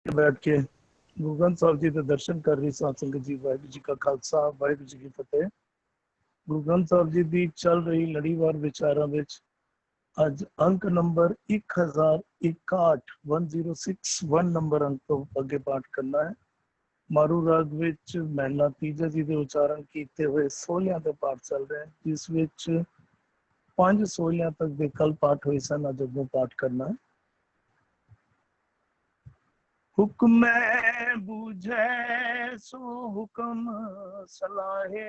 बैठ के गुरु ग्रंथ साहब जी के दर्शन कर रही साध संगत जी। वाहिगुरू जी का खालसा, वाहिगुरू जी की फतेह। गुरु ग्रंथ साहब जी की चल रही लड़ीवार विचारां विच अज अंक नंबर 1061 1061 नंबर अंक तो अगे पाठ करना है। मारू राग विच महला तीजा जी के उच्चारण किए हुए सोहलियां के पाठ चल रहे हैं, जिस विच 5 सोहलियां तक के कल पाठ हुए सन। अज अगों पाठ करना है। हुक्म बूझे सो हुक्म सलाहे,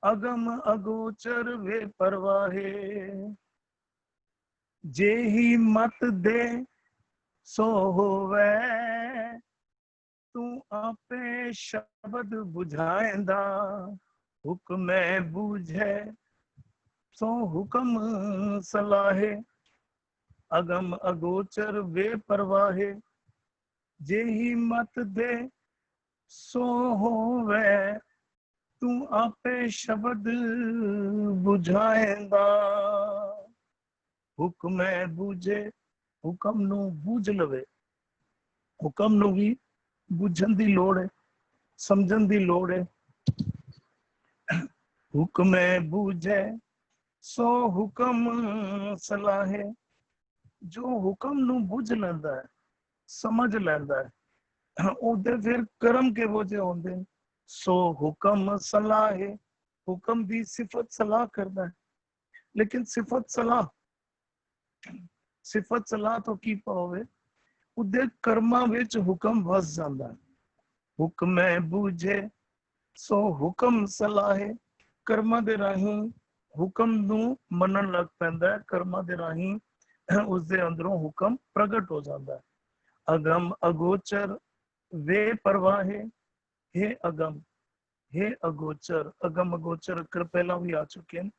अगम अगोचर वे परवाहे। जे ही मत दे सो होवे, तू आपे शब्द बुझाएंदा। हुक्म बूझे सो हुक्म सलाहे, अगम अगोचर वे परवाहे। जे ही मत दे सो होवे, तू आपे शब्द बुझाएंदा। हुक्म बूझे, हुक्म नू बूझ लवे। हुक्म नू भी बुझन दी लोड़ है, समझन दी लोड़ है। हुक्म बूझे सो हुक्म सलाहे। जो हुक्म नू बुझ लैंदा है, समझ लैंदा है, ओदे फिर कर्म के वो जे होंदे ने। सो हुक्म सलाहे, हुक्म भी सिफत सलाह करता है। लेकिन सिफत सलाह तो की पावे, उदे कर्मा विच हुक्म वस जांदा है। हुक्म बूझे सो हुक्म सलाहे, कर्मा दे राही हुक्म नू मनन लग पैंदा है। कर्मा दे राही उसदे अंदरों हुक्म प्रगट हो जाता है। अगम अगोचर वे परवाहे। हे अगम, हे अगोचर। अगम अगोचर अकर पहला भी आ चुके हैं।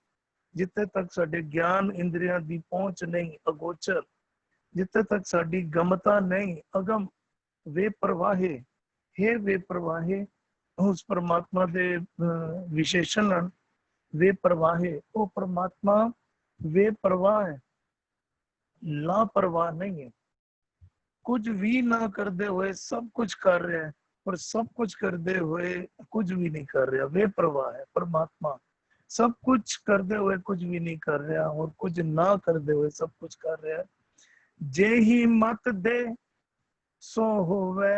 जिथे तक साडे ज्ञान इंद्रियां दी पहुंच नहीं, अगोचर। जिथे तक साडी गमता नहीं, अगम। वे परवाहे, हे वे परवाहे। उस परमात्मा दे विशेषण हैं। वे परवाहे, वो परमात्मा वे परवाह है, लापरवाह नहीं है। कुछ भी ना करते हुए सब कुछ कर रहे हैं, और सब कुछ करते हुए कुछ भी नहीं कर रहा। वे परवाह है परमात्मा। सब कुछ करते हुए कुछ भी नहीं कर रहा, और कुछ ना करते हुए सब कुछ कर रहा है। जे ही मत दे सो होवे।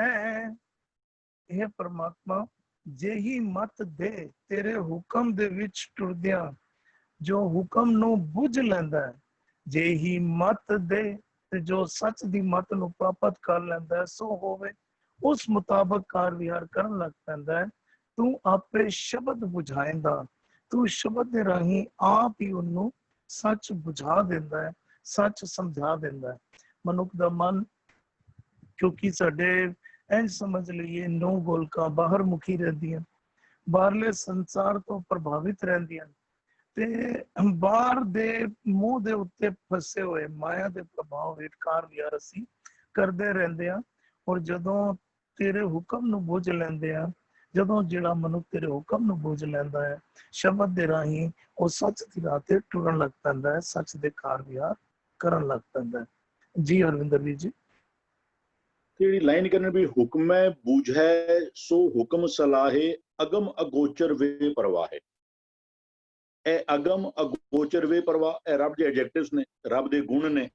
हे परमात्मा, जे ही मत दे, तेरे हुक्म दे विच टुरदियां जो हुक्म नू बुझ लैंदा है। जे ही मत दे, ते जो सच दी मत नू प्राप्त कर लैंदा है, सो होवे। उस मुताबिक कार विहार करन लग पैंदा है। तू आपे शब्द बुझाएंदा, तू शब्द दे राही आप ही उन्नू सच बुझा देंदा है, सच समझा देंदा है। मनुख दा मन क्योंकि साडे इंज समझ लईए नौ गोलकां बाहर मुखी रहंदियां, बाहरले संसार तो प्रभावित रहंदियां ते बाहर दे मूह दे उत्ते फसे हुए माया दे प्रभाव हेठ कार विहार असीं करदे रहंदे आ। और जदों तेरे हुक्म नू बुझ लैंदे आ, जदों जिहड़ा मनुख तेरे हुक्म नू बुझ लैंदा है, शब्द दे राही ਉਹ सच दी राह ते टुरन लग पैंदा है, सच दे कार विहार करन लग पैंदा है। जी हरविंदर ਵੀਰ जी। ਜਿਹੜੀ ਲਾਈਨ ਕਰਨ ਵੀ ਹੁਕਮ ਹੈ ਬੂਝੈ ਸੋ ਹੁਕਮ ਸਲਾਹੇ ਅਗਮ ਅਗੋਚਰ ਵੇ ਪਰਵਾਹੇ। ਇਹ ਅਗਮ ਅਗੋਚਰ ਵੇ ਪਰਵਾਹ ਇਹ ਰੱਬ ਦੇ ਐਡਜੈਕਟਿਵਸ ਨੇ, ਰੱਬ ਦੇ ਗੁਣ ਨੇ।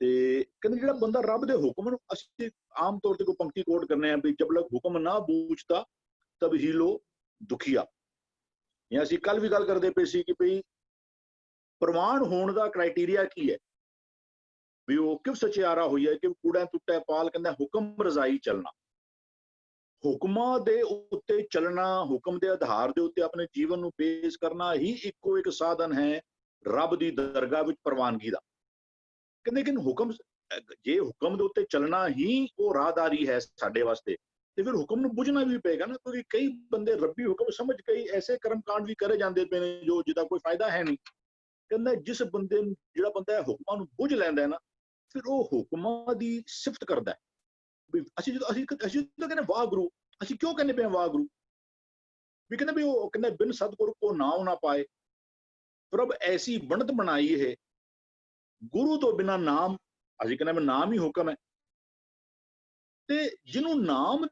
ਤੇ ਕਹਿੰਦੇ ਜਿਹੜਾ ਬੰਦਾ ਰੱਬ ਦੇ ਹੁਕਮ ਨੂੰ, ਅਸੀਂ ਆਮ ਤੌਰ ਤੇ ਕੋਈ ਪੰਕਤੀ ਕੋਟ ਕਰਨੇ ਆ ਵੀ ਜਬ ਲਗ ਹੁਕਮ ਨਾ ਬੂਝਤਾ ਤਬ ਹੀ ਲੋ ਦੁਖੀਆ। ਜਾਂ ਅਸੀਂ ਕੱਲ ਵੀ ਗੱਲ ਕਰਦੇ ਪਏ ਸੀ ਕਿ ਭਈ ਪ੍ਰਵਾਨ ਹੋਣ ਦਾ ਕ੍ਰਾਈਟੇਰੀਆ ਕੀ ਹੈ, ਵੀ ਉਹ ਕਿਉਂ ਸਚਿਆਰਾ ਹੋਈ ਹੈ ਕਿ ਕੂੜਾ ਟੁੱਟਾ ਪਾਲ ਕਹਿੰਦਾ ਹੁਕਮ ਰਜ਼ਾਈ ਚੱਲਣਾ। ਹੁਕਮਾਂ ਦੇ ਉੱਤੇ ਚੱਲਣਾ, ਹੁਕਮ ਦੇ ਆਧਾਰ ਦੇ ਉੱਤੇ ਆਪਣੇ ਜੀਵਨ ਨੂੰ ਪੇਸ਼ ਕਰਨਾ ਹੀ ਇੱਕੋ ਇੱਕ ਸਾਧਨ ਹੈ ਰੱਬ ਦੀ ਦਰਗਾਹ ਵਿੱਚ ਪ੍ਰਵਾਨਗੀ ਦਾ। ਕਹਿੰਦੇ ਕਿ ਹੁਕਮ, ਜੇ ਹੁਕਮ ਦੇ ਉੱਤੇ ਚੱਲਣਾ ਹੀ ਉਹ ਰਾਹਦਾਰੀ ਹੈ ਸਾਡੇ ਵਾਸਤੇ, ਤੇ ਫਿਰ ਹੁਕਮ ਨੂੰ ਬੁਝਣਾ ਵੀ ਪਏਗਾ ਨਾ। ਕਿਉਂਕਿ ਕਈ ਬੰਦੇ ਰੱਬੀ ਹੁਕਮ ਸਮਝ ਕਈ ਐਸੇ ਕਰਮ ਕਾਂਡ ਵੀ करे ਜਾਂਦੇ ਪਏ ਨੇ ਜੋ ਜਿਹਦਾ ਕੋਈ ਫਾਇਦਾ ਹੈ ਨਹੀਂ। ਕਹਿੰਦਾ ਜਿਸ ਬੰਦੇ ਨੂੰ, ਜਿਹੜਾ ਬੰਦਾ ਹੁਕਮਾਂ ਨੂੰ ਬੁਝ ਲੈਂਦਾ ਹੈ ਨਾ, ਫਿਰ ਉਹ ਹੁਕਮਾਂ ਦੀ ਸਿਫਤ ਕਰਦਾ ਹੈ। ਵੀ ਅਸੀਂ ਜਦੋਂ ਅਸੀਂ ਕਹਿੰਦੇ ਵਾਹਿਗੁਰੂ, ਅਸੀਂ ਕਿਉਂ ਕਹਿੰਦੇ ਪਏ ਵਾਹਿਗੁਰੂ? ਵੀ ਕਹਿੰਦੇ ਵੀ ਉਹ ਕਹਿੰਦਾ ਬਿਨ ਸਤਿਗੁਰੂ ਕੋ ਨਾਉ ਨਾ ਪਾਏ। ਪ੍ਰਭ ਐਸੀ ਬਣਤ ਬਣਾਈ ਹੈ, ਗੁਰੂ ਤੋਂ ਬਿਨਾ ਨਾਮ ਅਸੀਂ ਕਹਿੰਦੇ ਮੈਂ ਨਾਮ ਹੀ ਹੁਕਮ ਹੈ। ਤੇ ਜਿਹਨੂੰ ਨਾਮ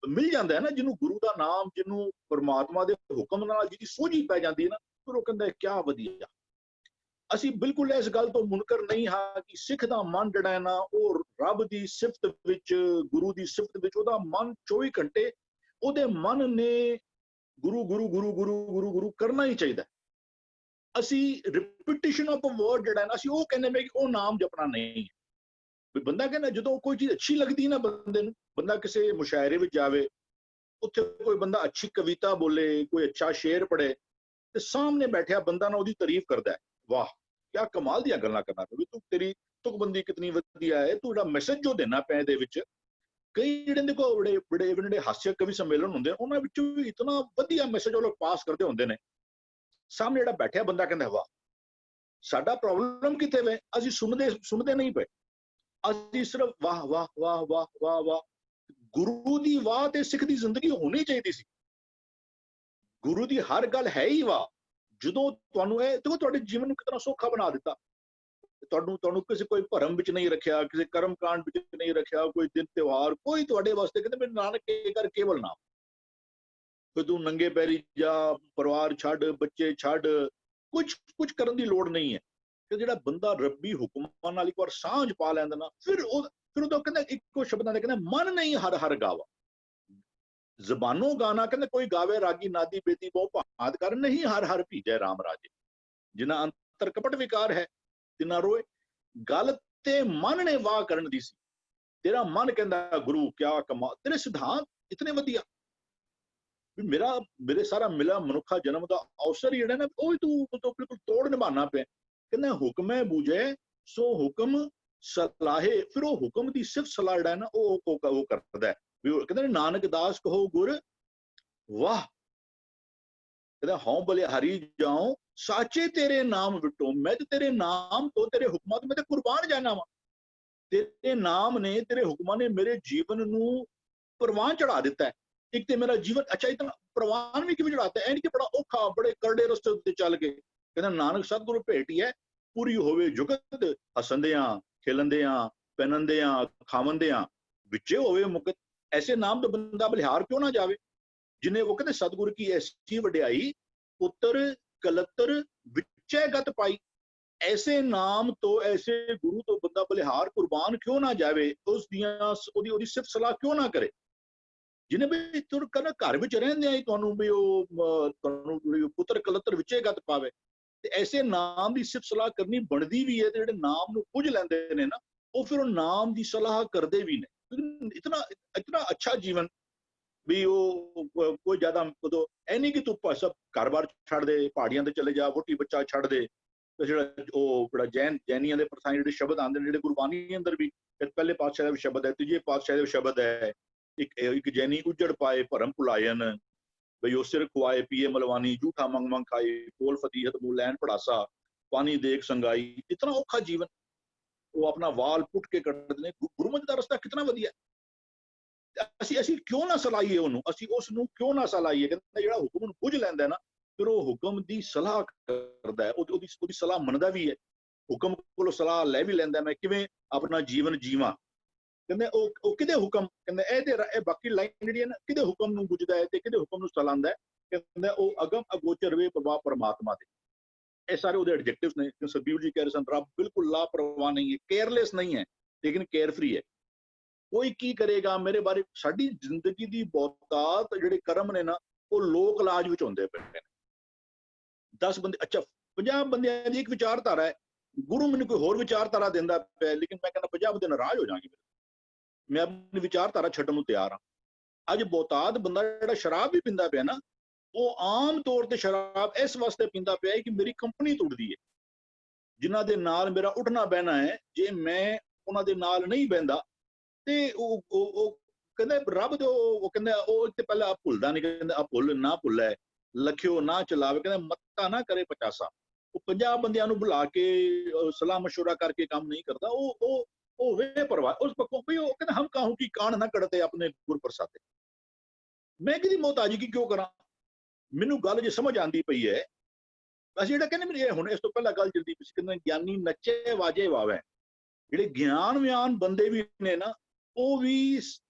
ਮਿਲ ਜਾਂਦਾ ਹੈ ਨਾ, ਜਿਹਨੂੰ ਗੁਰੂ ਦਾ ਨਾਮ, ਜਿਹਨੂੰ ਪਰਮਾਤਮਾ ਦੇ ਹੁਕਮ ਨਾਲ ਜਿਹਦੀ ਸੋਝੀ ਪੈ ਜਾਂਦੀ ਹੈ ਨਾ, ਫਿਰ ਉਹ ਕਹਿੰਦਾ ਕਿਆ ਵਧੀਆ। ਅਸੀਂ ਬਿਲਕੁਲ ਇਸ ਗੱਲ ਤੋਂ ਮੁਨਕਰ ਨਹੀਂ ਹਾਂ ਕਿ ਸਿੱਖ ਦਾ ਮਨ ਜਿਹੜਾ ਹੈ ਨਾ, ਉਹ ਰੱਬ ਦੀ ਸਿਫਤ ਵਿੱਚ, ਗੁਰੂ ਦੀ ਸਿਫਤ ਵਿੱਚ, ਉਹਦਾ ਮਨ 24 ਘੰਟੇ ਉਹਦੇ ਮਨ ਨੇ ਗੁਰੂ ਗੁਰੂ ਗੁਰੂ ਗੁਰੂ ਗੁਰੂ ਗੁਰੂ ਕਰਨਾ ਹੀ ਚਾਹੀਦਾ। ਅਸੀਂ ਰਿਪੀਟੀਸ਼ਨ ਆਫ ਅ ਵਰਡ ਜਿਹੜਾ ਹੈ ਨਾ, ਅਸੀਂ ਉਹ ਕਹਿੰਦੇ ਮੈਂ ਕਿ ਉਹ ਨਾਮ ਜਪਣਾ ਨਹੀਂ ਹੈ। ਵੀ ਬੰਦਾ ਕਹਿੰਦਾ ਜਦੋਂ ਕੋਈ ਚੀਜ਼ ਅੱਛੀ ਲੱਗਦੀ ਨਾ ਬੰਦੇ ਨੂੰ, ਬੰਦਾ ਕਿਸੇ ਮੁਸ਼ਾਇਰੇ ਵਿੱਚ ਜਾਵੇ, ਉੱਥੇ ਕੋਈ ਬੰਦਾ ਅੱਛੀ ਕਵਿਤਾ ਬੋਲੇ, ਕੋਈ ਅੱਛਾ ਸ਼ੇਰ ਪੜ੍ਹੇ, ਤੇ ਸਾਹਮਣੇ ਬੈਠਿਆ ਬੰਦਾ ਨਾ ਉਹਦੀ ਤਾਰੀਫ ਕਰਦਾ ਹੈ, ਵਾਹ ਕਿਆ ਕਮਾਲ ਦੀਆਂ ਗੱਲਾਂ ਕਰਨਾ ਪਈ, ਤੂੰ ਤੇਰੀ ਤੁਕਬੰਦੀ ਕਿਤਨੀ ਵਧੀਆ ਹੈ, ਤੂੰ ਜਿਹੜਾ ਮੈਸੇਜ ਜੋ ਦੇਣਾ ਪਿਆ ਇਹਦੇ ਵਿੱਚ। ਕਈ ਜਿਹੜੇ ਦੇਖੋ ਬੜੇ ਬੜੇ ਜਿਹੜੇ ਹਾਸਿਆ ਕਵੀ ਸੰਮੇਲਨ ਹੁੰਦੇ, ਉਹਨਾਂ ਵਿੱਚੋਂ ਵੀ ਇਤਨਾ ਵਧੀਆ ਮੈਸੇਜ ਉਹ ਲੋਕ ਪਾਸ ਕਰਦੇ ਹੁੰਦੇ ਨੇ। ਸਾਹਮਣੇ ਜਿਹੜਾ ਬੈਠਿਆ ਬੰਦਾ ਕਹਿੰਦਾ ਵਾਹ। ਸਾਡਾ ਪ੍ਰੋਬਲਮ ਕਿੱਥੇ ਵੇ, ਅਸੀਂ ਸੁਣਦੇ ਨਹੀਂ ਪਏ, ਅਸੀਂ ਸਿਰਫ ਵਾਹ ਵਾਹ ਵਾਹ ਵਾਹ ਵਾਹ ਵਾਹ। ਗੁਰੂ ਦੀ ਵਾਹ ਤੇ ਸਿੱਖ ਦੀ ਜ਼ਿੰਦਗੀ ਹੋਣੀ ਚਾਹੀਦੀ ਸੀ। ਗੁਰੂ ਦੀ ਹਰ ਗੱਲ ਹੈ ਹੀ ਵਾਹ। ਜਦੋਂ ਤੁਹਾਨੂੰ ਇਹ ਦੇਖੋ, ਤੁਹਾਡੇ ਜੀਵਨ ਨੂੰ ਕਿਤਨਾ ਸੌਖਾ ਬਣਾ ਦਿੱਤਾ। ਤੁਹਾਨੂੰ ਕਿਸੇ ਕੋਈ ਭਰਮ ਵਿੱਚ ਨਹੀਂ ਰੱਖਿਆ, ਕਿਸੇ ਕਰਮ ਕਾਂਡ ਵਿੱਚ ਨਹੀਂ ਰੱਖਿਆ, ਕੋਈ ਦਿਨ ਤਿਉਹਾਰ ਕੋਈ ਤੁਹਾਡੇ ਵਾਸਤੇ ਕਹਿੰਦੇ ਮੇਰੇ ਨਾਨਕ ਕੇ ਕਰ ਕੇਵਲ ਨਾਮ। ਫਿਰ ਤੂੰ ਨੰਗੇ ਪੈਰੀ ਜਾ, ਪਰਿਵਾਰ ਛੱਡ, ਬੱਚੇ ਛੱਡ, ਕੁਝ ਕਰਨ ਦੀ ਲੋੜ ਨਹੀਂ ਹੈ। ਕਿ ਜਿਹੜਾ ਬੰਦਾ ਰੱਬੀ ਹੁਕਮਾਂ ਨਾਲ ਇੱਕ ਵਾਰ ਸਾਂਝ ਪਾ ਲੈਂਦਾ ਨਾ, ਫਿਰ ਉਹਦਾ ਕਹਿੰਦਾ ਇੱਕੋ ਸ਼ਬਦਾਂ ਦੇ ਕਹਿੰਦਾ ਮਨ ਨਹੀਂ ਹਰ ਹਰ ਗਾਵਾ। ਜ਼ਬਾਨੋਂ ਗਾਣਾ ਕਹਿੰਦੇ ਕੋਈ ਗਾਵੇ ਰਾਗੀ ਨਾਦੀ ਬੇਦੀ ਬਹੁ ਭਾਂਤ ਕਰ, ਨਹੀਂ ਹਰ ਹਰ ਭੀਜੈ ਰਾਮ ਰਾਜੇ। ਜਿਨ੍ਹਾਂ ਅੰਤਰ ਕਪਟ ਵਿਕਾਰ ਹੈ ਤਿਨਾਂ ਰੋਏ। ਗੱਲ ਤੇ ਮਨ ਨੇ ਵਾਹ ਕਰਨ ਦੀ ਸੀ। ਤੇਰਾ ਮਨ ਕਹਿੰਦਾ ਗੁਰੂ ਕਿਆ ਕਮਾ, ਤੇਰੇ ਸਿਧਾਂਤ ਇਤਨੇ ਵਧੀਆ ਵੀ ਮੇਰੇ ਸਾਰਾ ਮਿਲਾ ਮਨੁੱਖਾ ਜਨਮ ਦਾ ਅਵਸਰ ਜਿਹੜਾ ਨਾ, ਉਹ ਤੂੰ ਬਿਲਕੁਲ ਤੋੜ ਨਿਭਾਣਾ ਪਿਆ। ਕਹਿੰਦਾ ਹੁਕਮੈ ਬੂਝੈ ਸੋ ਹੁਕਮ ਸਲਾਹੇ। ਫਿਰ ਉਹ ਹੁਕਮ ਦੀ ਸਿਫਤ ਸਲਾਹ ਜਿਹੜਾ ਨਾ ਉਹ ਕਰਦਾ। ਵੀ ਕਹਿੰਦੇ ਨਾਨਕ ਦਾਸ ਕਹੋ ਗੁਰ ਵਾਹ। ਕਹਿੰਦਾ ਹਉ ਬਲੇ ਹਰੀ ਜਾਉ ਸਾਚੇ ਤੇਰੇ ਨਾਮ ਵਿਟੋ। ਮੈਂ ਤੇ ਤੇਰੇ ਨਾਮ ਤੋਂ, ਤੇਰੇ ਹੁਕਮਾਂ ਤੋਂ ਮੈਂ ਤੇ ਕੁਰਬਾਨ ਜਾਣਾ ਵਾ। ਤੇਰੇ ਨਾਮ ਨੇ, ਤੇਰੇ ਹੁਕਮਾਂ ਨੇ ਮੇਰੇ ਜੀਵਨ ਨੂੰ ਪ੍ਰਵਾਨ ਚੜਾ ਦਿੱਤਾ ਹੈ। ਇੱਕ ਤੇ ਮੇਰਾ ਜੀਵਨ ਅੱਛਾ ਇਤਨਾ ਪ੍ਰਵਾਨ ਵੀ ਕਿਵੇਂ ਚੜਾਤਾ, ਐ ਨਹੀਂ ਕਿ ਬੜਾ ਔਖਾ ਬੜੇ ਕਰੜੇ ਰਸਤੇ ਉੱਤੇ ਚੱਲ ਗਏ। ਕਹਿੰਦਾ ਨਾਨਕ ਸਤਿਗੁਰੂ ਭੇਟੀ ਹੈ ਪੂਰੀ ਹੋਵੇ ਜੁਗਤ, ਹਸੰਦਿਆਂ ਖੇਲੰਦਿਆਂ ਪਹਿਨੰਦਿਆਂ ਖਾਵੰਦਿਆਂ ਵਿੱਚੇ ਹੋਵੇ ਮੁਕਤ। ਐਸੇ ਨਾਮ ਤੋਂ ਬੰਦਾ ਬਲਿਹਾਰ ਕਿਉਂ ਨਾ ਜਾਵੇ, ਜਿਨੇ ਉਹ ਕਹਿੰਦੇ ਸਤਿਗੁਰ ਕੀ ਐਸੀ ਵਡਿਆਈ ਪੁੱਤਰ ਕਲਤਰ ਵਿੱਚੇ ਗਤ ਪਾਈ। ਐਸੇ ਨਾਮ ਤੋਂ, ਐਸੇ ਗੁਰੂ ਤੋਂ ਬੰਦਾ ਬਲਿਹਾਰ ਕੁਰਬਾਨ ਕਿਉਂ ਨਾ ਜਾਵੇ, ਉਹਦੀ ਸਿਫਤ ਸਲਾਹ ਕਿਉਂ ਨਾ ਕਰੇ। ਜਿਹਨੇ ਵੀ ਤੁਰ ਕਹਿੰਦਾ ਘਰ ਵਿੱਚ ਰਹਿੰਦਿਆਂ ਹੀ ਤੁਹਾਨੂੰ ਵੀ ਤੁਹਾਨੂੰ ਪੁੱਤਰ ਕਲਤਰ ਵਿੱਚੇ ਗਤ ਪਾਵੇ। ਤੇ ਐਸੇ ਨਾਮ ਦੀ ਸਿਫਤ ਸਲਾਹ ਕਰਨੀ ਬਣਦੀ ਵੀ ਹੈ। ਤੇ ਜਿਹੜੇ ਨਾਮ ਨੂੰ ਪੁੱਜ ਲੈਂਦੇ ਨੇ ਨਾ, ਉਹ ਫਿਰ ਉਹ ਨਾਮ ਦੀ ਸਲਾਹ ਕਰਦੇ ਵੀ ਨੇ। ਇਤਨਾ ਅੱਛਾ ਜੀਵਨ ਵੀ ਉਹ ਕੋਈ ਜ਼ਿਆਦਾ ਉਦੋਂ ਇਹ ਨਹੀਂ ਕਿ ਤੂੰ ਸਭ ਘਰ-ਬਾਰ ਛੱਡ ਦੇ, ਪਹਾੜੀਆਂ ਤੇ ਚਲੇ ਜਾ, ਵੋਟੀ ਬੱਚਾ ਛੱਡ ਦੇ। ਤੇ ਜਿਹੜਾ ਜੈਨੀਆਂ ਦੇ ਪ੍ਰਥਾਂ ਜਿਹੜੇ ਸ਼ਬਦ ਆਉਂਦੇ ਨੇ, ਜਿਹੜੇ ਗੁਰਬਾਣੀ ਅੰਦਰ ਵੀ ਪਹਿਲੇ ਪਾਤਸ਼ਾਹ ਦਾ ਸ਼ਬਦ ਹੈ, ਤੀਜੇ ਪਾਤਸ਼ਾਹ ਦਾ ਸ਼ਬਦ ਹੈ, ਇੱਕ ਜੈਨੀ ਉੱਜੜ ਪਾਏ ਭਰਮ ਭੁਲਾਇਨ, ਬਈ ਉਹ ਸਿਰ ਖੁਆਏ ਪੀਏ ਮਲਵਾਨੀ, ਝੂਠਾ ਮੰਗ ਖਾਏ, ਕੋਲ ਫਤੀਹਤ ਮੂੰਹ ਲੈਣ ਪੜਾਸਾ, ਪਾਣੀ ਦੇਖ ਸੰਗਾਈ। ਇਤਨਾ ਔਖਾ ਜੀਵਨ ਉਹ ਆਪਣਾ ਵਾਲ ਪੁੱਟ ਕੇ ਕੱਢਦੇ ਨੇ। ਗੁਰਮਤਿ ਦਾ ਰਸਤਾ ਕਿਤਨਾ ਵਧੀਆ। ਅਸੀਂ ਕਿਉਂ ਨਾ ਸਲਾਹੀਏ ਉਹਨੂੰ, ਅਸੀਂ ਉਸ ਨੂੰ ਕਿਉਂ ਨਾ ਸਲਾਹੀਏ। ਕਹਿੰਦਾ ਜਿਹੜਾ ਹੁਕਮ ਨੂੰ ਪੁੱਜ ਲੈਂਦਾ ਨਾ, ਫਿਰ ਉਹ ਹੁਕਮ ਦੀ ਸਲਾਹ ਕਰਦਾ ਹੈ, ਉਹਦੀ ਸਲਾਹ ਮੰਨਦਾ ਵੀ ਹੈ। ਹੁਕਮ ਕੋਲੋਂ ਸਲਾਹ ਲੈ ਵੀ ਲੈਂਦਾ, ਮੈਂ ਕਿਵੇਂ ਆਪਣਾ ਜੀਵਨ ਜੀਵਾਂ। ਕਹਿੰਦੇ ਉਹ ਕਿਹਦੇ ਹੁਕਮ, ਕਹਿੰਦਾ ਇਹ ਬਾਕੀ ਲਾਈਨ ਜਿਹੜੀ ਹੈ ਨਾ, ਕਿਹਦੇ ਹੁਕਮ ਨੂੰ ਬੁੱਝਦਾ ਹੈ ਤੇ ਕਿਹਦੇ ਹੁਕਮ ਨੂੰ ਚਲਾਉਂਦਾ ਹੈ। ਕਹਿੰਦਾ ਉਹ ਅਗਮ ਅਗੋਚਰ ਵੇ ਪ੍ਰਭਾਵ ਪਰਮਾਤਮਾ ਦੇ। ਇਹ ਸਾਰੇ ਉਹਦੇ ਐਡਜੈਕਟਿਵਸ ਨੇ। ਸਤਿਗੁਰੂ ਜੀ ਕਹਿ ਰਹੇ ਸਨ, ਰੱਬ ਬਿਲਕੁਲ ਲਾਪਰਵਾਹ ਨਹੀਂ ਹੈ, ਕੇਅਰਲੈਸ ਨਹੀਂ ਹੈ, ਲੇਕਿਨ ਕੇਅਰ ਫਰੀ ਹੈ। ਕੋਈ ਕੀ ਕਰੇਗਾ ਮੇਰੇ ਬਾਰੇ। ਸਾਡੀ ਜ਼ਿੰਦਗੀ ਦੀ ਬਹੁਤਾਤ ਜਿਹੜੇ ਕਰਮ ਨੇ ਨਾ, ਉਹ ਲੋਕ ਇਲਾਜ ਵਿੱਚ ਹੁੰਦੇ ਪਏ ਨੇ। 10 ਬੰਦੇ, ਅੱਛਾ 50 ਬੰਦਿਆਂ ਦੀ ਇੱਕ ਵਿਚਾਰਧਾਰਾ ਹੈ, ਗੁਰੂ ਮੈਨੂੰ ਕੋਈ ਹੋਰ ਵਿਚਾਰਧਾਰਾ ਦਿੰਦਾ ਪਿਆ, ਲੇਕਿਨ ਮੈਂ ਕਹਿੰਦਾ 50 ਬੰਦੇ ਨਾਰਾਜ਼ ਹੋ ਜਾਣਗੇ। ਮੈਂ ਆਪਣੀ ਵਿਚਾਰਧਾਰਾ ਛੱਡਣ ਨੂੰ ਤਿਆਰ ਹਾਂ। ਅੱਜ ਬਹੁਤਾਤ ਬੰਦਾ ਜਿਹੜਾ ਸ਼ਰਾਬ ਵੀ ਪੀਂਦਾ ਪਿਆ ਨਾ, ਉਹ ਆਮ ਤੌਰ ਤੇ ਸ਼ਰਾਬ ਇਸ ਵਾਸਤੇ ਪੀਂਦਾ ਪਿਆ ਕਿ ਮੇਰੀ ਕੰਪਨੀ ਟੁੱਟਦੀ ਹੈ, ਜਿਨ੍ਹਾਂ ਦੇ ਨਾਲ ਮੇਰਾ ਉੱਠਣਾ ਬਹਿਣਾ ਹੈ। ਜੇ ਮੈਂ ਉਹਨਾਂ ਦੇ ਨਾਲ ਨਹੀਂ ਬਹਿੰਦਾ ਤੇ ਉਹ ਕਹਿੰਦੇ ਰੱਬ ਦੇ ਉਹ ਕਹਿੰਦਾ ਉਹ ਤੇ ਪਹਿਲਾਂ ਭੁੱਲਦਾ ਨਹੀਂ, ਕਹਿੰਦਾ ਆ ਭੁੱਲ ਨਾ ਭੁੱਲੈ ਲਖਿਓ ਨਾ ਚਲਾਵੇ, ਕਹਿੰਦਾ ਮੱਤਾ ਨਾ ਕਰੇ ਪਚਾਸਾ। ਉਹ 50 ਬੰਦਿਆਂ ਨੂੰ ਬੁਲਾ ਕੇ ਸਲਾਹ ਮਸ਼ਵਰਾ ਕਰਕੇ ਕੰਮ ਨਹੀਂ ਕਰਦਾ। ਉਹ ਵੇ ਪਰਵਾਹ ਉਸ ਪੱਖੋਂ ਵੀ ਉਹ ਕਹਿੰਦਾ ਹਮ ਕਾਹੂ ਕੀ ਕਾਣ ਨਾ ਕੜਤੇ ਆਪਣੇ ਗੁਰ ਪ੍ਰਸਾਦੇ। ਮੈਂ ਕਿਹਦੀ ਮੁਹਤਾਜੀ ਕੀ ਕਿਉਂ ਕਰਾਂ। ਮੈਨੂੰ ਗੱਲ ਜੇ ਸਮਝ ਆਉਂਦੀ ਪਈ ਹੈ, ਅਸੀਂ ਜਿਹੜਾ ਕਹਿੰਦੇ ਮੇਰੇ ਹੁਣ ਇਸ ਤੋਂ ਪਹਿਲਾਂ ਗੱਲ ਜਲਦੀ ਪਿੱਛੇ ਕਹਿੰਦੇ ਗਿਆਨੀ ਨੱਚੇ ਵਾਜੇ ਵਾਵੇ। ਜਿਹੜੇ ਗਿਆਨਵਾਨ ਬੰਦੇ ਵੀ ਨੇ ਨਾ, ਉਹ ਵੀ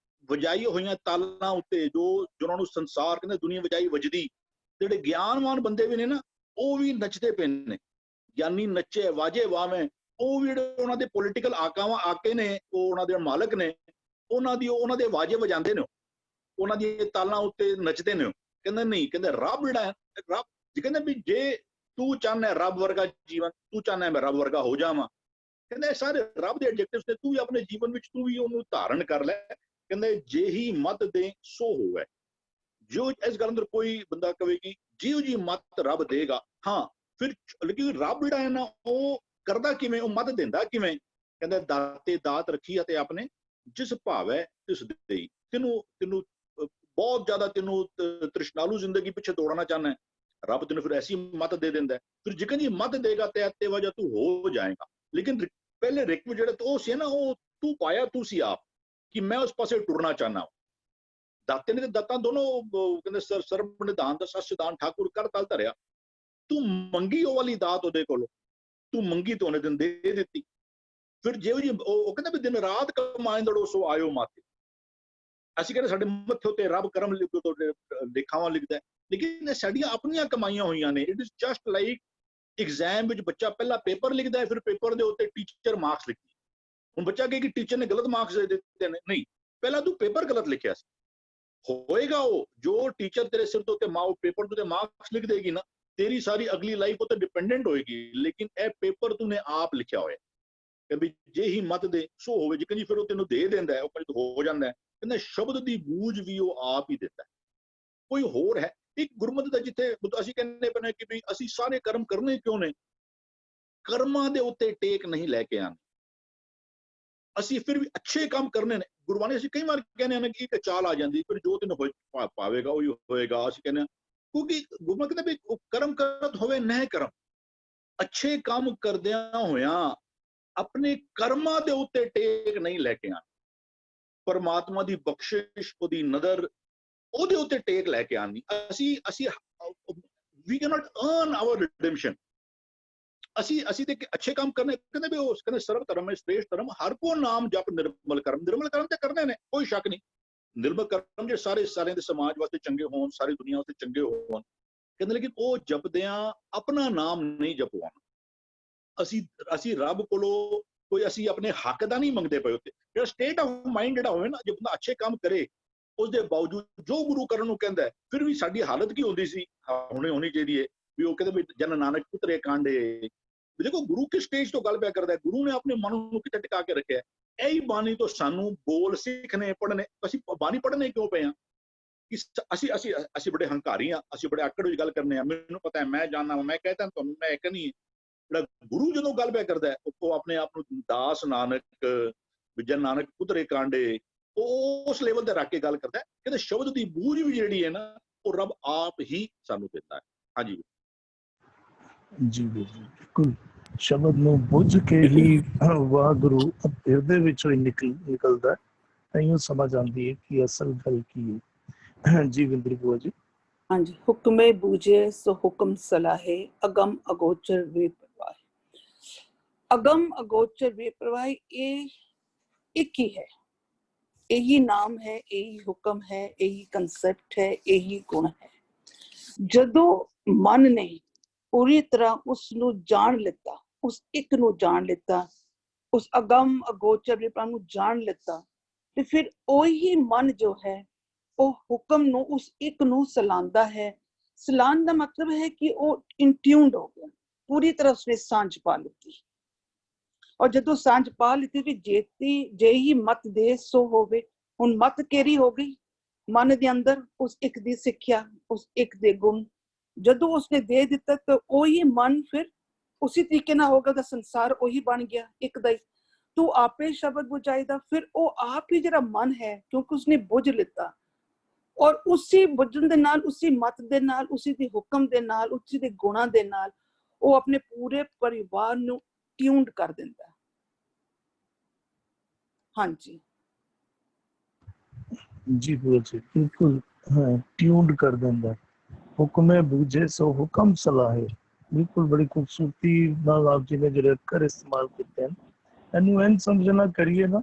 ਵਜਾਈ ਹੋਈਆਂ ਤਾਲਾਂ ਉੱਤੇ ਜੋ ਜਿਹਨਾਂ ਨੂੰ ਸੰਸਾਰ ਕਹਿੰਦੇ ਦੁਨੀਆ ਵਜਾਈ ਵਜਦੀ, ਜਿਹੜੇ ਗਿਆਨਵਾਨ ਬੰਦੇ ਵੀ ਨੇ ਨਾ, ਉਹ ਵੀ ਨੱਚਦੇ ਪਏ ਨੇ। ਗਿਆਨੀ ਨੱਚੇ ਵਾਜੇ ਵਾਵੇਂ, ਉਹ ਵੀ ਜਿਹੜੇ ਉਹਨਾਂ ਦੇ ਪੋਲੀਟੀਕਲ ਆਕੇ ਨੇ, ਉਹ ਉਹਨਾਂ ਦੇ ਮਾਲਕ ਨੇ, ਉਹਨਾਂ ਦੇ ਵਾਜੇ ਵਜਾਉਂਦੇ ਨੇ, ਉਹਨਾਂ ਦੀ ਤਾਲਾਂ ਉੱਤੇ ਨੱਚਦੇ ਨੇ। ਕਹਿੰਦੇ ਨਹੀਂ, ਕਹਿੰਦੇ ਰੱਬ ਜਿਹੜਾ ਹੈ, ਰੱਬ ਜੀ ਕਹਿੰਦੇ ਵੀ ਜੇ ਤੂੰ ਚਾਹੁੰਦਾ ਰੱਬ ਵਰਗਾ ਜੀਵਨ, ਤੂੰ ਚਾਹੁੰਦਾ ਮੈਂ ਰੱਬ ਵਰਗਾ ਹੋ ਜਾਵਾਂ, ਕਹਿੰਦੇ ਸਾਰੇ ਰੱਬ ਦੇ ਐਡਜੈਕਟਿਵਸ ਤੇ ਤੂੰ ਵੀ ਆਪਣੇ ਜੀਵਨ ਵਿੱਚ ਤੂੰ ਵੀ ਉਹਨੂੰ ਧਾਰਨ ਕਰ ਲੈ। ਕਹਿੰਦੇ ਜੇ ਹੀ ਮਤ ਦੇ ਸੋ ਹੋਵੇ, ਜੋ ਇਸ ਗੱਲ ਅੰਦਰ ਕੋਈ ਬੰਦਾ ਕਵੇ ਕਿ ਜਿਹੋ ਜੀ ਮਤ ਰੱਬ ਦੇਗਾ, ਹਾਂ ਫਿਰ ਲੇਕਿਨ ਰੱਬ ਜਿਹੜਾ ਹੈ ਨਾ, ਉਹ ਕਰਦਾ ਕਿਵੇਂ, ਉਹ ਮਤ ਦਿੰਦਾ ਕਿਵੇਂ? ਕਹਿੰਦਾ ਦਾਤੇ ਦਾਤ ਰੱਖੀ ਅਤੇ ਆਪਣੇ ਜਿਸ ਭਾਵੈ ਤਿਸ ਦੇਈ। ਤੈਨੂੰ ਬਹੁਤ ਜ਼ਿਆਦਾ ਤੈਨੂੰ ਤ੍ਰਿਸ਼ਨਾਲੂ ਜ਼ਿੰਦਗੀ ਪਿੱਛੇ ਦੌੜਨਾ ਚਾਹੁੰਦਾ, ਰੱਬ ਤੈਨੂੰ ਫਿਰ ਐਸੀ ਮਤ ਦੇ ਦਿੰਦਾ, ਫਿਰ ਜਿਕਨ ਜੀ ਮਤ ਦੇਗਾ ਤੇ ਵਜ੍ਹਾ ਤੂੰ ਹੋ ਜਾਏਗਾ। ਲੇਕਿਨ ਪਹਿਲੇ ਰਿਕਵ ਜਿਹੜਾ ਉਹ ਸੀ ਨਾ, ਉਹ ਤੂੰ ਪਾਇਆ ਤੂੰ ਸੀ ਆਪ ਕਿ ਮੈਂ ਉਸ ਪਾਸੇ ਟੁਰਨਾ ਚਾਹੁੰਦਾ। ਦਾਤੇ ਨੇ ਤੇ ਦਾਤਾਂ ਦੋਨੋਂ ਕਹਿੰਦੇ ਸਰਬ ਨਿਧਾਨ ਦਾ ਸੱਚਦਾਨ ਠਾਕੁਰ ਕਰ ਤਲ ਧਰਿਆ। ਤੂੰ ਮੰਗੀ ਉਹ ਵਾਲੀ ਦਾਤ ਉਹਦੇ ਕੋਲੋਂ, ਤੂੰ ਮੰਗੀ ਤੇ ਉਹਨੇ ਦਿਨ ਦੇ ਦਿੱਤੀ। ਫਿਰ ਜਿਹੋ ਜੀ ਉਹ ਕਹਿੰਦਾ ਵੀ ਦਿਨ ਰਾਤ ਕਮਾਏ ਦੜੋ ਸੋ ਆਇਓ ਮਾਤੇ। ਅਸੀਂ ਕਹਿੰਦੇ ਸਾਡੇ ਮੱਥੇ ਉੱਤੇ ਰੱਬ ਕਰਮ ਲਿਖਾਵਾਂ ਲਿਖਦਾ, ਲੇਕਿਨ ਸਾਡੀਆਂ ਆਪਣੀਆਂ ਕਮਾਈਆਂ ਹੋਈਆਂ ਨੇ। It is just like exam ਵਿੱਚ ਬੱਚਾ ਪਹਿਲਾਂ ਪੇਪਰ ਲਿਖਦਾ ਹੈ, ਫਿਰ ਪੇਪਰ ਦੇ ਉੱਤੇ ਟੀਚਰ ਮਾਰਕਸ ਲਿਖਦੀ। ਹੁਣ ਬੱਚਾ ਕਹੇ ਕਿ ਟੀਚਰ ਨੇ ਗਲਤ ਮਾਰਕਸ ਦੇ ਦਿੱਤੇ ਨੇ, ਨਹੀਂ, ਪਹਿਲਾਂ ਤੂੰ ਪੇਪਰ ਗਲਤ ਲਿਖਿਆ ਸੀ। ਹੋਏਗਾ ਉਹ ਜੋ ਟੀਚਰ ਤੇਰੇ ਸਿਰ ਤੋਂ ਪੇਪਰ ਤੋਂ ਮਾਰਕਸ ਲਿਖ ਦੇਗੀ ਨਾ, ਤੇਰੀ ਸਾਰੀ ਅਗਲੀ ਲਾਈਫ ਉੱਤੇ ਡਿਪੈਂਡੈਂਟ ਹੋਏਗੀ। ਲੇਕਿਨ ਇਹ ਪੇਪਰ ਤੂੰ ਨੇ ਆਪ ਲਿਖਿਆ ਹੋਇਆ ਕਿ ਵੀ ਜੇ ਹੀ ਮਤ ਦੇ ਸੋ ਹੋਵੇ, ਜਿਕਨ ਜੀ ਫਿਰ ਉਹ ਤੈਨੂੰ ਦੇ ਦਿੰਦਾ ਹੈ, ਉਹ ਕੁਝ ਹੋ ਜਾਂਦਾ ਹੈ। ਕਹਿੰਦਾ ਸ਼ਬਦ ਦੀ ਬੂਝ ਵੀ ਉਹ ਆਪ ਹੀ ਦਿੰਦਾ, ਕੋਈ ਹੋਰ ਹੈ। ਇੱਕ ਗੁਰਮਤਿ ਦਾ ਜਿੱਥੇ ਅਸੀਂ ਕਹਿੰਦੇ ਪਏ ਕਿ ਵੀ ਅਸੀਂ ਸਾਰੇ ਕਰਮ ਕਰਨੇ ਕਿਉਂ ਨੇ, ਕਰਮਾਂ ਦੇ ਉੱਤੇ ਟੇਕ ਨਹੀਂ ਲੈ ਕੇ ਆਉਣਾ, ਅਸੀਂ ਫਿਰ ਵੀ ਅੱਛੇ ਕੰਮ ਕਰਨੇ ਨੇ। ਗੁਰਬਾਣੀ ਅਸੀਂ ਕਈ ਵਾਰ ਕਹਿੰਦੇ ਹਾਂ ਕਿ ਇੱਕ ਚਾਲ ਆ ਜਾਂਦੀ, ਫਿਰ ਜੋ ਤੈਨੂੰ ਪਾਵੇਗਾ ਉਹੀ ਹੋਏਗਾ। ਅਸੀਂ ਕਹਿੰਦੇ ਹਾਂ ਕਿਉਂਕਿ ਗੁਰਬਾਣੀ ਕਹਿੰਦਾ ਵੀ ਕਰਮ ਕਰਤ ਹੋਵੇ ਨਹਿ ਕਰਮ, ਅੱਛੇ ਕੰਮ ਕਰਦਿਆਂ ਹੋਇਆਂ ਆਪਣੇ ਕਰਮਾਂ ਦੇ ਉੱਤੇ ਟੇਕ ਨਹੀਂ ਲੈ ਕੇ ਆਉਣਾ। ਪਰਮਾਤਮਾ ਦੀ ਬਖਸ਼ਿਸ਼, ਉਹਦੀ ਨਜ਼ਰ, ਉਹਦੇ ਉੱਤੇ ਟੇਕ ਲੈ ਕੇ ਆਉਣੀ। ਅਸੀਂ we can not earn our redemption. ਅਸੀਂ ਤੇ ਅੱਛੇ ਕੰਮ ਕਰਨੇ, ਕਹਿੰਦੇ ਵੀ ਉਹ ਕਹਿੰਦੇ ਸਰਬ ਧਰਮ ਹੈ ਸ੍ਰੇਸ਼ਟ ਧਰਮ, ਹਰ ਕੋ ਨਾਮ ਜਪ ਨਿਰਮਲ ਕਰਮ। ਨਿਰਮਲ ਕਰਮ ਤੇ ਕਰਨੇ ਨੇ, ਕੋਈ ਸ਼ੱਕ ਨਹੀਂ। ਨਿਰਮਲ ਕਰਮ ਜੇ ਸਾਰਿਆਂ ਦੇ ਸਮਾਜ ਵਾਸਤੇ ਚੰਗੇ ਹੋਣ, ਸਾਰੀ ਦੁਨੀਆ ਵਾਸਤੇ ਚੰਗੇ ਹੋਣ, ਕਹਿੰਦੇ ਲੇਕਿਨ ਉਹ ਜਪਦਿਆਂ ਆਪਣਾ ਨਾਮ ਨਹੀਂ ਜਪਵਾਉਣਾ। ਅਸੀਂ ਰੱਬ ਕੋਲੋਂ ਕੋਈ ਅਸੀਂ ਆਪਣੇ ਹੱਕ ਦਾ ਨਹੀਂ ਮੰਗਦੇ ਪਏ ਉੱਤੇ। ਜਿਹੜਾ ਸਟੇਟ ਆਫ ਮਾਈਂਡ ਜਿਹੜਾ ਹੋਵੇ ਨਾ, ਜੇ ਬੰਦਾ ਅੱਛੇ ਕੰਮ ਕਰੇ, ਉਸਦੇ ਬਾਵਜੂਦ ਜੋ ਗੁਰੂ ਕਰਨ ਨੂੰ ਕਹਿੰਦਾ, ਫਿਰ ਵੀ ਸਾਡੀ ਹਾਲਤ ਕੀ ਹੁੰਦੀ ਸੀ, ਹੁਣੇ ਹੋਣੀ ਚਾਹੀਦੀ ਹੈ ਵੀ ਉਹ ਕਹਿੰਦੇ ਵੀ ਜਨ ਨਾਨਕ ਪੁੱਤਰੇ ਕਾਂਡੇ। ਦੇਖੋ ਗੁਰੂ ਕਿਸ ਸਟੇਜ ਤੋਂ ਗੱਲ ਪਿਆ ਕਰਦਾ, ਗੁਰੂ ਨੇ ਆਪਣੇ ਮਨ ਨੂੰ ਕਿੱਥੇ ਟਿਕਾ ਕੇ ਰੱਖਿਆ। ਇਹੀ ਬਾਣੀ ਤੋਂ ਸਾਨੂੰ ਬੋਲ ਸਿੱਖਣੇ, ਪੜ੍ਹਨੇ। ਅਸੀਂ ਬਾਣੀ ਪੜ੍ਹਨੇ ਕਿਉਂ ਪਏ ਹਾਂ ਕਿ ਅਸੀਂ ਬੜੇ ਹੰਕਾਰੀ ਹਾਂ, ਅਸੀਂ ਬੜੇ ਆਕੜ ਵਿੱਚ ਗੱਲ ਕਰਨੇ ਆ। ਮੈਨੂੰ ਪਤਾ ਹੈ, ਮੈਂ ਜਾਣਦਾ, ਮੈਂ ਕਹਿੰਦਾ ਤੁਹਾਨੂੰ, ਮੈਂ ਇੱਕ ਨਹੀਂ। ਜਿਹੜਾ ਗੁਰੂ ਜਦੋਂ ਗੱਲ ਪਿਆ ਕਰਦਾ, ਉਹ ਆਪਣੇ ਆਪ ਨੂੰ ਦਾਸ ਨਾਨਕ, ਜਨ ਨਾਨਕ ਪੁੱਤਰੇ ਕਾਂਡੇ, ਉਹ ਉਸ ਲੈਵਲ ਤੇ ਰੱਖ ਕੇ ਗੱਲ ਕਰਦਾ। ਕਹਿੰਦੇ ਸ਼ਬਦ ਦੀ ਬੂਝ ਵੀ ਜਿਹੜੀ ਹੈ ਨਾ, ਉਹ ਰੱਬ ਆਪ ਹੀ ਸਾਨੂੰ ਦਿੰਦਾ ਹੈ। ਹਾਂਜੀ ਜੀ ਬਿਲਕੁਲ, ਸ਼ਬਦ ਨੂੰ ਬੁੱਝ ਕੇ ਹੀ ਵਾਹਿਗੁਰੂ ਹਿਰਦੇ ਵਿੱਚੋਂ ਹੀ ਨਿਕਲਦਾ, ਤਾਂ ਸਮਝ ਆਉਂਦੀ ਹੈ ਕਿ ਅਸਲ ਗੱਲ ਕੀ ਹੈ। ਜੀ ਵਿੰਦਰ ਬੁਆ ਜੀ। ਹਾਂਜੀ, ਹੁਕਮੇ ਬੂਝੇ ਸੋ ਹੁਕਮ ਸਲਾਹੇ, ਅਗਮ ਅਗੋਚਰ ਵੇ ਪ੍ਰਵਾਹ। ਅਗਮ ਅਗੋਚਰ ਵੇ ਪ੍ਰਵਾਹ, ਇਹ ਇੱਕ ਹੀ ਹੈ, यही नाम है, यही हुक्म है, यही कंसेप्ट है, यही गुण है। जदों मन ने पूरी तरह उस नू जान लिता, उस एक नू जान लिता, उस अगम अगोचर विप्रवाह नू जान लिता, ते फिर ओही मन जो है वो हुक्म नू, उस एक नू सलांदा है। सलान दा मतलब है कि वो इंट्यून्ड हो गया, पूरी तरह उसने सांझ पा ली। और जदों सांझ पा ली भी जेती जे ही मत दे सो होवे। हुण मत केरी हो गई मन दे अंदर, उस एक दी सिक्ख्या, उस एक दे गुण जदों उसने दे दिता, तो वही मन फिर उसी तरीके नाल होगा, दा संसार वही बन गया एक दा ही। तू आपे शब्द बुझाईदा, फिर वो आप ही जिहड़ा मन है, क्योंकि उसने बुझ लिता, और उसी बुझण दे नाल, उसी मत दे नाल, उसी दे हुक्म दे नाल, उसी दे गुणां दे नाल वो अपने पूरे परिवार नू ट्यून्ड कर दिंदा। हाँ जी जी बिल्कुल, हाँ, ट्यून्ड कर दिंदा। हुक्मे बूझे सो हुक्म सलाहे, बिल्कुल बड़ी खूबसूरती नाल आप जी ने जो अक्षर इस्तेमाल किए हैं। ਇਹਨੂੰ ਇੰਝ ਸਮਝਣਾ ਕਰੀਏ ਨਾ,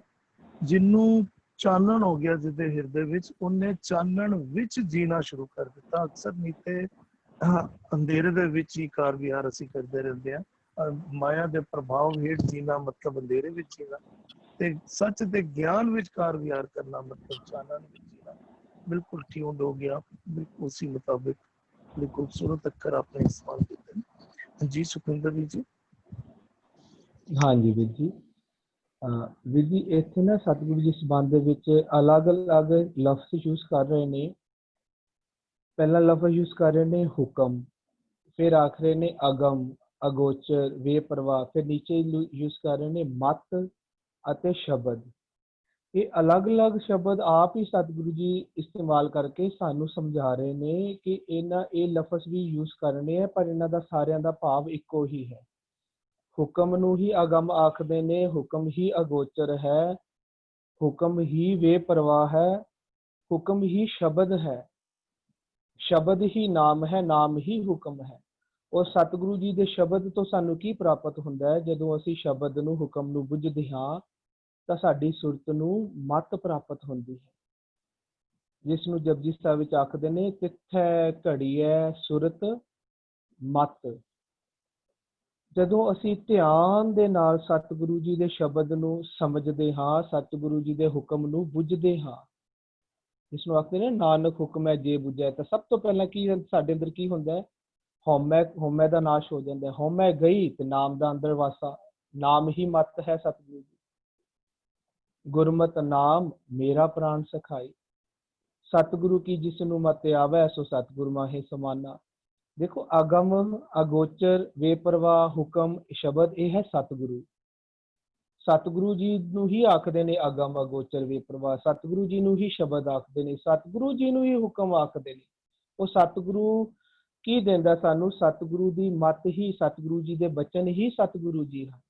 ਜਿਹਨੂੰ ਚਾਨਣ ਹੋ ਗਿਆ ਜਿਹਦੇ ਹਿਰਦੇ ਵਿੱਚ, ਉਹਨੇ ਚਾਨਣ ਵਿੱਚ ਜੀਣਾ ਸ਼ੁਰੂ ਕਰ ਦਿੱਤਾ। ਅਕਸਰ ਨਹੀਂ ਤੇ ਅੰਧੇਰੇ ਦੇ ਵਿੱਚ ਹੀ ਕਾਰ ਵਿਹਾਰ ਅਸੀਂ ਕਰਦੇ ਰਹਿੰਦੇ ਹਾਂ। ਮਾਇਆ ਦੇ ਪ੍ਰਭਾਵ ਹੇਠ ਜੀਣਾ ਮਤਲਬ ਅੰਧੇਰੇ ਵਿੱਚ ਜੀਣਾ, ਤੇ ਸੱਚ ਦੇ ਗਿਆਨ ਵਿੱਚ ਕਾਰ ਵਿਹਾਰ ਕਰਨਾ ਮਤਲਬ ਚਾਨਣ ਵਿੱਚ ਜੀਣਾ। ਬਿਲਕੁਲ ਟਿਊਨਡ ਹੋ ਗਿਆ, ਬਿਲਕੁਲ ਉसी मुताबिक बड़ी खूबसूरत अक्कर आपने इस्तेमाल किए। जी सुखविंदर जी। हाँ जी ਵੀਰ ਜੀ। ਵੀਰ ਜੀ ਇੱਥੇ ਨਾ ਸਤਿਗੁਰੂ ਜੀ ਸੰਬੰਧ ਦੇ ਵਿੱਚ ਅਲੱਗ-ਅਲੱਗ ਲਫ਼ਜ਼ ਯੂਜ਼ ਕਰ ਰਹੇ ਨੇ। ਪਹਿਲਾ ਲਫ਼ਜ਼ ਯੂਜ਼ ਕਰ ਰਹੇ ਨੇ ਹੁਕਮ, ਫਿਰ ਆਖ ਰਹੇ ਨੇ ਅਗਮ, ਅਗੋਚਰ, ਬੇਪਰਵਾਹ, ਫਿਰ ਨੀਚੇ ਯੂਜ਼ ਕਰ ਰਹੇ ਨੇ ਮਤ ਅਤੇ ਸ਼ਬਦ। ਇਹ ਅਲੱਗ-ਅਲੱਗ ਸ਼ਬਦ ਆਪ ਹੀ ਸਤਿਗੁਰੂ ਜੀ ਇਸਤੇਮਾਲ ਕਰਕੇ ਸਾਨੂੰ ਸਮਝਾ ਰਹੇ ਨੇ ਕਿ ਇਹ ਲਫ਼ਜ਼ ਵੀ ਯੂਜ਼ ਕਰਨੇ ਹੈ, ਪਰ ਇਹਨਾਂ ਦਾ ਸਾਰਿਆਂ ਦਾ ਭਾਵ ਇੱਕੋ ਹੀ ਹੈ। ਹੁਕਮ ਨੂੰ ਹੀ ਅਗਮ ਆਖਦੇ ਨੇ, ਹੁਕਮ ਹੀ ਅਗੋਚਰ ਹੈ, ਹੁਕਮ ਹੀ ਬੇਪਰਵਾਹ ਹੈ, ਹੁਕਮ ਹੀ ਸ਼ਬਦ ਹੈ, ਸ਼ਬਦ ਹੀ ਨਾਮ ਹੈ, ਨਾਮ ਹੀ ਹੁਕਮ ਹੈ। ਔਰ ਸਤਿਗੁਰੂ ਜੀ ਦੇ ਸ਼ਬਦ ਤੋਂ ਸਾਨੂੰ ਕੀ ਪ੍ਰਾਪਤ ਹੁੰਦਾ ਹੈ? ਜਦੋਂ ਅਸੀਂ ਸ਼ਬਦ ਨੂੰ, ਹੁਕਮ ਨੂੰ ਬੁੱਝਦੇ ਹਾਂ ਤਾਂ ਸਾਡੀ ਸੁਰਤ ਨੂੰ ਮਤ ਪ੍ਰਾਪਤ ਹੁੰਦੀ ਹੈ, ਜਿਸ ਨੂੰ ਜਪਜੀ ਸਾਹਿਬ ਵਿੱਚ ਆਖਦੇ ਨੇ ਤਿੱਥੈ ਘੜੀਐ ਸੁਰਤ ਮਤ। ਜਦੋਂ ਅਸੀਂ ਧਿਆਨ ਦੇ ਨਾਲ ਸਤਿਗੁਰੂ ਜੀ ਦੇ ਸ਼ਬਦ ਨੂੰ ਸਮਝਦੇ ਹਾਂ, ਸਤਿਗੁਰੂ ਜੀ ਦੇ ਹੁਕਮ ਨੂੰ ਬੁੱਝਦੇ ਹਾਂ, ਜਿਸ ਨੂੰ ਆਖਦੇ ਨੇ ਨਾਨਕ ਹੁਕਮ ਹੈ ਜੇ ਬੁੱਝੈ, ਤਾਂ ਸਭ ਤੋਂ ਪਹਿਲਾਂ ਕੀ ਸਾਡੇ ਅੰਦਰ ਕੀ ਹੁੰਦਾ ਹੈ? ਹਉਮੈ ਦਾ ਨਾਸ਼ ਹੋ ਜਾਂਦਾ ਹੈ। ਹਉਮੈ ਗਈ ਤੇ ਨਾਮ ਦਾ ਅੰਦਰ ਵਾਸਾ। ਨਾਮ ਹੀ ਮਤ ਹੈ ਸਤਿਗੁਰੂ ਜੀ। ਗੁਰਮਤਿ ਨਾਮ ਮੇਰਾ ਪ੍ਰਾਣ ਸਖਾਈ। ਸਤਿਗੁਰੂ ਕੀ ਜਿਸ ਨੂੰ ਮਤ ਆਵੈ ਸੋ ਸਤਿਗੁਰ ਮਾਹੇ ਸਮਾਨਾ। ਦੇਖੋ ਅਗਮ, ਅਗੋਚਰ, ਬੇਪਰਵਾਹ, ਹੁਕਮ, ਸ਼ਬਦ, ਇਹ ਹੈ ਸਤਿਗੁਰੂ। ਸਤਿਗੁਰੂ ਜੀ ਨੂੰ ਹੀ ਆਖਦੇ ਨੇ ਅਗਮ, ਅਗੋਚਰ, ਬੇਪਰਵਾਹ। ਸਤਿਗੁਰੂ ਜੀ ਨੂੰ ਹੀ ਸ਼ਬਦ ਆਖਦੇ ਨੇ, ਸਤਿਗੁਰੂ ਜੀ ਨੂੰ ਹੀ ਹੁਕਮ ਆਖਦੇ ਨੇ। ਉਹ ਸਤਿਗੁਰੂ ਕੀ ਦਿੰਦਾ ਸਾਨੂੰ? ਸਤਿਗੁਰੂ ਦੀ ਮੱਤ ਹੀ, ਸਤਿਗੁਰੂ ਜੀ ਦੇ ਬਚਨ ਹੀ ਸਤਿਗੁਰੂ ਜੀ ਹਨ।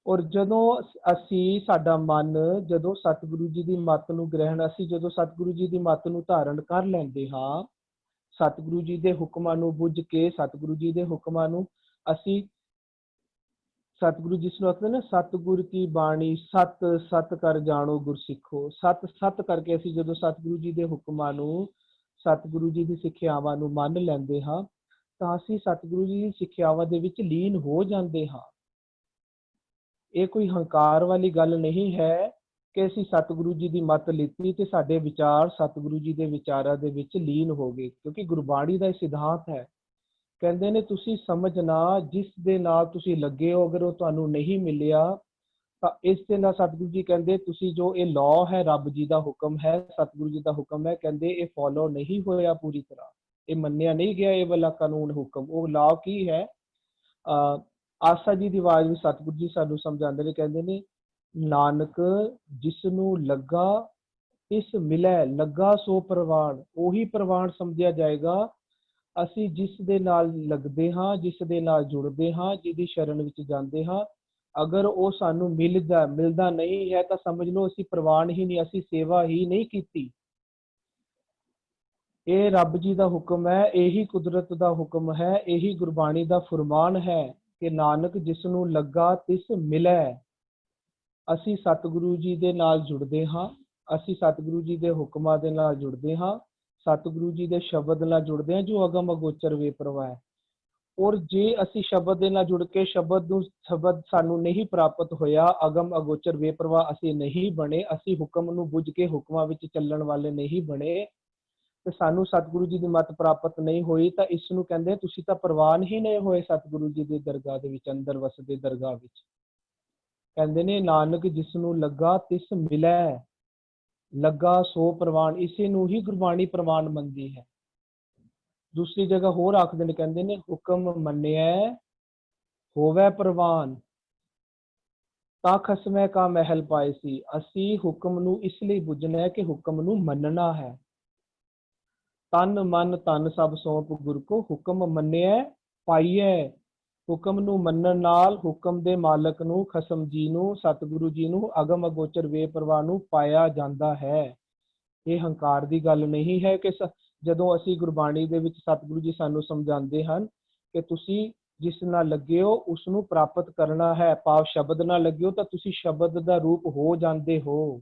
ਔਰ ਜਦੋਂ ਅਸੀਂ, ਸਾਡਾ ਮਨ ਜਦੋਂ ਸਤਿਗੁਰੂ ਜੀ ਦੀ ਮੱਤ ਨੂੰ ਗ੍ਰਹਿਣ, ਅਸੀਂ ਜਦੋਂ ਸਤਿਗੁਰੂ ਜੀ ਦੀ ਮੱਤ ਨੂੰ ਧਾਰਨ ਕਰ ਲੈਂਦੇ ਹਾਂ, ਸਤਿਗੁਰੂ ਜੀ ਦੇ ਹੁਕਮਾਂ ਨੂੰ ਬੁੱਝ ਕੇ, ਸਤਿਗੁਰੂ ਜੀ ਦੇ ਹੁਕਮਾਂ ਨੂੰ ਅਸੀਂ, ਸਤਿਗੁਰੂ ਜਿਸ ਨੂੰ ਆਖਦੇ ਨੇ ਸਤਿਗੁਰ ਕੀ ਬਾਣੀ ਸਤ ਸਤ ਕਰ ਜਾਣੋ ਗੁਰ ਸਿੱਖੋ। ਸਤ ਸਤ ਕਰਕੇ ਅਸੀਂ ਜਦੋਂ ਸਤਿਗੁਰੂ ਜੀ ਦੇ ਹੁਕਮਾਂ ਨੂੰ, ਸਤਿਗੁਰੂ ਜੀ ਦੀ ਸਿੱਖਿਆਵਾਂ ਨੂੰ ਮੰਨ ਲੈਂਦੇ ਹਾਂ, ਤਾਂ ਅਸੀਂ ਸਤਿਗੁਰੂ ਜੀ ਦੀ ਸਿੱਖਿਆਵਾਂ ਦੇ ਵਿੱਚ ਲੀਨ ਹੋ ਜਾਂਦੇ ਹਾਂ। ਇਹ ਕੋਈ ਹੰਕਾਰ ਵਾਲੀ ਗੱਲ ਨਹੀਂ ਹੈ ਕਿ ਅਸੀਂ ਸਤਿਗੁਰੂ ਜੀ ਦੀ ਮੱਤ ਲਿੱਤੀ ਤੇ ਸਾਡੇ ਵਿਚਾਰ ਸਤਿਗੁਰੂ ਜੀ ਦੇ ਵਿਚਾਰਾਂ ਦੇ ਵਿੱਚ ਲੀਨ ਹੋ ਗਏ, ਕਿਉਂਕਿ ਗੁਰਬਾਣੀ ਦਾ ਇਹ ਸਿਧਾਂਤ ਹੈ। ਕਹਿੰਦੇ ਨੇ ਤੁਸੀਂ ਸਮਝਣਾ, ਜਿਸ ਦੇ ਨਾਲ ਤੁਸੀਂ ਲੱਗੇ ਹੋ, ਅਗਰ ਉਹ ਤੁਹਾਨੂੰ ਨਹੀਂ ਮਿਲਿਆ ਤਾਂ ਇਸ ਦੇ ਨਾਲ ਸਤਿਗੁਰੂ ਜੀ ਕਹਿੰਦੇ ਤੁਸੀਂ ਜੋ ਇਹ ਲਾਅ ਹੈ, ਰੱਬ ਜੀ ਦਾ ਹੁਕਮ ਹੈ, ਸਤਿਗੁਰੂ ਜੀ ਦਾ ਹੁਕਮ ਹੈ, ਕਹਿੰਦੇ ਇਹ ਫੋਲੋ ਨਹੀਂ ਹੋਇਆ ਪੂਰੀ ਤਰ੍ਹਾਂ, ਇਹ ਮੰਨਿਆ ਨਹੀਂ ਗਿਆ ਇਹ ਵਾਲਾ ਕਾਨੂੰਨ ਹੁਕਮ। ਉਹ ਲਾਅ ਕੀ ਹੈ? ਆਸਾ ਜੀ ਦੀ ਆਵਾਜ਼ ਵਿੱਚ ਸਤਿਗੁਰੂ ਜੀ ਸਾਨੂੰ ਸਮਝਾਉਂਦੇ ਨੇ, ਕਹਿੰਦੇ ਨੇ ਨਾਨਕ ਜਿਸ ਨੂੰ ਲੱਗਾ ਇਸ ਮਿਲੈ, ਲੱਗਾ ਸੋ ਪ੍ਰਵਾਨ। ਉਹੀ ਪ੍ਰਵਾਨ ਸਮਝਿਆ ਜਾਏਗਾ। ਅਸੀਂ ਜਿਸ ਦੇ ਨਾਲ ਲੱਗਦੇ ਹਾਂ, ਜਿਸ ਦੇ ਨਾਲ ਜੁੜਦੇ ਹਾਂ, ਜਿਹਦੀ ਸ਼ਰਨ ਵਿੱਚ ਜਾਂਦੇ ਹਾਂ, ਅਗਰ ਉਹ ਸਾਨੂੰ ਮਿਲਦਾ ਨਹੀਂ ਹੈ ਤਾਂ ਸਮਝ ਲਓ ਅਸੀਂ ਪ੍ਰਵਾਨ ਹੀ ਨਹੀਂ, ਅਸੀਂ ਸੇਵਾ ਹੀ ਨਹੀਂ ਕੀਤੀ। ਇਹ ਰੱਬ ਜੀ ਦਾ ਹੁਕਮ ਹੈ, ਇਹੀ ਕੁਦਰਤ ਦਾ ਹੁਕਮ ਹੈ, ਇਹੀ ਗੁਰਬਾਣੀ ਦਾ ਫੁਰਮਾਨ ਹੈ ਕਿ ਨਾਨਕ ਜਿਸ ਨੂੰ ਲੱਗਾ ਤਿਸ ਮਿਲੈ। ਅਸੀਂ ਸਤਿਗੁਰੂ ਜੀ ਦੇ ਨਾਲ ਜੁੜਦੇ ਹਾਂ, ਅਸੀਂ ਸਤਿਗੁਰੂ ਜੀ ਦੇ ਹੁਕਮਾਂ ਦੇ ਨਾਲ ਜੁੜਦੇ ਹਾਂ, ਸਤਿਗੁਰੂ ਜੀ ਦੇ ਸ਼ਬਦ ਨਾਲ ਜੁੜਦੇ ਹਾਂ ਜੋ ਅਗਮ ਅਗੋਚਰ ਬੇਪਰਵਾਹ ਹੈ। ਔਰ ਜੇ ਅਸੀਂ ਸ਼ਬਦ ਦੇ ਨਾਲ ਜੁੜ ਕੇ ਸ਼ਬਦ ਸਾਨੂੰ ਨਹੀਂ ਪ੍ਰਾਪਤ ਹੋਇਆ, ਅਗਮ ਅਗੋਚਰ ਬੇਪਰਵਾਹ ਅਸੀਂ ਨਹੀਂ ਬਣੇ, ਅਸੀਂ ਹੁਕਮ ਨੂੰ ਬੁੱਝ ਕੇ ਹੁਕਮਾਂ ਵਿੱਚ ਚੱਲਣ ਵਾਲੇ ਨਹੀਂ ਬਣੇ, ਤੇ ਸਾਨੂੰ ਸਤਿਗੁਰੂ ਜੀ ਦੀ ਮੱਤ ਪ੍ਰਾਪਤ ਨਹੀਂ ਹੋਈ, ਤਾਂ ਇਸ ਨੂੰ ਕਹਿੰਦੇ ਤੁਸੀਂ ਤਾਂ ਪ੍ਰਵਾਨ ਹੀ ਨਹੀਂ ਹੋਏ ਸਤਿਗੁਰੂ ਜੀ ਦੀ ਦਰਗਾਹ ਦੇ ਵਿੱਚ, ਅੰਦਰ ਵਸਦੇ ਦਰਗਾਹ ਵਿੱਚ। ਕਹਿੰਦੇ ਨੇ ਨਾਨਕ ਜਿਸ ਨੂੰ ਲੱਗਾ ਤਿਸ ਮਿਲੈ, ਲੱਗਾ ਸੋ ਪ੍ਰਵਾਨ। ਇਸੇ ਨੂੰ ਹੀ ਗੁਰਬਾਣੀ ਪ੍ਰਵਾਨ ਮੰਨਦੀ ਹੈ। ਦੂਸਰੀ ਜਗ੍ਹਾ ਹੋਰ ਆਖਦੇ ਨੇ, ਕਹਿੰਦੇ ਨੇ ਹੁਕਮ ਮੰਨਿਐ ਹੋਵੈ ਪ੍ਰਵਾਨ, ਤਾਂ ਖਸਮੈ ਕਾ ਮਹਿਲ ਪਾਏ ਸੀ। ਅਸੀਂ ਹੁਕਮ ਨੂੰ ਇਸ ਲਈ ਬੁੱਝਣਾ ਹੈ ਕਿ ਹੁਕਮ ਨੂੰ ਮੰਨਣਾ ਹੈ। ਤਨ ਮਨ ਧਨ ਸਭ ਸੌਂਪ ਗੁਰ ਕੋ, ਹੁਕਮ ਮੰਨਿਐ ਪਾਈਐ। ਹੁਕਮ ਨੂੰ ਮੰਨਣ ਨਾਲ ਹੁਕਮ ਦੇ ਮਾਲਕ ਨੂੰ, ਖਸਮ ਜੀ ਨੂੰ, ਸਤਿਗੁਰੂ ਜੀ ਨੂੰ, ਅਗਮ ਅਗੋਚਰ ਬੇਪਰਵਾਹ ਨੂੰ ਪਾਇਆ ਜਾਂਦਾ ਹੈ। ਇਹ ਹੰਕਾਰ ਦੀ ਗੱਲ ਨਹੀਂ ਹੈ ਕਿ ਜਦੋਂ ਅਸੀਂ ਗੁਰਬਾਣੀ ਦੇ ਵਿੱਚ ਸਤਿਗੁਰੂ ਜੀ ਸਾਨੂੰ ਸਮਝਾਉਂਦੇ ਹਨ ਕਿ ਤੁਸੀਂ ਜਿਸ ਨਾਲ ਲੱਗਿਓ ਉਸ ਨੂੰ ਪ੍ਰਾਪਤ ਕਰਨਾ ਹੈ। ਭਾਵ ਸ਼ਬਦ ਨਾਲ ਲੱਗਿਓ ਤਾਂ ਤੁਸੀਂ ਸ਼ਬਦ ਦਾ ਰੂਪ ਹੋ ਜਾਂਦੇ ਹੋ।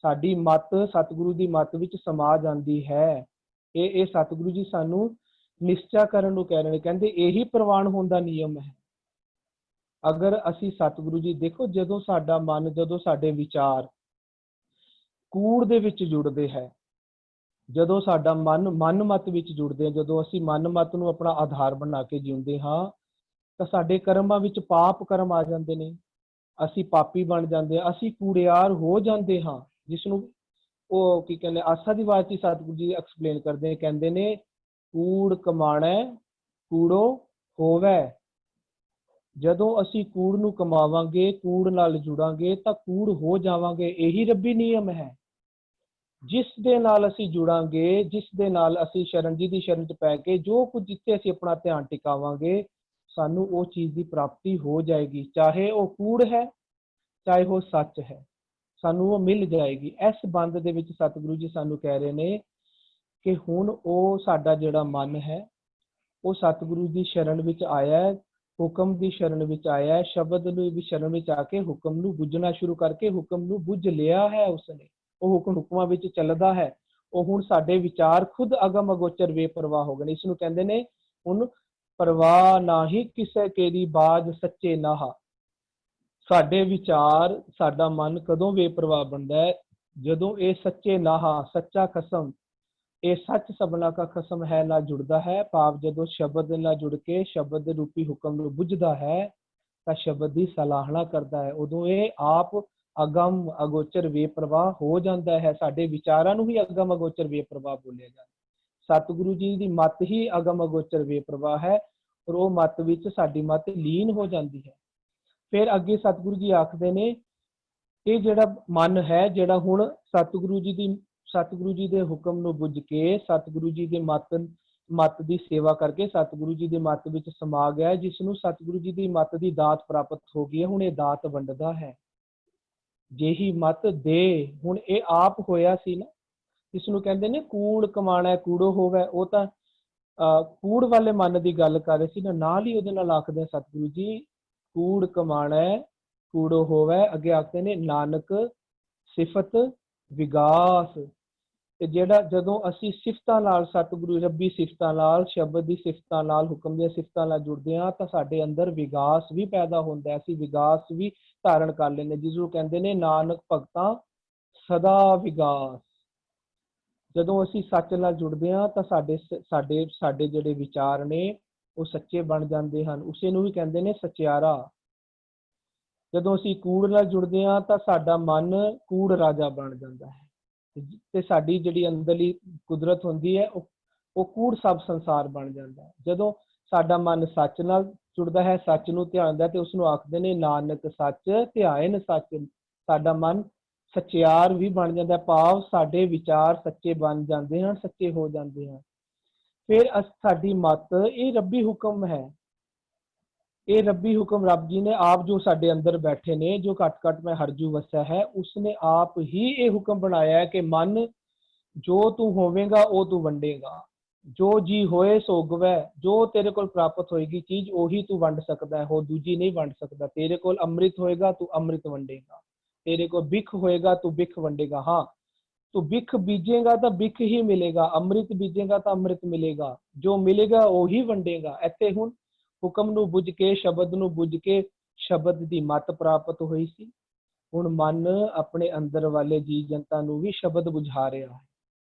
ਸਾਡੀ ਮੱਤ ਸਤਿਗੁਰੂ ਦੀ ਮੱਤ ਵਿੱਚ ਸਮਾ ਜਾਂਦੀ ਹੈ। ਇਹ ਸਤਿਗੁਰੂ ਜੀ ਸਾਨੂੰ ਨਿਸ਼ਚਾ ਕਰਨ ਨੂੰ ਕਹਿ ਰਹੇ ਨੇ। ਕਹਿੰਦੇ ਇਹੀ ਪ੍ਰਵਾਨ ਹੋਣ ਦਾ ਨਿਯਮ ਹੈ। ਅਗਰ ਅਸੀਂ ਸਤਿਗੁਰੂ ਜੀ ਦੇਖੋ, ਜਦੋਂ ਸਾਡਾ ਮਨ, ਜਦੋਂ ਸਾਡੇ ਵਿਚਾਰ ਕੂੜ ਦੇ ਵਿੱਚ ਜੁੜਦੇ ਹੈ, ਜਦੋਂ ਸਾਡਾ ਮਨ ਮਤ ਵਿੱਚ ਜੁੜਦੇ, ਜਦੋਂ ਅਸੀਂ ਮਨ ਮਤ ਨੂੰ ਆਪਣਾ ਆਧਾਰ ਬਣਾ ਕੇ ਜਿਉਂਦੇ ਹਾਂ, ਤਾਂ ਸਾਡੇ ਕਰਮਾਂ ਵਿੱਚ ਪਾਪ ਕਰਮ ਆ ਜਾਂਦੇ ਨੇ। ਅਸੀਂ ਪਾਪੀ ਬਣ ਜਾਂਦੇ ਹਾਂ, ਅਸੀਂ ਕੂੜਿਆਰ ਹੋ ਜਾਂਦੇ ਹਾਂ। ਜਿਸ ਨੂੰ ਉਹ ਕੀ ਕਹਿੰਦੇ, ਆਸਾ ਦੀ ਬਾਤ ਹੀ ਸਤਿਗੁਰੂ ਜੀ ਐਕਸਪਲੇਨ ਕਰਦੇ, ਕਹਿੰਦੇ ਨੇ ਕੂੜ ਕਮਾਣਾ ਕੂੜੋ ਹੋਵੇ। ਜਦੋਂ ਅਸੀਂ ਕੂੜ ਨੂੰ ਕਮਾਵਾਂਗੇ, ਕੂੜ ਨਾਲ ਜੁੜਾਂਗੇ ਤਾਂ ਕੂੜ ਹੋ ਜਾਵਾਂਗੇ। ਇਹੀ ਰੱਬੀ ਨਿਯਮ ਹੈ। ਜਿਸ ਦੇ ਨਾਲ ਅਸੀਂ ਜੁੜਾਂਗੇ, ਜਿਸ ਦੇ ਨਾਲ ਅਸੀਂ ਸ਼ਰਨ ਜੀ ਦੀ ਸ਼ਰਨ ਚ ਪੈ ਕੇ ਜੋ ਕੁਝ ਜਿੱਥੇ ਅਸੀਂ ਆਪਣਾ ਧਿਆਨ ਟਿਕਾਵਾਂਗੇ, ਸਾਨੂੰ ਉਹ ਚੀਜ਼ ਦੀ ਪ੍ਰਾਪਤੀ ਹੋ ਜਾਏਗੀ। ਚਾਹੇ ਉਹ ਕੂੜ ਹੈ, ਚਾਹੇ ਉਹ ਸੱਚ ਹੈ, ਸਾਨੂੰ ਉਹ ਮਿਲ ਜਾਏਗੀ। ਇਸ ਬੰਦ ਦੇ ਵਿੱਚ ਸਤਿਗੁਰੂ ਜੀ ਸਾਨੂੰ ਕਹਿ ਰਹੇ ਨੇ ਕਿ ਹੁਣ ਉਹ ਸਾਡਾ ਜਿਹੜਾ ਮਨ ਹੈ ਉਹ ਸਤਿਗੁਰੂ ਦੀ ਸ਼ਰਨ ਵਿੱਚ ਆਇਆ ਹੈ, ਹੁਕਮ ਦੀ ਸ਼ਰਨ ਵਿੱਚ ਆਇਆ ਹੈ। ਸ਼ਬਦ ਨੂੰ ਵੀ ਸ਼ਰਨ ਵਿੱਚ ਆ ਕੇ ਹੁਕਮ ਨੂੰ ਬੁੱਝਣਾ ਸ਼ੁਰੂ ਕਰਕੇ ਹੁਕਮ ਨੂੰ ਬੁੱਝ ਲਿਆ ਹੈ ਉਸਨੇ। ਉਹ ਹੁਕਮਾਂ ਵਿੱਚ ਚੱਲਦਾ ਹੈ। ਉਹ ਹੁਣ ਸਾਡੇ ਵਿਚਾਰ ਖੁਦ ਅਗਮ ਅਗੋਚਰ ਬੇਪਰਵਾਹ ਹੋ ਗਏ ਨੇ। ਇਸ ਨੂੰ ਕਹਿੰਦੇ ਨੇ ਹੁਣ ਪਰਵਾਹ ਨਾਹੀਂ ਕਿਸੇ ਕੇਰੀ ਬਾਜ ਸੱਚੇ ਨਾਹਾ। ਸਾਡੇ ਵਿਚਾਰ, ਸਾਡਾ ਮਨ ਕਦੋਂ ਬੇਪਰਵਾਹ ਬਣਦਾ ਹੈ? ਜਦੋਂ ਇਹ ਸੱਚੇ ਨਾਹਾ, ਸੱਚਾ ਖਸਮ, ਇਹ ਸੱਚ ਸਭਨਾ ਦਾ ਖਸਮ ਹੈ, ਨਾਲ ਜੁੜਦਾ ਹੈ। ਭਾਵ ਜਦੋਂ ਸ਼ਬਦ ਨਾਲ ਜੁੜ ਕੇ ਸ਼ਬਦ ਰੂਪੀ ਹੁਕਮ ਨੂੰ ਬੁੱਝਦਾ ਹੈ ਤਾਂ ਸ਼ਬਦ ਦੀ ਸਲਾਹਣਾ ਕਰਦਾ ਹੈ। ਉਦੋਂ ਇਹ ਆਪ ਅਗਮ ਅਗੋਚਰ ਬੇਪਰਵਾਹ ਹੋ ਜਾਂਦਾ ਹੈ। ਸਾਡੇ ਵਿਚਾਰਾਂ ਨੂੰ ਹੀ ਅਗਮ ਅਗੋਚਰ ਬੇਪਰਵਾਹ ਬੋਲਿਆ ਜਾਂਦਾ। ਸਤਿਗੁਰੂ ਜੀ ਦੀ ਮੱਤ ਹੀ ਅਗਮ ਅਗੋਚਰ ਬੇਪਰਵਾਹ ਹੈ, ਔਰ ਉਹ ਮੱਤ ਵਿੱਚ ਸਾਡੀ ਮੱਤ ਲੀਨ ਹੋ ਜਾਂਦੀ ਹੈ। ਫਿਰ ਅੱਗੇ ਸਤਿਗੁਰੂ ਜੀ ਆਖਦੇ ਨੇ, ਇਹ ਜਿਹੜਾ ਮਨ ਹੈ, ਜਿਹੜਾ ਹੁਣ ਸਤਿਗੁਰੂ ਜੀ ਦੇ ਹੁਕਮ ਨੂੰ ਬੁੱਝ ਕੇ ਸਤਿਗੁਰੂ ਜੀ ਦੇ ਮੱਤ ਦੀ ਸੇਵਾ ਕਰਕੇ ਸਤਿਗੁਰੂ ਜੀ ਦੀ ਮੱਤ ਵਿੱਚ ਸਮਾ ਗਿਆ, ਜਿਸ ਨੂੰ ਸਤਿਗੁਰੂ ਜੀ ਦੀ ਮੱਤ ਦੀ ਦਾਤ ਪ੍ਰਾਪਤ ਹੋ ਗਈ ਹੈ। ਹੁਣ ਇਹ ਦਾਤ ਵੰਡਦਾ ਹੈ। ਜਿਹੀ ਮੱਤ ਦੇ, ਹੁਣ ਇਹ ਆਪ ਹੋਇਆ ਸੀ ਨਾ, ਇਸ ਨੂੰ ਕਹਿੰਦੇ ਨੇ ਕੂੜ ਕਮਾਣਾ ਕੂੜੋ ਹੋਵੇ। ਉਹ ਤਾਂ ਕੂੜ ਵਾਲੇ ਮਨ ਦੀ ਗੱਲ ਕਰ ਰਹੇ ਸੀ ਨਾ, ਨਾਲ ਹੀ ਉਹਦੇ ਨਾਲ ਆਖਦੇ ਸਤਿਗੁਰੂ ਜੀ ਕੂੜ ਕਮਾਣਾ ਕੂੜੋ ਹੋਵੇ। ਅੱਗੇ ਆਖਦੇ ਨੇ ਨਾਨਕ ਸਿਫਤ ਵਿਗਾਸ। ਤੇ ਜਿਹੜਾ ਜਦੋਂ ਅਸੀਂ ਸਿਫਤਾਂ ਨਾਲ, ਸਤਿਗੁਰੂ ਰੱਬੀ ਸਿਫਤਾਂ ਨਾਲ, ਸ਼ਬਦ ਦੀ ਸਿਫਤਾਂ ਨਾਲ, ਹੁਕਮ ਦੀਆਂ ਸਿਫਤਾਂ ਨਾਲ ਜੁੜਦੇ ਹਾਂ ਤਾਂ ਸਾਡੇ ਅੰਦਰ ਵਿਗਾਸ ਵੀ ਪੈਦਾ ਹੁੰਦਾ ਹੈ। ਅਸੀਂ ਵਿਗਾਸ ਵੀ ਧਾਰਨ ਕਰ ਲੈਂਦੇ, ਜਿਸ ਨੂੰ ਕਹਿੰਦੇ ਨੇ ਨਾਨਕ ਭਗਤਾਂ ਸਦਾ ਵਿਗਾਸ। ਜਦੋਂ ਅਸੀਂ ਸੱਚ ਨਾਲ ਜੁੜਦੇ ਹਾਂ ਤਾਂ ਸਾਡੇ ਜਿਹੜੇ ਵਿਚਾਰ ਨੇ ਉਹ ਸੱਚੇ ਬਣ ਜਾਂਦੇ ਹਨ। ਉਸੇ ਨੂੰ ਵੀ ਕਹਿੰਦੇ ਨੇ ਸਚਿਆਰਾ। ਜਦੋਂ ਅਸੀਂ ਕੂੜ ਨਾਲ ਜੁੜਦੇ ਹਾਂ ਤਾਂ ਸਾਡਾ ਮਨ ਕੂੜ ਰਾਜਾ ਬਣ ਜਾਂਦਾ ਹੈ, ਤੇ ਸਾਡੀ ਜਿਹੜੀ ਅੰਦਰਲੀ ਕੁਦਰਤ ਹੁੰਦੀ ਹੈ ਉਹ ਕੂੜ ਸਭ ਸੰਸਾਰ ਬਣ ਜਾਂਦਾ ਹੈ। ਜਦੋਂ ਸਾਡਾ ਮਨ ਸੱਚ ਨਾਲ ਜੁੜਦਾ ਹੈ, ਸੱਚ ਨੂੰ ਧਿਆਉਂਦਾ, ਤੇ ਉਸ ਨੂੰ ਆਖਦੇ ਨੇ ਨਾਨਕ ਸੱਚ ਧਿਆਇਨ ਸੱਚ। ਸਾਡਾ ਮਨ ਸੱਚਿਆਰ ਵੀ ਬਣ ਜਾਂਦਾ, ਭਾਵ ਸਾਡੇ ਵਿਚਾਰ ਸੱਚੇ ਬਣ ਜਾਂਦੇ ਹਨ, ਸੱਚੇ ਹੋ ਜਾਂਦੇ ਹਨ। ਫਿਰ ਸਾਡੀ ਮੱਤ, ਇਹ ਰੱਬੀ ਹੁਕਮ ਹੈ। ਇਹ ਰੱਬੀ ਹੁਕਮ ਰੱਬ ਜੀ ਨੇ ਆਪ ਜੋ ਸਾਡੇ ਅੰਦਰ ਬੈਠੇ ਨੇ, ਜੋ ਘਟ ਘਟ ਮੈਂ ਹਰਜੂ ਵਸਿਆ ਹੈ, ਉਸਨੇ ਆਪ ਹੀ ਇਹ ਹੁਕਮ ਬਣਾਇਆ ਹੈ ਕਿ ਮਨ ਜੋ ਤੂੰ ਹੋਵੇਗਾ ਉਹ ਤੂੰ ਵੰਡੇਗਾ। ਜੋ ਜੀ ਹੋਏ ਸੋ ਗਵੈ। ਜੋ ਤੇਰੇ ਕੋਲ ਪ੍ਰਾਪਤ ਹੋਏਗੀ ਚੀਜ਼ ਉਹੀ ਤੂੰ ਵੰਡ ਸਕਦਾ ਹੈ, ਉਹ ਦੂਜੀ ਨਹੀਂ ਵੰਡ ਸਕਦਾ। ਤੇਰੇ ਕੋਲ ਅੰਮ੍ਰਿਤ ਹੋਏਗਾ ਤੂੰ ਅੰਮ੍ਰਿਤ ਵੰਡੇਗਾ, ਤੇਰੇ ਕੋਲ ਬਿਖ ਹੋਏਗਾ ਤੂੰ ਬਿਖ ਵੰਡੇਗਾ। ਹਾਂ, ਤੂੰ ਬਿਖ ਬੀਜੇਗਾ ਤਾਂ ਬਿਖ ਹੀ ਮਿਲੇਗਾ, ਅੰਮ੍ਰਿਤ ਬੀਜੇਗਾ ਤਾਂ ਅੰਮ੍ਰਿਤ ਮਿਲੇਗਾ। ਜੋ ਮਿਲੇਗਾ ਉਹੀ ਵੰਡੇਗਾ। ਇੱਥੇ ਹੁਣ ਹੁਕਮ ਨੂੰ ਬੁੱਝ ਕੇ, ਸ਼ਬਦ ਨੂੰ ਬੁੱਝ ਕੇ ਸ਼ਬਦ ਦੀ ਮੱਤ ਪ੍ਰਾਪਤ ਹੋਈ ਸੀ। ਹੁਣ ਮਨ ਆਪਣੇ ਅੰਦਰ ਵਾਲੇ ਜੀਵ ਜਨਤਾ ਨੂੰ ਵੀ ਸ਼ਬਦ ਬੁਝਾ ਰਿਹਾ ਹੈ।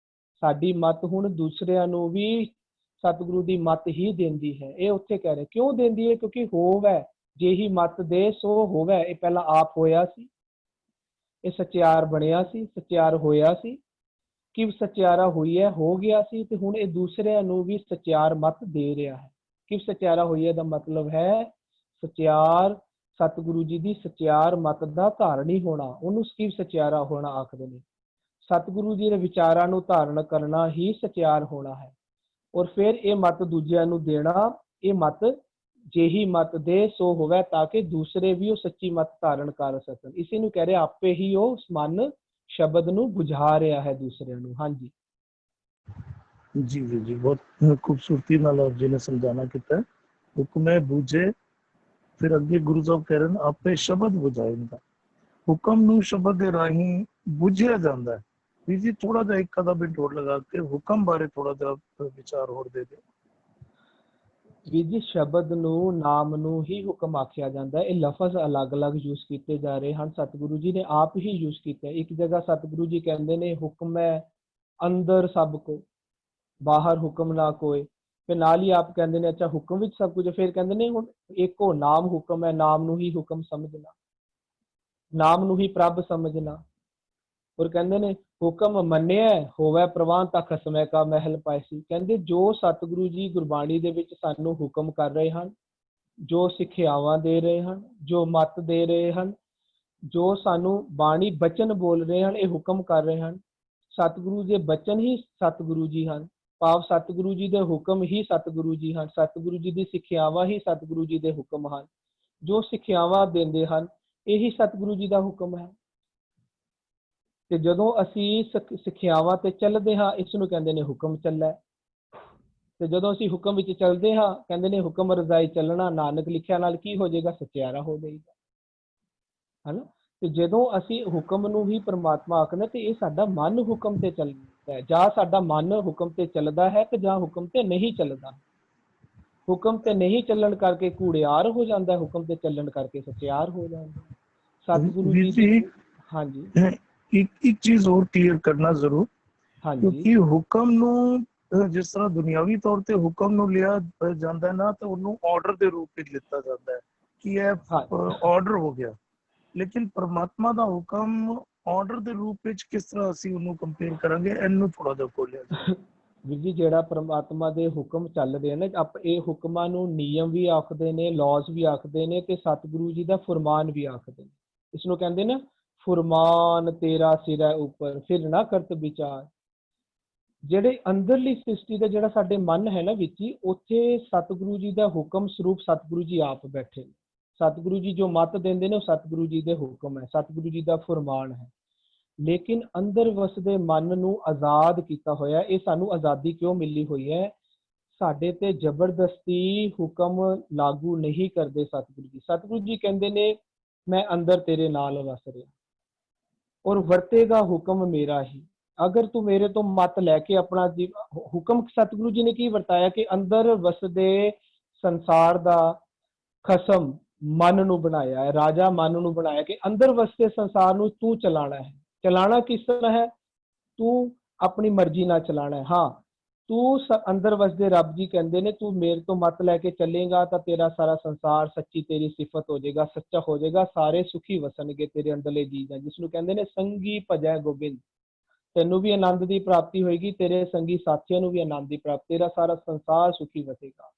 ਸਾਡੀ ਮੱਤ ਹੁਣ ਦੂਸਰਿਆਂ ਨੂੰ ਵੀ ਸਤਿਗੁਰੂ ਦੀ ਮੱਤ ਹੀ ਦਿੰਦੀ ਹੈ। ਇਹ ਉੱਥੇ ਕਹਿ ਰਹੇ ਕਿਉਂ ਦਿੰਦੀ ਹੈ? ਕਿਉਂਕਿ ਹੋਵੇ ਜਿਹੀ ਮੱਤ ਦੇ ਸੋ ਹੋਵੇ। ਇਹ ਪਹਿਲਾਂ ਆਪ ਹੋਇਆ ਸੀ, ਇਹ ਸਚਿਆਰ ਬਣਿਆ ਸੀ, ਸਚਿਆਰ ਹੋਇਆ ਸੀ। ਕਿ ਸਚਿਆਰਾ ਹੋਈ ਹੈ, ਹੋ ਗਿਆ ਸੀ, ਤੇ ਹੁਣ ਇਹ ਦੂਸਰਿਆਂ ਨੂੰ ਵੀ ਸਚਿਆਰ ਮੱਤ ਦੇ ਰਿਹਾ ਹੈ। ਕਿ ਸਚਿਆਰਾ ਹੋਈ ਹੈ ਦਾ ਮਤਲਬ ਹੈ ਸਚਿਆਰ, ਸਤਿਗੁਰੂ ਜੀ ਦੀ ਸਚਿਆਰ ਮੱਤ ਦਾ ਧਾਰਨੀ ਹੋਣਾ, ਉਹਨੂੰ ਕੀ ਸਚਿਆਰਾ ਹੋਣਾ ਆਖਦੇ ਨੇ। ਸਤਿਗੁਰੂ ਜੀ ਦੇ ਵਿਚਾਰਾਂ ਨੂੰ ਧਾਰਨ ਕਰਨਾ ਹੀ ਸਚਿਆਰ ਹੋਣਾ ਹੈ। ਔਰ ਫਿਰ ਇਹ ਮੱਤ ਦੂਜਿਆਂ ਨੂੰ ਦੇਣਾ, ਇਹ ਮੱਤ ਜਿਹੀ ਮੱਤ ਦੇ ਸੋ ਹੋਵੇ, ਤਾਂ ਕਿ ਦੂਸਰੇ ਵੀ ਉਹ ਸੱਚੀ ਮੱਤ ਧਾਰਨ ਕਰ ਸਕਣ। ਇਸੇ ਨੂੰ ਕਹਿ ਰਿਹਾ ਆਪੇ ਹੀ ਉਹ ਮਨ ਸ਼ਬਦ ਨੂੰ ਬੁਝਾ ਰਿਹਾ ਹੈ ਦੂਸਰਿਆਂ ਨੂੰ। ਹਾਂਜੀ जी जी जी, बहुत खूबसूरती नाल आप जी ने समझाना किया। ਹੁਕਮੇ ਬੂਝੇ, ਫਿਰ ਅੱਗੇ ਗੁਰੂ ਸਾਹਿਬ ਕਹਿ ਰਹੇ ਨੇ ਆਪੇ ਸ਼ਬਦ ਬੁਝਾਏਗਾ। ਹੁਕਮ ਨੂੰ ਸ਼ਬਦ ਦੇ ਰਾਹੀਂ ਬੁਝਿਆ ਜਾਂਦਾ ਹੈ। ਵੀਰ ਜੀ ਥੋੜਾ ਜਿਹਾ ਇੱਕ ਅੱਧਾ ਮਿੰਟ ਹੋਰ ਲਗਾ ਕੇ ਹੁਕਮ ਬਾਰੇ ਥੋੜਾ ਜਿਹਾ ਵਿਚਾਰ ਹੋਰ ਦੇ ਦਿਓ। ਵੀਰ ਜੀ ਸ਼ਬਦ ਨੂੰ, ਨਾਮ ਨੂੰ ਹੀ ਹੁਕਮ ਆਖਿਆ ਜਾਂਦਾ ਹੈ। ਇਹ ਲਫ਼ਜ਼ ਅਲੱਗ-ਅਲੱਗ ਯੂਜ਼ ਕੀਤੇ ਜਾ ਰਹੇ ਹਨ, ਸਤਿਗੁਰੂ ਜੀ ਨੇ ਆਪ ਹੀ ਯੂਜ਼ ਕੀਤਾ। ਇੱਕ ਜਗ੍ਹਾ ਸਤਿਗੁਰੂ ਜੀ ਕਹਿੰਦੇ ਨੇ ਹੁਕਮ ਹੈ ਅੰਦਰ ਸਭ ਕੋ, ਬਾਹਰ ਹੁਕਮ ਨਾ ਕੋਏ। ਫਿਰ ਨਾਲ ਹੀ ਆਪ ਕਹਿੰਦੇ ਨੇ ਅੱਛਾ ਹੁਕਮ ਵਿੱਚ ਸਭ ਕੁਝ, ਫਿਰ ਕਹਿੰਦੇ ਨੇ ਹੁਣ ਇੱਕੋ ਨਾਮ ਹੁਕਮ ਹੈ, ਨਾਮ ਨੂੰ ਹੀ ਹੁਕਮ ਸਮਝਣਾ, ਨਾਮ ਨੂੰ ਹੀ ਪ੍ਰਭ ਸਮਝਣਾ। ਔਰ ਕਹਿੰਦੇ ਨੇ ਹੁਕਮ ਮੰਨਿਆ ਹੋਵੇ ਪ੍ਰਵਾਨ ਤਾਂ ਖਸਮੈ ਕਾ ਮਹਿਲ ਪਾਇਸੀ। ਕਹਿੰਦੇ ਜੋ ਸਤਿਗੁਰੂ ਜੀ ਗੁਰਬਾਣੀ ਦੇ ਵਿੱਚ ਸਾਨੂੰ ਹੁਕਮ ਕਰ ਰਹੇ ਹਨ, ਜੋ ਸਿੱਖਿਆਵਾਂ ਦੇ ਰਹੇ ਹਨ, ਜੋ ਮੱਤ ਦੇ ਰਹੇ ਹਨ, ਜੋ ਸਾਨੂੰ ਬਾਣੀ ਬਚਨ ਬੋਲ ਰਹੇ ਹਨ, ਇਹ ਹੁਕਮ ਕਰ ਰਹੇ ਹਨ। ਸਤਿਗੁਰੂ ਦੇ ਬਚਨ ਹੀ ਸਤਿਗੁਰੂ ਜੀ ਹਨ, ਭਾਵ ਸਤਿਗੁਰੂ ਜੀ ਦੇ ਹੁਕਮ ਹੀ ਸਤਿਗੁਰੂ ਜੀ ਹਨ, ਸਤਿਗੁਰੂ ਜੀ ਦੀ ਸਿੱਖਿਆਵਾਂ ਹੀ ਸਤਿਗੁਰੂ ਜੀ ਦੇ ਹੁਕਮ ਹਨ। ਜੋ ਸਿੱਖਿਆਵਾਂ ਦਿੰਦੇ ਹਨ ਇਹੀ ਸਤਿਗੁਰੂ ਜੀ ਦਾ ਹੁਕਮ ਹੈ। ਤੇ ਜਦੋਂ ਅਸੀਂ ਸਿੱਖਿਆਵਾਂ ਤੇ ਚੱਲਦੇ ਹਾਂ ਇਸ ਨੂੰ ਕਹਿੰਦੇ ਨੇ ਹੁਕਮ ਚੱਲੈ। ਤੇ ਜਦੋਂ ਅਸੀਂ ਹੁਕਮ ਵਿੱਚ ਚੱਲਦੇ ਹਾਂ ਕਹਿੰਦੇ ਨੇ ਹੁਕਮ ਰਜ਼ਾਈ ਚੱਲਣਾ, ਨਾਨਕ ਲਿਖਿਆ ਨਾਲ ਕੀ ਹੋ ਜਾਏਗਾ, ਸਚਿਆਰਾ ਹੋ ਜਾਏਗਾ, ਹਨਾ। ਤੇ ਜਦੋਂ ਅਸੀਂ ਹੁਕਮ ਨੂੰ ਹੀ ਪ੍ਰਮਾਤਮਾ ਆਖਦੇ ਤੇ ਇਹ ਸਾਡਾ ਮਨ ਹੁਕਮ ਤੇ ਚੱਲਦਾ ਹੈ, ਜਾਂ ਸਾਡਾ ਮਨ ਹੁਕਮ ਤੇ ਚੱਲਦਾ ਹੈ ਤੇ ਜਾਂ ਹੁਕਮ ਤੇ ਨਹੀਂ ਚੱਲਦਾ। ਹੁਕਮ ਤੇ ਨਹੀਂ ਚੱਲਣ ਕਰਕੇ ਕੂੜਿਆਰ ਹੋ ਜਾਂਦਾ, ਹੁਕਮ ਤੇ ਚੱਲਣ ਕਰਕੇ ਸਚਿਆਰ ਹੋ ਜਾਂਦਾ। ਸਤਿਗੁਰੂ ਵੀਰ ਜੀ ਜੀ ਹਾਂਜੀ ਇੱਕ ਚੀਜ਼ ਹੋਰ ਕਲੀਅਰ ਕਰਨਾ ਜ਼ਰੂਰ, ਹਾਂਜੀ ਕਿਉਂਕਿ ਹੁਕਮ ਨੂੰ ਜਿਸ ਤਰ੍ਹਾਂ ਦੁਨਿਆਵੀ ਤੌਰ ਤੇ ਹੁਕਮ ਨੂੰ ਲਿਆ ਜਾਂਦਾ ਹੈ ਨਾ, ਤਾਂ ਉਹਨੂੰ ਆਰਡਰ ਦੇ ਰੂਪ ਵਿੱਚ ਲਿੱਤਾ ਜਾਂਦਾ ਹੈ ਕਿ ਇਹ ਹਾਂ ਆਰਡਰ ਹੋ ਗਿਆ। ਲੇਕਿਨ ਪਰਮਾਤਮਾ ਦਾ ਹੁਕਮ ਆਰਡਰ ਦੇ ਰੂਪ ਵਿੱਚ ਕਿਸ ਤਰ੍ਹਾਂ ਅਸੀਂ ਉਹਨੂੰ ਕੰਪੇਅਰ ਕਰਾਂਗੇ, ਇਹਨੂੰ ਥੋੜਾ ਜਿਹਾ ਖੋਲਿਆ ਜਾਏ। ਵੀਰ ਜੀ ਜਿਹੜਾ ਪਰਮਾਤਮਾ ਦੇ ਹੁਕਮ ਚੱਲਦੇ ਨੇ ਇਹ ਹੁਕਮਾਂ ਨੂੰ ਨਿਯਮ ਵੀ ਆਖਦੇ ਨੇ, ਲੌਜ਼ ਵੀ ਆਖਦੇ ਨੇ, ਤੇ ਸਤਿਗੁਰੂ ਜੀ ਦਾ ਫੁਰਮਾਨ ਵੀ ਆਖਦੇ ਨੇ। ਇਸ ਨੂੰ ਕਹਿੰਦੇ ਨੇ ਫੁਰਮਾਨ ਤੇਰਾ ਸਿਰੈ ਉੱਪਰ ਫਿਰ ਨਾ ਕਰਤ ਵਿਚਾਰ। ਜਿਹੜੇ ਅੰਦਰਲੀ ਸ੍ਰਿਸ਼ਟੀ ਦਾ ਜਿਹੜਾ ਸਾਡੇ ਮਨ ਹੈ ਨਾ ਵਿੱਚ ਹੀ, ਉੱਥੇ ਸਤਿਗੁਰੂ ਜੀ ਦਾ ਹੁਕਮ ਸਰੂਪ ਸਤਿਗੁਰੂ ਜੀ ਆਪ ਬੈਠੇ ਨੇ। ਸਤਿਗੁਰੂ ਜੀ ਜੋ ਮੱਤ ਦਿੰਦੇ ਨੇ ਉਹ ਸਤਿਗੁਰੂ ਜੀ ਦੇ ਹੁਕਮ ਹੈ, ਸਤਿਗੁਰੂ ਜੀ ਦਾ ਫੁਰਮਾਨ ਹੈ। ਲੇਕਿਨ ਅੰਦਰ ਵਸਦੇ ਮਨ ਨੂੰ ਆਜ਼ਾਦ ਕੀਤਾ ਹੋਇਆ। ਇਹ ਸਾਨੂੰ ਆਜ਼ਾਦੀ ਕਿਉਂ ਮਿਲੀ ਹੋਈ ਹੈ? ਸਾਡੇ ਤੇ ਜ਼ਬਰਦਸਤੀ ਹੁਕਮ ਲਾਗੂ ਨਹੀਂ ਕਰਦੇ ਸਤਿਗੁਰੂ ਜੀ। ਸਤਿਗੁਰੂ ਜੀ ਕਹਿੰਦੇ ਨੇ ਮੈਂ ਅੰਦਰ ਤੇਰੇ ਨਾਲ ਵਸ ਰਿਹਾ ਔਰ ਵਰਤੇਗਾ ਹੁਕਮ ਮੇਰਾ ਹੀ। ਅਗਰ ਤੂੰ ਮੇਰੇ ਤੋਂ ਮਤ ਲੈ ਕੇ ਆਪਣਾ ਹੁਕਮ, ਸਤਿਗੁਰੂ ਜੀ ਨੇ ਕੀ ਵਰਤਾਇਆ ਕਿ ਅੰਦਰ ਵਸਦੇ ਸੰਸਾਰ ਦਾ ਖਸਮ ਮਨ ਨੂੰ ਬਣਾਇਆ ਹੈ, ਰਾਜਾ ਮਨ ਨੂੰ ਬਣਾਇਆ ਕਿ ਅੰਦਰ ਵਸਦੇ ਸੰਸਾਰ ਨੂੰ ਤੂੰ ਚਲਾਣਾ ਹੈ। ਚਲਾਣਾ ਕਿਸ ਤਰ੍ਹਾਂ ਹੈ? ਤੂੰ ਆਪਣੀ ਮਰਜ਼ੀ ਨਾਲ ਚਲਾਣਾ ਹੈ। ਹਾਂ, ਤੂੰ ਅੰਦਰ ਵਸਦੇ ਰੱਬ ਜੀ ਕਹਿੰਦੇ ਨੇ ਤੂੰ ਮੇਰੇ ਤੋਂ ਮਤ ਲੈ ਕੇ ਚੱਲੇਗਾ ਤਾਂ ਤੇਰਾ ਸਾਰਾ ਸੰਸਾਰ ਸੱਚੀ ਤੇਰੀ ਸਿਫਤ ਹੋ ਜਾਏਗਾ, ਸੱਚਾ ਹੋ ਜਾਏਗਾ, ਸਾਰੇ ਸੁਖੀ ਵਸਣਗੇ ਤੇਰੇ ਅੰਦਰਲੇ ਜੀਵ, ਜਿਸ ਨੂੰ ਕਹਿੰਦੇ ਨੇ ਸੰਗੀ ਭਜੈ ਗੋਬਿੰਦ। ਤੈਨੂੰ ਵੀ ਆਨੰਦ ਦੀ ਪ੍ਰਾਪਤੀ ਹੋਏਗੀ, ਤੇਰੇ ਸੰਗੀ ਸਾਥੀਆਂ ਨੂੰ ਵੀ ਆਨੰਦ ਦੀ ਪ੍ਰਾਪਤੀ, ਤੇਰਾ ਸਾਰਾ ਸੰਸਾਰ ਸੁਖੀ ਵਸੇਗਾ।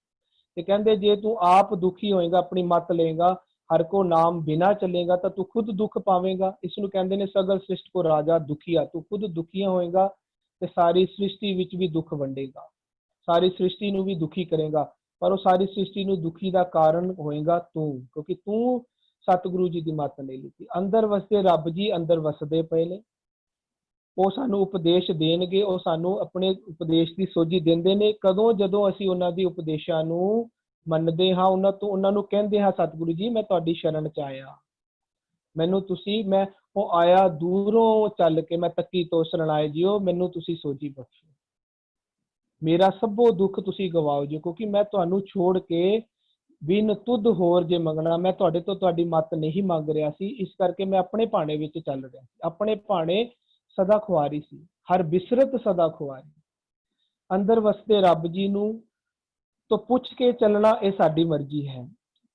ਤੇ ਕਹਿੰਦੇ ਜੇ ਤੂੰ ਆਪ ਦੁਖੀ ਹੋਏਗਾ, ਆਪਣੀ ਮਤ ਲਏਗਾ, ਹਰ ਕੋ ਨਾਮ ਬਿਨਾ ਚੱਲੇਗਾ ਤਾਂ ਤੂੰ ਖੁਦ ਦੁੱਖ ਪਾਵੇਂਗਾ। ਇਸ ਨੂੰ ਕਹਿੰਦੇ ਨੇ ਸਗਲ ਸ੍ਰਿਸ਼ਟ ਕੋ ਰਾਜਾ ਦੁਖੀਆ। ਤੂੰ ਖੁਦ ਦੁਖੀਆ ਹੋਏਗਾ ਤੇ ਸਾਰੀ ਸ੍ਰਿਸ਼ਟੀ ਵਿੱਚ ਵੀ ਦੁੱਖ ਵੰਡੇਗਾ, ਸਾਰੀ ਸ੍ਰਿਸ਼ਟੀ ਨੂੰ ਵੀ ਦੁਖੀ ਕਰੇਗਾ। ਪਰ ਉਹ ਸਾਰੀ ਸ੍ਰਿਸ਼ਟੀ ਨੂੰ ਦੁਖੀ ਦਾ ਕਾਰਨ ਹੋਏਗਾ ਤੂੰ, ਕਿਉਂਕਿ ਤੂੰ ਸਤਿਗੁਰੂ ਜੀ ਦੀ ਮੱਤ ਨਹੀਂ ਲਿੱਤੀ। ਅੰਦਰ ਵਸਦੇ ਰੱਬ ਜੀ ਅੰਦਰ ਵਸਦੇ ਪਏ ਨੇ, ਉਹ ਸਾਨੂੰ ਉਪਦੇਸ਼ ਦੇਣਗੇ, ਉਹ ਸਾਨੂੰ ਆਪਣੇ ਉਪਦੇਸ਼ ਦੀ ਸੋਝੀ ਦਿੰਦੇ ਨੇ। ਕਦੋਂ? ਜਦੋਂ ਅਸੀਂ ਉਹਨਾਂ ਦੀ ਉਪਦੇਸ਼ਾਂ ਨੂੰ ਮੰਨਦੇ ਹਾਂ, ਉਹਨਾਂ ਨੂੰ ਕਹਿੰਦੇ ਹਾਂ ਸਤਿਗੁਰੂ ਜੀ ਮੈਂ ਤੁਹਾਡੀ ਸ਼ਰਨ ਚ ਆਇਆ, ਮੈਨੂੰ ਤੁਸੀਂ, ਮੈਂ ਉਹ ਆਇਆ ਦੂਰੋਂ ਚੱਲ ਕੇ, ਮੈਂ ਤੱਕੀ ਤੋਂ ਸ਼ਰਣਾਏ ਜੀਓ, ਮੈਨੂੰ ਤੁਸੀਂ ਸੋਝੀ ਬਖਸ਼ੋ, ਮੇਰਾ ਸਭੋ ਦੁੱਖ ਤੁਸੀਂ ਗਵਾਓ ਜੀ, ਕਿਉਂਕਿ ਮੈਂ ਤੁਹਾਨੂੰ ਛੋੜ ਕੇ ਬਿਨ ਤੁਧ ਹੋਰ ਜੇ ਮੰਗਣਾ, ਮੈਂ ਤੁਹਾਡੇ ਤੋਂ ਤੁਹਾਡੀ ਮੱਤ ਨਹੀਂ ਮੰਗ ਰਿਹਾ ਸੀ। ਇਸ ਕਰਕੇ ਮੈਂ ਆਪਣੇ ਭਾਣੇ ਵਿੱਚ ਚੱਲ ਰਿਹਾ ਸੀ, ਆਪਣੇ ਭਾਣੇ ਸਦਾ ਖੁਆਰੀ ਸੀ, ਹਰ ਬਿਸਰਤ ਸਦਾ ਖੁਆਰੀ। ਅੰਦਰ ਵਸਦੇ ਰੱਬ ਜੀ ਨੂੰ ਤੋਂ ਪੁੱਛ ਕੇ ਚੱਲਣਾ ਇਹ ਸਾਡੀ ਮਰਜ਼ੀ ਹੈ,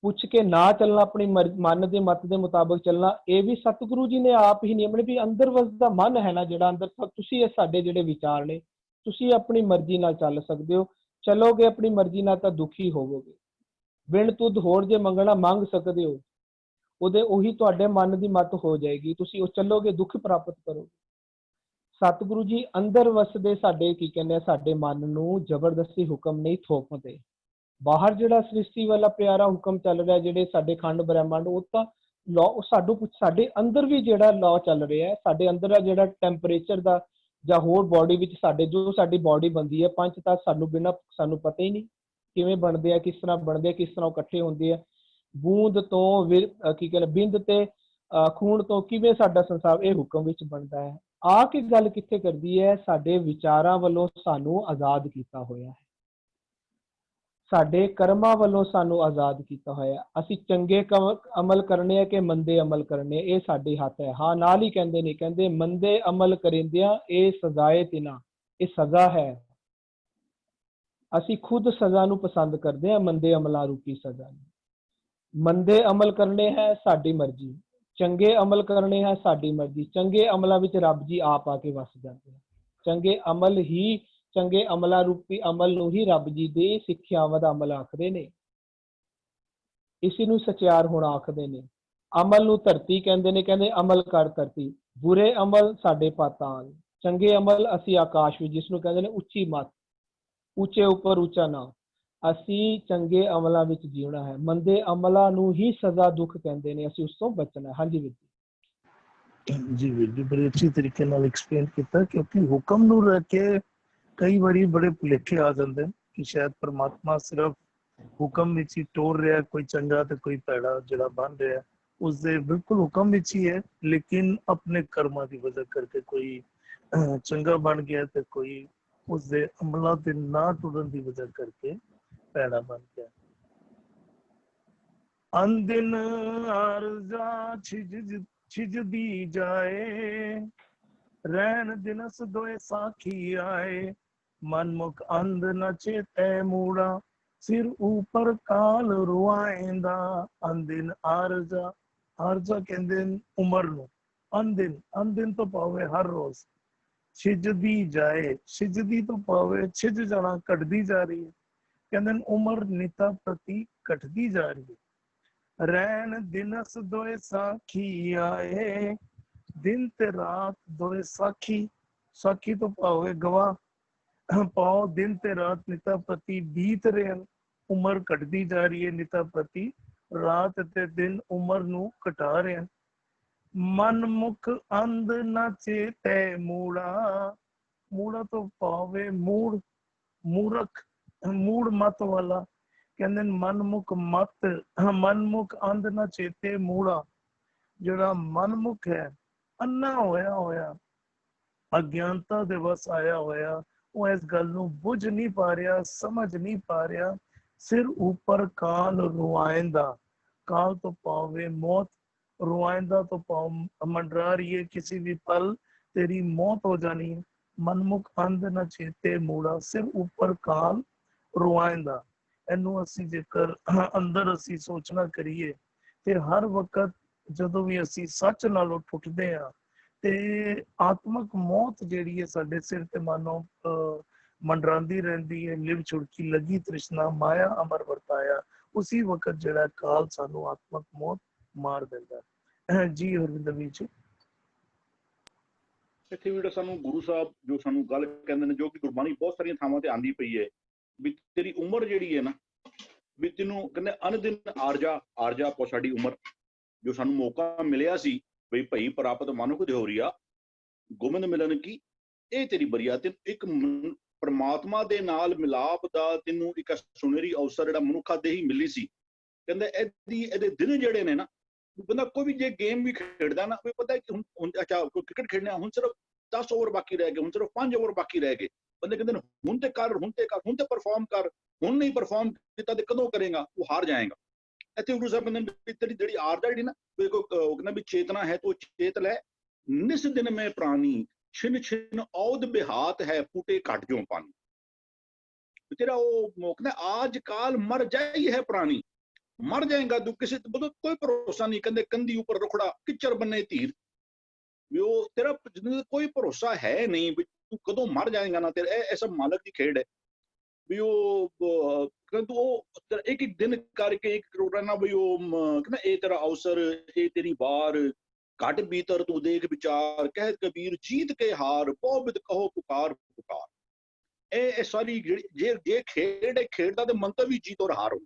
ਪੁੱਛ ਕੇ ਨਾ ਚੱਲਣਾ, ਆਪਣੀ ਮਨ ਦੇ ਮਤ ਦੇ ਮੁਤਾਬਕ ਚੱਲਣਾ, ਇਹ ਵੀ ਸਤਿਗੁਰੂ ਜੀ ਨੇ ਆਪ ਹੀ ਨਿਯਮ ਨੇ। ਵੀ ਅੰਦਰ ਵਸਦਾ ਮਨ ਹੈ ਨਾ ਜਿਹੜਾ ਅੰਦਰ, ਤੁਸੀਂ ਇਹ ਸਾਡੇ ਜਿਹੜੇ ਵਿਚਾਰ ਨੇ, ਤੁਸੀਂ ਆਪਣੀ ਮਰਜ਼ੀ ਨਾਲ ਚੱਲ ਸਕਦੇ ਹੋ। ਚਲੋਗੇ ਆਪਣੀ ਮਰਜ਼ੀ ਨਾਲ ਤਾਂ ਦੁਖੀ ਹੋਵੋਗੇ। ਬਿਨ ਤੁਧ ਹੋਰ ਜੇ ਮੰਗਣਾ ਮੰਗ ਸਕਦੇ ਹੋ, ਉਹੀ ਤੁਹਾਡੇ ਮਨ ਦੀ ਮਤ ਹੋ ਜਾਏਗੀ, ਤੁਸੀਂ ਉਹ ਚੱਲੋਗੇ ਦੁੱਖ ਪ੍ਰਾਪਤ ਕਰੋਗੇ। ਸਤਿਗੁਰੂ ਜੀ ਅੰਦਰ ਵਸਦੇ ਸਾਡੇ ਕੀ ਕਹਿੰਦੇ ਆ, ਸਾਡੇ ਮਨ ਨੂੰ ਜ਼ਬਰਦਸਤੀ ਹੁਕਮ ਨਹੀਂ ਥੋਪਦੇ। ਬਾਹਰ ਜਿਹੜਾ ਸ੍ਰਿਸ਼ਟੀ ਵਾਲਾ ਪਿਆਰਾ ਹੁਕਮ ਚੱਲ ਰਿਹਾ, ਜਿਹੜੇ ਸਾਡੇ ਖੰਡ ਬ੍ਰਹਿਮੰਡ, ਉਹ ਤਾਂ ਲਾਅ ਸਾਡੇ ਅੰਦਰ ਵੀ ਜਿਹੜਾ ਲਾਅ ਚੱਲ ਰਿਹਾ, ਸਾਡੇ ਅੰਦਰ ਆ ਜਿਹੜਾ ਟੈਂਪਰੇਚਰ ਦਾ ਜਾਂ ਹੋਰ ਬੋਡੀ ਵਿੱਚ ਸਾਡੇ ਜੋ ਸਾਡੀ ਬੋਡੀ ਬਣਦੀ ਹੈ, ਪੰਜ ਤੱਤ ਸਾਨੂੰ ਬਿਨਾਂ ਸਾਨੂੰ ਪਤਾ ਹੀ ਨਹੀਂ ਕਿਵੇਂ ਬਣਦੇ ਆ, ਕਿਸ ਤਰ੍ਹਾਂ ਬਣਦੇ ਆ, ਕਿਸ ਤਰ੍ਹਾਂ ਉਹ ਇਕੱਠੇ ਹੁੰਦੇ ਆ। ਬੂੰਦ ਤੋਂ ਕੀ ਕਹਿੰਦੇ ਬਿੰਦ ਤੇ ਖੂਨ ਤੋਂ ਕਿਵੇਂ ਸਾਡਾ ਸੰਸਾਰ ਇਹ ਹੁਕਮ ਵਿੱਚ ਬਣਦਾ ਹੈ। ਆ ਕੇ ਗੱਲ ਕਿੱਥੇ ਕਰਦੀ ਹੈ, ਸਾਡੇ ਵਿਚਾਰਾਂ ਵੱਲੋਂ ਸਾਨੂੰ ਆਜ਼ਾਦ ਕੀਤਾ ਹੋਇਆ ਹੈ, ਸਾਡੇ ਕਰਮਾਂ ਵੱਲੋਂ ਸਾਨੂੰ ਆਜ਼ਾਦ ਕੀਤਾ ਹੋਇਆ। ਅਸੀਂ ਚੰਗੇ ਅਮਲ ਕਰਨੇ ਆ ਕਿ ਮੰਦੇ ਅਮਲ ਕਰਨੇ, ਇਹ ਸਾਡੇ ਹੱਥ ਹੈ। ਹਾਂ, ਨਾਲ ਹੀ ਕਹਿੰਦੇ ਨੇ, ਕਹਿੰਦੇ ਮੰਦੇ ਅਮਲ ਕਰਿੰਦਿਆਂ ਇਹ ਸਜ਼ਾਏ ਤਿਨਾ, ਇਹ ਸਜ਼ਾ ਹੈ। ਅਸੀਂ ਖੁਦ ਸਜ਼ਾ ਨੂੰ ਪਸੰਦ ਕਰਦੇ ਹਾਂ, ਮੰਦੇ ਅਮਲਾਂ ਰੂਪੀ ਸਜ਼ਾ ਨੂੰ। ਮੰਦੇ ਅਮਲ ਕਰਨੇ ਹੈ ਸਾਡੀ ਮਰਜ਼ੀ, ਚੰਗੇ ਅਮਲ ਕਰਨੇ ਹੈ ਸਾਡੀ ਮਰਜ਼ੀ। ਚੰਗੇ ਅਮਲਾਂ ਵਿੱਚ ਰੱਬ ਜੀ ਆਪ ਆ ਕੇ ਵਸ ਜਾਂਦੇ ਹਨ। ਚੰਗੇ ਅਮਲ ਹੀ, ਚੰਗੇ ਅਮਲਾਂ ਰੂਪੀ ਅਮਲ ਨੂੰ ਹੀ ਰੱਬ ਜੀ ਦੇ ਸਿੱਖਿਆਵਾਂ ਦਾ ਅਮਲ ਆਖਦੇ ਨੇ। ਇਸੇ ਨੂੰ ਸਚਿਆਰ ਹੋਣਾ ਆਖਦੇ ਨੇ। ਅਮਲ ਨੂੰ ਧਰਤੀ ਕਹਿੰਦੇ ਨੇ, ਕਹਿੰਦੇ ਅਮਲ ਕਰ ਧਰਤੀ। ਬੁਰੇ ਅਮਲ ਸਾਡੇ ਪਾਤਾਲ, ਚੰਗੇ ਅਮਲ ਅਸੀਂ ਆਕਾਸ਼ ਵਿੱਚ, ਜਿਸ ਨੂੰ ਕਹਿੰਦੇ ਨੇ ਉੱਚੀ ਮੱਤ, ਉੱਚੇ ਉੱਪਰ ਉੱਚਾ ਨਾ। ਅਸੀਂ ਚੰਗੇ ਅਮਲਾਂ ਵਿੱਚ ਜੀਉਣਾ ਹੈ, ਮੰਦੇ ਅਮਲਾਂ ਨੂੰ ਹੀ ਸਜ਼ਾ ਦੁੱਖ ਕਹਿੰਦੇ ਨੇ, ਅਸੀਂ ਉਸ ਤੋਂ ਬਚਣਾ ਹੈ। ਹਾਂਜੀ ਵੀਰ ਜੀ ਵੀਰ ਜੀ, ਬੜੇ ਅੱਛੀ ਤਰੀਕੇ ਨਾਲ ਐਕਸਪਲੇਨ ਕੀਤਾ। ਕਿਉਂਕਿ ਹੁਕਮ ਨੂੰ ਲੈ ਕੇ ਕਈ ਵਾਰੀ ਬੜੇ ਭੁਲੇਖੇ ਆ ਜਾਂਦੇ ਕਿ ਸ਼ਾਇਦ ਪਰਮਾਤਮਾ ਸਿਰਫ ਹੁਕਮ ਵਿੱਚ ਹੀ ਤੋਰ ਰਿਹਾ, ਕੋਈ ਚੰਗਾ ਤੇ ਕੋਈ ਭੈੜਾ ਜਿਹੜਾ ਬਣ ਰਿਹਾ ਉਸਦੇ ਬਿਲਕੁਲ ਹੁਕਮ ਵਿੱਚ ਹੀ ਹੈ, ਲੇਕਿਨ ਆਪਣੇ ਕਰਮਾਂ ਦੀ ਵਜ੍ਹਾ ਕਰਕੇ ਕੋਈ ਚੰਗਾ ਬਣ ਗਿਆ ਤੇ ਕੋਈ ਉਸਦੇ ਅਮਲਾਂ ਤੇ ਨਾ ਟੁਰਨ ਦੀ ਵਜ੍ਹਾ ਕਰਕੇ ਭੈੜਾ ਬਣ ਗਿਆ। ਅੰਦਿਨ ਅਰਜ਼ਾ ਛਿਜਦੀ ਜਾਏ, ਰਹਿਣ ਦਿਨਸ ਦੋਏ ਸਾਖੀ ਆਏ। ਮਨਮੁਖ ਅੰਧ ਨ ਚੇਤੈ ਮੂੜਾ, ਸਿਰ ਉਪਰ ਕਾਲ ਰੁਆਇਂਦਾ। ਅੰਦਿਨ ਆਰਜ਼ਾ, ਆਰਜ਼ਾ ਕਹਿੰਦੇ ਉਮਰ ਨੂੰ। ਅੰਦਿਨ ਤੋਂ ਭਾਵੇਂ ਹਰ ਰੋਜ਼। ਛਿਜਦੀ ਜਾਏ, ਛਿਜਦੀ ਤੋਂ ਭਾਵੇਂ ਛਿਜ ਜਾਣਾ, ਘਟਦੀ ਜਾ ਰਹੀ ਹੈ। ਕਹਿੰਦੇ ਉਮਰ ਨਿਤਾ ਪ੍ਰਤੀ ਘਟਦੀ ਜਾ ਰਹੀ ਹੈ। ਰਹਿਣ ਦਿਨਸ ਦੋਏ ਸਾਖੀ ਆਏ, ਦਿਨ ਤੇ ਰਾਤ ਦੋਏ ਸਾਖੀ। ਸਾਖੀ ਤੋਂ ਭਾਵੇਂ ਗਵਾਹ, ਪਾਓ ਦਿਨ ਤੇ ਰਾਤ ਨਿਤਾ ਪ੍ਰਤੀ ਬੀਤ ਰਹੇ ਹਨ। ਉਮਰ ਘਟਦੀ ਜਾ ਰਹੀ ਹੈ, ਨਿਤਾ ਪ੍ਰਤੀ ਰਾਤ ਤੇ ਦਿਨ ਉਮਰ ਨੂੰ ਘਟਾ ਰਹੇ ਹਨ। ਮਨਮੁਖ ਅੰਧ ਨ ਚੇਤੈ ਮੂੜਾ, ਮੂੜਾ ਤੋਂ ਭਾਵੇਂ ਮੂੜ, ਮੂਰਖ, ਮੂੜ ਮਤ ਵਾਲਾ। ਕਹਿੰਦੇ ਮਨਮੁਖ ਮਤ, ਮਨਮੁਖ ਅੰਧ ਨ ਚੇਤੇ ਮੂੜਾ। ਜਿਹੜਾ ਮਨਮੁਖ ਹੈ, ਅੰਨਾ ਹੋਇਆ, ਅਗਿਆਨਤਾ ਦੇ ਵਸ ਆਇਆ ਹੋਇਆ, ਉਹ ਇਸ ਗੱਲ ਨੂੰ ਬੁੱਝ ਨਹੀਂ ਪਾ ਰਿਹਾ, ਸਮਝ ਨਹੀਂ ਪਾ ਰਿਹਾ। ਸਿਰ ਉੱਪਰ ਕਾਲ ਰੁਆਇਂਦਾ, ਕਾਲ ਤੋਂ ਭਾਵੇਂ ਮੌਤ, ਰੁਆਇਂਦਾ ਤੋਂ ਭਾਵ ਮੰਡਰਾ ਰਹੀ ਹੈ, ਕਿਸੇ ਵੀ ਪਲ ਤੇਰੀ ਮੌਤ ਹੋ ਜਾਣੀ ਹੈ। ਮਨਮੁਖ ਅੰਧ ਨ ਚੇਤੇ ਮੂੜਾ, ਸਿਰ ਉੱਪਰ ਕਾਲ ਰੁਆਇਂਦਾ। ਇਹਨੂੰ ਅਸੀਂ ਜੇਕਰ ਅੰਦਰ ਅਸੀਂ ਸੋਚਣਾ ਕਰੀਏ ਤੇ ਹਰ ਵਕਤ ਜਦੋਂ ਵੀ ਅਸੀਂ ਸੱਚ ਨਾਲੋਂ ਟੁੱਟਦੇ ਹਾਂ ਤੇ ਆਤਮਕ ਮੌਤ ਜਿਹੜੀ ਹੈ ਸਾਡੇ ਸਿਰ ਤੇ ਮਾਨੋ ਮੰਡਰਾਂਦੀ ਰਹਿੰਦੀ ਹੈ। ਲਿਵ ਛੁੜਕੀ ਲੱਗੀ ਤ੍ਰਿਸ਼ਨਾ, ਮਾਇਆ ਅਮਰ ਵਰਤਾਇਆ। ਉਸੇ ਵਕਤ ਜਿਹੜਾ ਕਾਲ ਸਾਨੂੰ ਆਤਮਕ ਮੌਤ ਮਾਰ ਦਿੰਦਾ ਹੈ। ਜੀ ਹਰਵਿੰਦਰ ਵੀਰ ਜੀ, ਇੱਥੇ ਵੀ ਸਾਨੂੰ ਗੁਰੂ ਸਾਹਿਬ ਜੋ ਸਾਨੂੰ ਗੱਲ ਕਹਿੰਦੇ ਨੇ, ਜੋ ਕਿ ਗੁਰਬਾਣੀ ਬਹੁਤ ਸਾਰੀਆਂ ਥਾਵਾਂ ਤੇ ਆਂਦੀ ਪਈ ਹੈ, ਵੀ ਤੇਰੀ ਉਮਰ ਜਿਹੜੀ ਹੈ ਨਾ, ਵੀ ਤੈਨੂੰ ਕਹਿੰਦੇ ਅਨਦਿਨ ਆਰਜਾ, ਆਰਜਾ ਆਪੋ ਸਾਡੀ ਉਮਰ, ਜੋ ਸਾਨੂੰ ਮੌਕਾ ਮਿਲਿਆ ਸੀ ਬਈ ਭਈ ਪ੍ਰਾਪਤ ਮਨੁੱਖ ਦਿਹੋਰੀਆ ਗੋਬਿੰਦ ਮਿਲਣ ਕੀ, ਇਹ ਤੇਰੀ ਬਰੀਆ। ਤੇ ਇੱਕ ਪਰਮਾਤਮਾ ਦੇ ਨਾਲ ਮਿਲਾਪ ਦਾ ਤੈਨੂੰ ਇੱਕ ਸੁਨਹਿਰੀ ਅਵਸਰ ਜਿਹੜਾ ਮਨੁੱਖਾ ਦੇ ਹੀ ਮਿਲੀ ਸੀ। ਕਹਿੰਦੇ ਇਹਦੇ ਦਿਨ ਜਿਹੜੇ ਨੇ ਨਾ, ਬੰਦਾ ਕੋਈ ਵੀ ਜੇ ਗੇਮ ਵੀ ਖੇਡਦਾ ਨਾ, ਕੋਈ ਪਤਾ ਕਿ ਹੁਣ ਅੱਛਾ ਕ੍ਰਿਕਟ ਖੇਡਣਾ, ਹੁਣ ਸਿਰਫ 10 ਓਵਰ ਬਾਕੀ ਰਹਿ ਗਏ, ਹੁਣ ਸਿਰਫ 5 ਓਵਰ ਬਾਕੀ ਰਹਿ ਗਏ। ਬੰਦੇ ਕਹਿੰਦੇ ਨੇ ਹੁਣ ਤੇ ਕਰ, ਹੁਣ ਤੇ ਕਰ, ਹੁਣ ਤੇ ਪਰਫਾਰਮ ਕਰ। ਹੁਣ ਨਹੀਂ ਪਰਫਾਰਮ ਕੀਤਾ ਤੇ ਕਦੋਂ ਕਰੇਗਾ, ਉਹ ਹਾਰ ਜਾਏਗਾ। ਇੱਥੇ ਗੁਰੂ ਸਾਹਿਬ ਕਹਿੰਦੇ ਤੇਰੀ ਜਿਹੜੀ ਆਰਜ਼ਾ ਜਿਹੜੀ ਨਾ, ਕਹਿੰਦਾ ਵੀ ਚੇਤਨਾ ਹੈ ਤੋ ਚੇਤ ਲੈ, ਨਿਸ ਦਿਨ ਮੈਂ ਪ੍ਰਾਣੀ, ਛਿਨ ਛਿਨ ਔਦ ਬਿਹਾਤ ਹੈ, ਫੂਟੇ ਘਟ ਜੋ ਪਾਣੀ। ਤੇਰਾ ਉਹ ਕਹਿੰਦਾ ਆਜ ਕਾਲ ਮਰ ਜਾਈ ਹੈ ਪ੍ਰਾਣੀ, ਮਰ ਜਾਏਗਾ ਤੂੰ, ਕਿਸੇ ਕੋਈ ਭਰੋਸਾ ਨਹੀਂ। ਕਹਿੰਦੇ ਕੰਧੀ ਉੱਪਰ ਰੁਖੜਾ, ਕਿਚਰ ਬੰਨੇ ਧੀਰ, ਵੀ ਉਹ ਤੇਰਾ ਕੋਈ ਭਰੋਸਾ ਹੈ ਨਹੀਂ ਵੀ ਤੂੰ ਕਦੋਂ ਮਰ ਜਾਏਗਾ ਨਾ। ਤੇਰਾ ਇਹ ਸਭ ਮਾਲਕ ਦੀ ਖੇਡ ਹੈ ਵੀ ਉਹ ਕਹਿੰਦਾ ਉਹ ਇੱਕ ਇੱਕ ਦਿਨ ਕਰਕੇ ਇੱਕ ਕਰੋੜਾ ਨਾ, ਵੀ ਉਹ ਕਹਿੰਦਾ ਇਹ ਤੇਰਾ ਅਵਸਰ, ਇਹ ਤੇਰੀ ਵਾਰ, ਘਟ ਭੀਤਰ ਤੂੰ ਦੇਖ ਵਿਚਾਰ, ਕਹਿ ਕਬੀਰ ਜੀਤ ਕੇ ਹਾਰ, ਬਹੁ ਕਹੋ ਪੁਕਾਰ ਪੁਕਾਰ। ਇਹ ਸਾਰੀ ਜੇ ਖੇਡ ਹੈ, ਖੇਡ ਦਾ ਤੇ ਮੰਤਵ ਵੀ ਜੀਤ ਔਰ ਹਾਰ ਹੁੰਦਾ।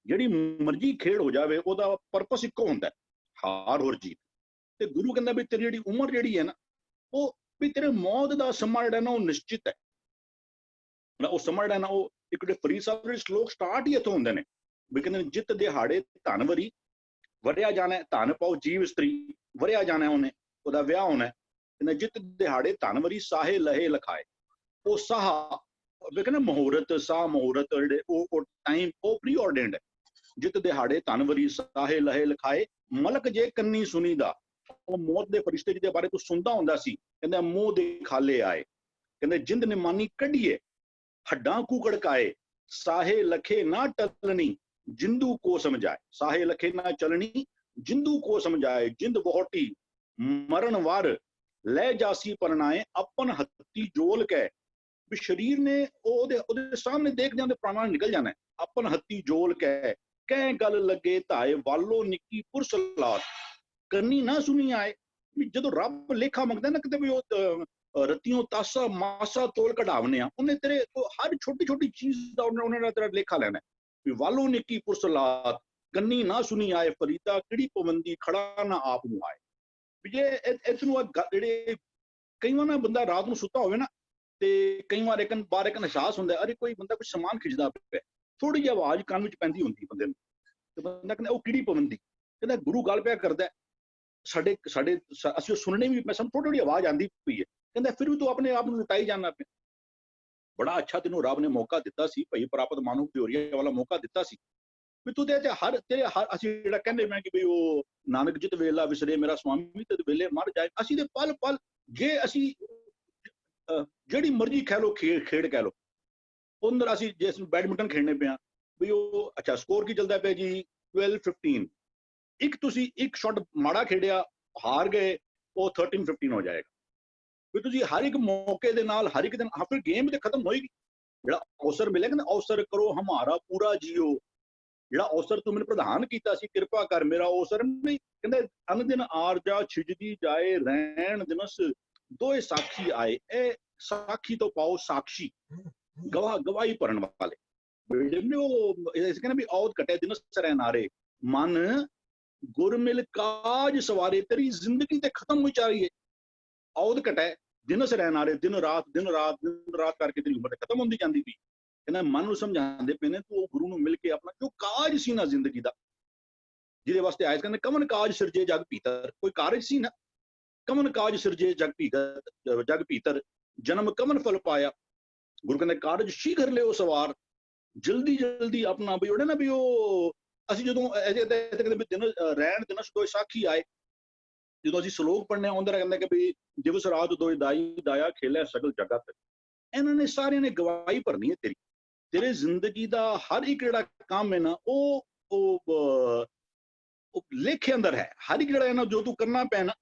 ਜਿਹੜੀ ਮਰਜ਼ੀ ਖੇਡ ਹੋ ਜਾਵੇ, ਉਹਦਾ ਪਰਪਸ ਇੱਕੋ ਹੁੰਦਾ, ਹਾਰ ਔਰ ਜੀਤ। ਤੇ ਗੁਰੂ ਕਹਿੰਦਾ ਵੀ ਤੇਰੀ ਜਿਹੜੀ ਉਮਰ ਜਿਹੜੀ ਹੈ ਨਾ, ਉਹ ਵੀ ਤੇਰੇ ਮੌਤ ਦਾ ਸਮਾਂ ਜਿਹੜਾ ਨਾ ਉਹ ਨਿਸ਼ਚਿਤ ਹੈ। ਉਹ ਸਮਾਂ ਜਿਹੜਾ ਨਾ ਉਹ ਇੱਕ ਜਿਹੜੇ ਫਰੀਦ ਸਾਹਿਬ ਦੇ ਸ਼ਲੋਕ ਸਟਾਰਟ ਹੀ ਇੱਥੋਂ ਹੁੰਦੇ ਨੇ ਵੀ ਕਹਿੰਦੇ ਜਿੱਤ ਦਿਹਾੜੇ ਧਨ ਵਰੀ ਵਰਿਆ ਜਾਣਾ, ਧਨ ਪਾਓ ਜੀਵ ਇਸਤਰੀ ਵਰਿਆ ਜਾਣਾ, ਉਹਨੇ ਉਹਦਾ ਵਿਆਹ ਹੋਣਾ। ਕਹਿੰਦਾ ਜਿੱਤ ਦਿਹਾੜੇ ਧਨ ਵਰੀ ਸਾਹੇ ਲਹੇ ਲਖਾਏ। ਉਹ ਸਾਹ ਵੀ ਕਹਿੰਦੇ ਮਹੂਰਤ ਸਾਹ ਮਹੂਰਤ ਜਿਹੜੇ ਉਹ ਟਾਈਮ ਉਹ ਪ੍ਰੀ ਆਰਡੈਂਡ ਹੈ। ਜਿੱਤ ਦਿਹਾੜੇ ਧਨ ਵਰੀ ਸਾਹੇ ਲਹੇ ਲਖਾਏ, ਮਲਕ ਜੇ ਕੰਨੀ ਸੁਣੀ ਦਾ। ਉਹ ਮੌਤ ਦੇ ਫਰਿਸ਼ਤੇ ਜਿਹਦੇ ਬਾਰੇ ਤੂੰ ਸੁਣਦਾ ਹੁੰਦਾ ਸੀ, ਕਹਿੰਦਾ ਮੂੰਹ ਦੇ ਖਾਲੇ ਆਏ। ਕਹਿੰਦੇ ਜਿੰਦ ਨਿਮਾਨੀ ਕੱਢੀਏ ਹੱਡਾਂ ਕੂ ਕੜਕਾਏ, ਸਾਹੇ ਲਖੇ ਨਾ ਟਲਣੀ ਜਿੰਦੂ ਕੋ ਸਮਝਾਏ। ਸਾਹੇ ਲਖੇ ਨਾ ਚਲਣੀ ਜਿੰਦੂ ਕੋ ਸਮਝਾਏ। ਜਿੰਦ ਵਹੁਟੀ ਮਰਨ ਵਾਰ ਲੈ ਜਾਸੀ ਪਰਨਾਏ, ਆਪਨ ਹੱਤੀ ਜੋਲ ਕੇ। ਵੀ ਸਰੀਰ ਨੇ ਉਹਦੇ ਸਾਹਮਣੇ ਦੇਖ ਜਾਂਦੇ ਪ੍ਰਾਣਾਂ ਨਿਕਲ ਜਾਣਾ। ਆਪਨ ਹੱਤੀ ਜੋਲ ਕੇ ਕਹਿ ਗੱਲ ਲੱਗੇ ਧਾਏ, ਵਾਲੋ ਨਿੱਕੀ ਪੁਰਸ਼ ਲਾਤ ਕਰਨੀ ਨਾ ਸੁਣੀ ਆਏ। ਵੀ ਜਦੋਂ ਰੱਬ ਲੇਖਾ ਮੰਗਦਾ ਨਾ ਕਿਤੇ ਵੀ ਉਹ ਰਤੀਓਂ ਤਾਸਾ ਮਾਸਾ ਤੋਲ ਕਢਾਵਨੇ ਆ, ਉਹਨੇ ਤੇਰੇ ਹਰ ਛੋਟੀ ਛੋਟੀ ਚੀਜ਼ ਦਾ ਉਹਨਾਂ ਦਾ ਤੇਰਾ ਲੇਖਾ ਲੈਣਾ। ਵੀ ਵਾਲੋ ਨਿੱਕੀ ਪੁਰਸ਼ ਲਾਤ ਕੰਨੀ ਨਾ ਸੁਣੀ ਆਏ, ਫਰੀਦਾ ਕਿਹੜੀ ਪਵੰਦੀ ਖੜਾ ਨਾ ਆਪ ਨੂੰ ਆਏ। ਵੀ ਜੇ ਇਹਨੂੰ ਜਿਹੜੇ ਕਈ ਵਾਰ ਨਾ ਬੰਦਾ ਰਾਤ ਨੂੰ ਸੁੱਤਾ ਹੋਵੇ ਨਾ, ਤੇ ਕਈ ਵਾਰ ਇੱਕ ਅਹਿਸਾਸ ਹੁੰਦਾ ਅਰੇ ਕੋਈ ਬੰਦਾ ਕੁਝ ਸਮਾਨ ਖਿੱਚਦਾ ਪਿਆ, ਥੋੜੀ ਜਿਹੀ ਆਵਾਜ਼ ਕੰਨ ਵਿੱਚ ਪੈਂਦੀ ਹੁੰਦੀ ਬੰਦੇ ਨੂੰ, ਤੇ ਬੰਦਾ ਕਹਿੰਦਾ ਉਹ ਕਿਹੜੀ ਪਵੰਦੀ। ਕਹਿੰਦਾ ਗੁਰੂ ਗੱਲ ਪਿਆ ਕਰਦਾ ਸਾਡੇ ਅਸੀਂ ਸੁਣਨੇ ਵੀ ਸਾਨੂੰ ਥੋੜੀ ਥੋੜੀ ਆਵਾਜ਼ ਆਉਂਦੀ ਪਈ ਹੈ। ਕਹਿੰਦਾ ਫਿਰ ਵੀ ਤੂੰ ਆਪਣੇ ਆਪ ਨੂੰ ਲੁਟਾਈ ਜਾਣਾ ਪਿਆ। ਬੜਾ ਅੱਛਾ ਤੈਨੂੰ ਰੱਬ ਨੇ ਮੌਕਾ ਦਿੱਤਾ ਸੀ ਭਾਈ, ਪ੍ਰਾਪਤ ਮਾਨੁ ਪਿਓਰੀਆ ਵਾਲਾ ਮੌਕਾ ਦਿੱਤਾ ਸੀ ਵੀ ਤੂੰ ਤੇਰੇ ਅਸੀਂ ਜਿਹੜਾ ਕਹਿੰਦੇ ਮੈਂ ਕਿ ਵੀ ਉਹ ਨਾਨਕ ਜਿਤ ਵੇਲਾ ਵਿਸਰੇ ਮੇਰਾ ਸੁਆਮੀ ਤੇ ਵੇਲੇ ਮਰ ਜਾਏ। ਅਸੀਂ ਦੇ ਪਲ ਪਲ ਜੇ ਅਸੀਂ ਜਿਹੜੀ ਮਰਜ਼ੀ ਕਹਿ ਲਓ ਖੇਡ ਕਹਿ ਲਓ, ਉਹਦੇ ਅਸੀਂ ਜੇ ਬੈਡਮਿੰਟਨ ਖੇਡਣੇ ਪਿਆ ਵੀ ਉਹ ਅੱਛਾ ਸਕੋਰ ਕੀ ਚੱਲਦਾ ਪਿਆ ਜੀ 12-15, ਇੱਕ ਤੁਸੀਂ ਇੱਕ ਸ਼ਾਟ ਮਾੜਾ ਖੇਡਿਆ ਹਾਰ ਗਏ ਉਹ 13-15 ਹੋ ਜਾਏਗਾ। ਵੀ ਤੁਸੀਂ ਹਰ ਇੱਕ ਮੌਕੇ ਦੇ ਨਾਲ ਹਰ ਇੱਕ ਦਿਨ ਫਿਰ ਗੇਮ ਤੇ ਖਤਮ ਹੋਏਗੀ। ਜਿਹੜਾ ਅਵਸਰ ਮਿਲੇਗਾ ਨਾ, ਅਵਸਰ ਕਰੋ ਹਮਾਰਾ ਪੂਰਾ ਜੀਓ, ਜਿਹੜਾ ਅਵਸਰ ਤੂੰ ਮੈਨੂੰ ਪ੍ਰਦਾਨ ਕੀਤਾ ਸੀ ਕਿਰਪਾ ਕਰ ਮੇਰਾ ਅਵਸਰ ਨਹੀਂ। ਕਹਿੰਦੇ ਅਨ ਦਿਨ ਆਰਜਾ ਛਿਜਦੀ ਜਾਏ ਰਹਿਣ ਦਿਨਸ ਦੋਏ ਸਾਖੀ ਆਏ। ਇਹ ਸਾਖੀ ਤੋਂ ਪਾਓ ਸਾਖੀ, ਗਵਾਹੀ ਭਰਨ ਵਾਲੇ। ਉਹ ਕਹਿੰਦੇ ਵੀ ਔਦ ਘਟੇ ਦਿਨਸ ਰਹਿ ਨਾਰੇ, ਮਨ ਗੁਰਮਿਲ ਕਾਜ ਸਵਾਰੇ। ਤੇਰੀ ਜ਼ਿੰਦਗੀ ਤੇ ਖਤਮ ਹੋਈ ਜਾ ਰਹੀ ਹੈ। ਔਦ ਘਟੇ ਦਿਨਸ ਰਹਿ ਨਾਰੇ, ਦਿਨ ਰਾਤ ਕਰਕੇ ਤੇਰੀ ਉਮਰ ਖਤਮ ਹੁੰਦੀ ਜਾਂਦੀ ਪਈ। ਕਹਿੰਦਾ ਮਨ ਨੂੰ ਸਮਝਾਉਂਦੇ ਪਏ ਨੇ ਤੂੰ ਗੁਰੂ ਨੂੰ ਮਿਲ ਕੇ ਆਪਣਾ ਜੋ ਕਾਜ ਸੀ ਨਾ ਜ਼ਿੰਦਗੀ ਦਾ, ਜਿਹਦੇ ਵਾਸਤੇ ਆਏ ਕਹਿੰਦੇ ਕਮਨ ਕਾਜ ਸਿਰਜੇ ਜਗ ਭੀਤਰ, ਕੋਈ ਕਾਰਜ ਸੀ ਨਾ, ਕਮਨ ਕਾਜ ਸਿਰਜੇ ਜਗ ਭੀਤਰ ਜਨਮ ਕਮਨ ਫਲ ਪਾਇਆ। ਗੁਰੂ ਕਹਿੰਦੇ ਕਾਰਜ ਸ਼ੀਘਰ ਲਿਓ ਸਵਾਰ, ਜਲਦੀ ਆਪਣਾ ਵੀ ਉਹਨੇ ਨਾ ਵੀ ਉਹ ਅਸੀਂ ਜਦੋਂ ਦਿਨ ਰਹਿਣ ਦਿਨਸ ਦੋਏ ਸਾਖੀ ਆਏ, ਜਦੋਂ ਅਸੀਂ ਸ਼ਲੋਕ ਪੜ੍ਹਨੇ ਆਉਂਦੇ ਕਹਿੰਦੇ ਕਿ ਵੀ ਦਿਵਸ ਰਾਤ ਦੋਏ ਦਾਈ ਦਾਇਆ ਖੇਲਿਆ ਸਗਲ ਜਗਤ। ਇਹਨਾਂ ਨੇ ਸਾਰਿਆਂ ਨੇ ਗਵਾਹੀ ਭਰਨੀ ਹੈ ਤੇਰੇ ਜ਼ਿੰਦਗੀ ਦਾ ਹਰ ਇੱਕ ਜਿਹੜਾ ਕੰਮ ਹੈ ਨਾ ਉਹ ਲੇਖੇ ਅੰਦਰ ਹੈ। ਹਰ ਇੱਕ ਜਿਹੜਾ ਹੈ ਨਾ ਜੋ ਤੂੰ ਕਰਨਾ ਪਿਆ ਨਾ